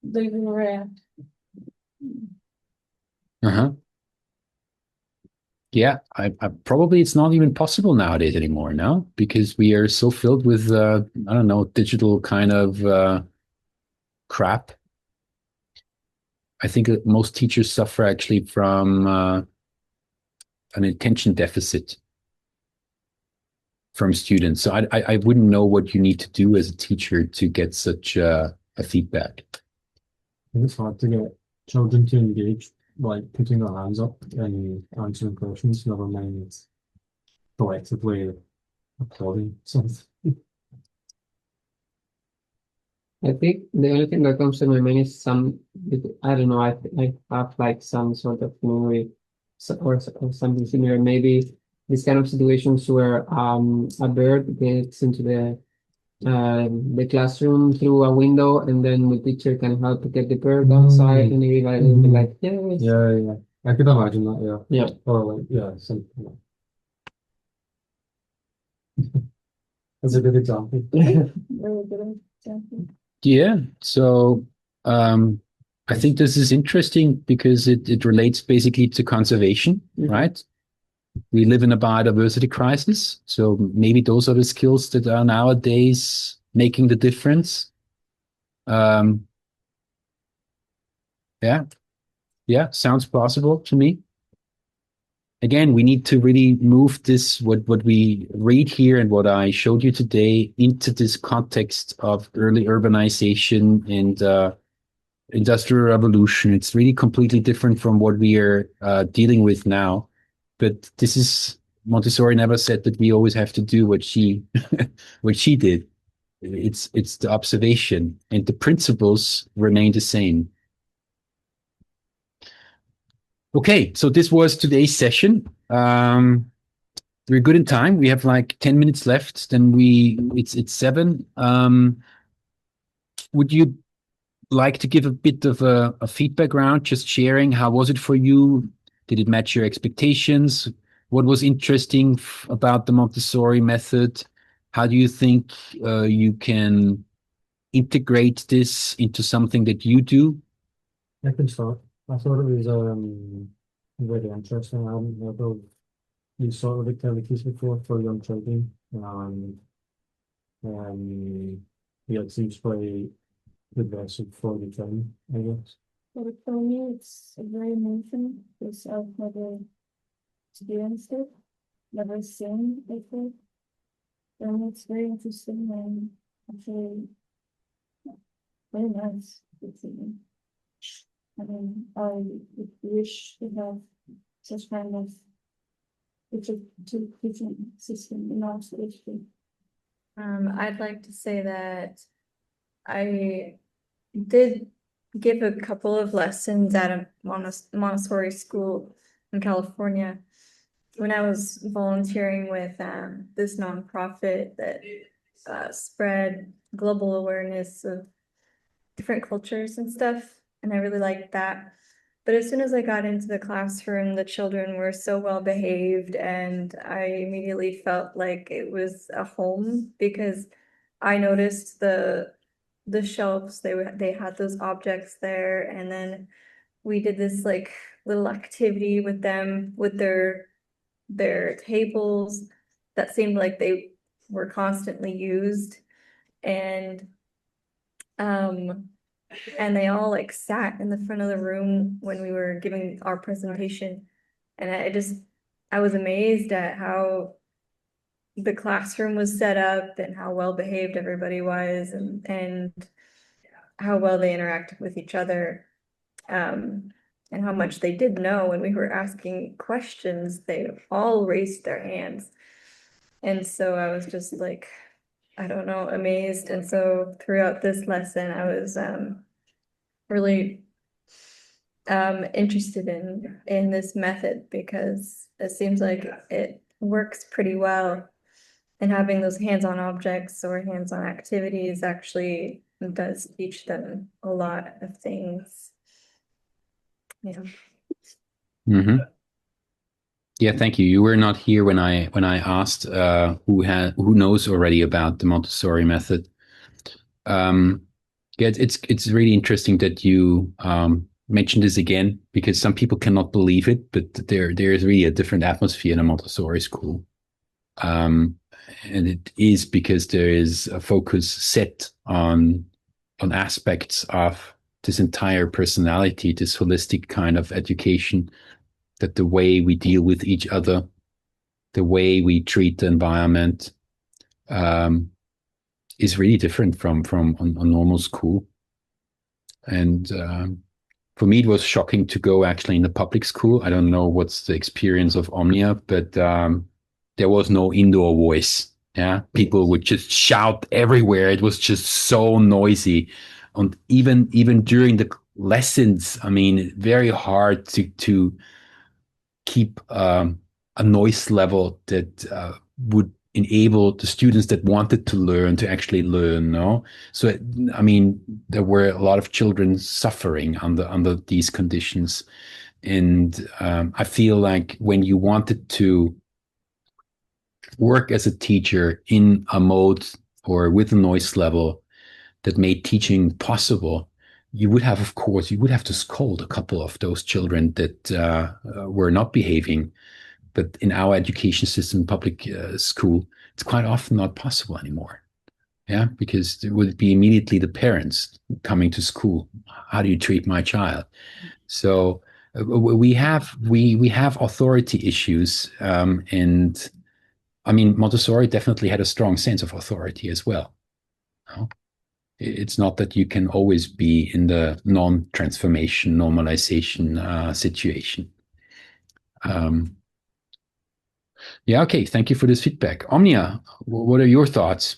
They will react. Uh-huh. Yeah, I probably it's not even possible nowadays anymore, no? Because we are so filled with I don't know, digital kind of crap. I think that most teachers suffer actually from an attention deficit from students. So I wouldn't know what you need to do as a teacher to get such a feedback. I think it's hard to get children to engage, like putting their hands up and answering questions, never mind collectively applauding something. I think the only thing that comes to my mind is I don't know, I have like some sort of memory or something similar. Maybe this kind of situations where a bird gets into the classroom through a window, and then the teacher can help to get the bird outside, and everybody will be like, yes. Yeah. I could imagine that, yeah. Yeah. Or like, yeah, something. That's a good example. Very good example. Yeah, so I think this is interesting because it relates basically to conservation, right? We live in a biodiversity crisis, so maybe those are the skills that are nowadays making the difference. Yeah, sounds plausible to me. Again, we need to really move this, what we read here and what I showed you today, into this context of early urbanization and industrial revolution. It's really completely different from what we are dealing with now. But this is, Montessori never said that we always have to do what she what she did. It's the observation, and the principles remain the same. Okay, so this was today's session. We're good in time. We have like 10 minutes left. Then it's 7. Would you like to give a bit of a feedback round, just sharing how was it for you? Did it match your expectations? What was interesting about the Montessori method? How do you think you can integrate this into something that you do? I can start. I thought it was very interesting. I haven't heard of these sort of activities before for young children. Yeah, it seems quite progressive for the time, I guess. But for me, it's very amazing because I've never experienced it, never seen it before. And it's very interesting and actually very nice. I mean, I would wish to have such kind of teaching system in our school. I'd like to say that I did give a couple of lessons at a Montessori school in California when I was volunteering with this nonprofit that spread global awareness of different cultures and stuff, and I really liked that. But as soon as I got into the classroom, the children were so well behaved, and I immediately felt like it was a home because I noticed the shelves, they had those objects there, and then we did this like little activity with them with their tables that seemed like they were constantly used, and and they all like sat in the front of the room when we were giving our presentation, and I was amazed at how the classroom was set up and how well behaved everybody was, and how well they interacted with each other, and how much they did know. When we were asking questions, they all raised their hands. And so I was just like, I don't know, amazed. And so throughout this lesson, I was really interested in this method because it seems like it works pretty well. And having those hands-on objects or hands-on activities actually does teach them a lot of things. Yeah. Mm-hmm. Yeah, thank you. You were not here when I asked who knows already about the Montessori method. Yeah, it's really interesting that you mentioned this again because some people cannot believe it, but there is really a different atmosphere in a Montessori school. And it is because there is a focus set on aspects of this entire personality, this holistic kind of education, that the way we deal with each other, the way we treat the environment, is really different from a normal school. And for me, it was shocking to go actually in the public school. I don't know what's the experience of Omnia, but there was no indoor voice. Yeah, people would just shout everywhere. It was just so noisy, and even during the lessons, I mean, very hard to keep a noise level that would enable the students that wanted to learn to actually learn. No, so I mean, there were a lot of children suffering under these conditions, and I feel like when you wanted to work as a teacher in a mode or with a noise level that made teaching possible, you would have, of course, you would have to scold a couple of those children that were not behaving. But in our education system, public school, it's quite often not possible anymore. Yeah, because it would be immediately the parents coming to school. How do you treat my child? So we have authority issues, and I mean, Montessori definitely had a strong sense of authority as well. No? It's not that you can always be in the non-transformation, normalization situation. Yeah, okay. Thank you for this feedback. Omnia, what are your thoughts?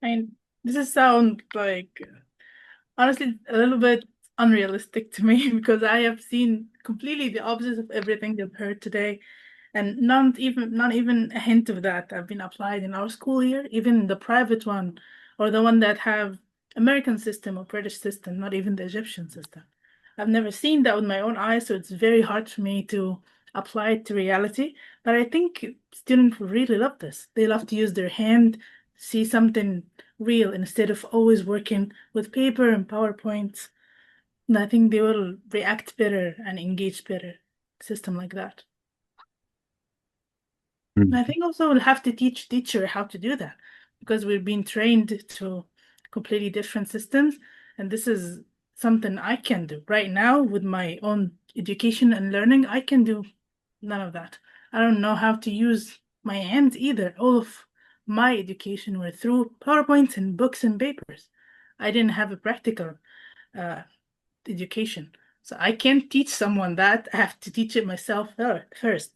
And this is sound like honestly a little bit unrealistic to me because I have seen completely the opposite of everything I've heard today. And not even a hint of that have been applied in our school here, even the private one or the one that have American system or British system, not even the Egyptian system. I've never seen that with my own eyes, so it's very hard for me to apply it to reality. But I think students really love this. They love to use their hand, see something real instead of always working with paper and PowerPoints. And I think they will react better and engage better. System like that. And I think also we'll have to teach teacher how to do that because we're being trained to completely different systems. And this is something I can do right now with my own education and learning. I can do none of that. I don't know how to use my hands either. All of my education were through PowerPoints and books and papers. I didn't have a practical education. So I can't teach someone that. I have to teach it myself first.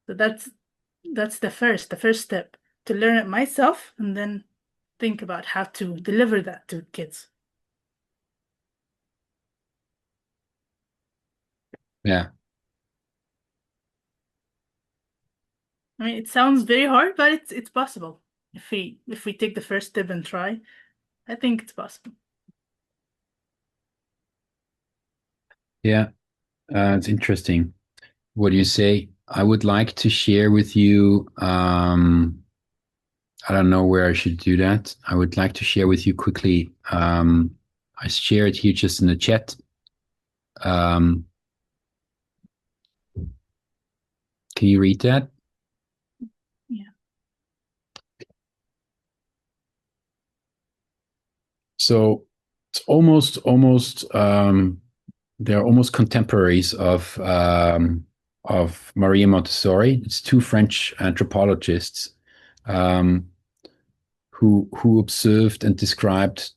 So that's the first step, to learn it myself and then think about how to deliver that to kids. Yeah. I mean, it sounds very hard, but it's possible. If we take the first step and try, I think it's possible. Yeah, it's interesting. What do you say? I would like to share with you, I don't know where I should do that. I would like to share with you quickly. I share it here just in the chat. Can you read that? Yeah. So it's almost they're almost contemporaries of Maria Montessori. It's two French anthropologists who observed and described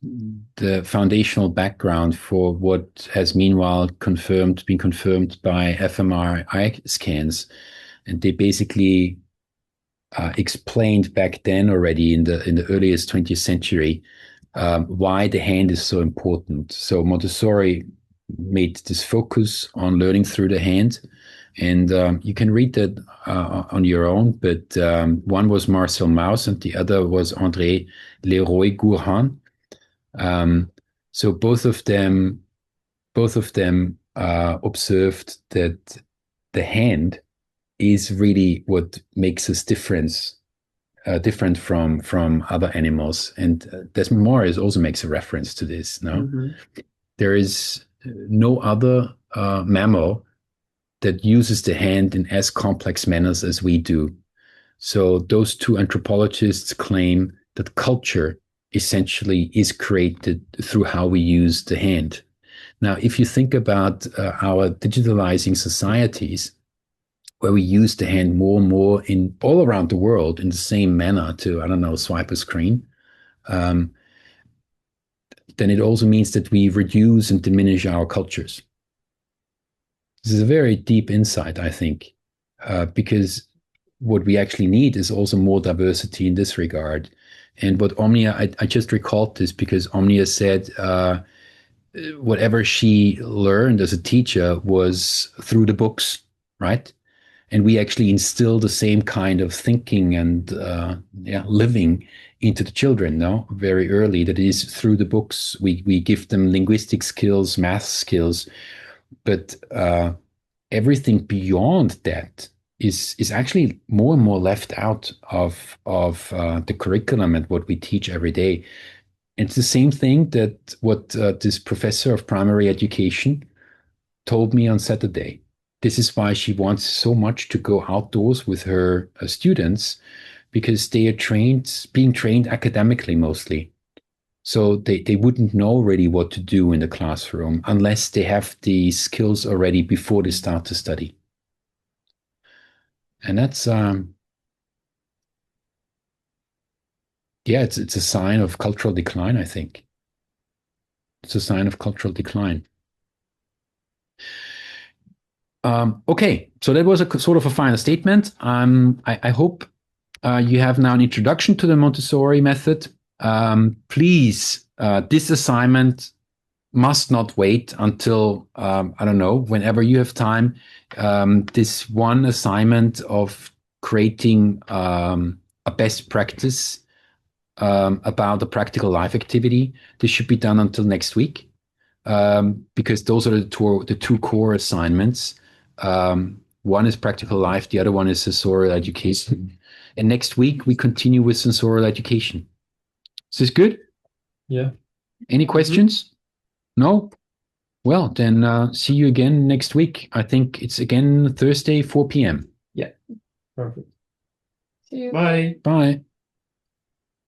the foundational background for what has meanwhile been confirmed by fMRI scans, and they basically explained back then already in the earliest 20th century why the hand is so important. So Montessori made this focus on learning through the hand. And you can read that on your own, but one was Marcel Mauss and the other was André Leroy-Gourhan. So both of them observed that the hand is really what makes us different from other animals. And Desmond Morris also makes a reference to this. No, Mm-hmm. There is no other mammal that uses the hand in as complex manners as we do. So those two anthropologists claim that culture essentially is created through how we use the hand. Now, if you think about our digitalizing societies, where we use the hand more and more in all around the world in the same manner to, I don't know, swipe a screen, then it also means that we reduce and diminish our cultures. This is a very deep insight, I think, because what we actually need is also more diversity in this regard. And what Omnia, I just recalled this because Omnia said whatever she learned as a teacher was through the books, right? And we actually instill the same kind of thinking and living into the children, no, very early. That is through the books. We give them linguistic skills, math skills, but everything beyond that is actually more and more left out of the curriculum and what we teach every day. It's the same thing that what this professor of primary education told me on Saturday. This is why she wants so much to go outdoors with her students, because they are being trained academically mostly. So they wouldn't know really what to do in the classroom unless they have the skills already before they start to study. And that's, it's a sign of cultural decline, I think. It's a sign of cultural decline. Okay, so that was a sort of a final statement. I hope you have now an introduction to the Montessori method. Please, this assignment must not wait until, I don't know, whenever you have time. This one assignment of creating a best practice about a practical life activity, this should be done until next week, because those are the two core assignments. One is practical life, the other one is sensorial education. And next week, we continue with sensorial education. Is this good? Yeah. Any questions? No? Well, then see you again next week. I think it's again Thursday, 4 p.m. Yeah. Perfect. See you. Bye. Bye.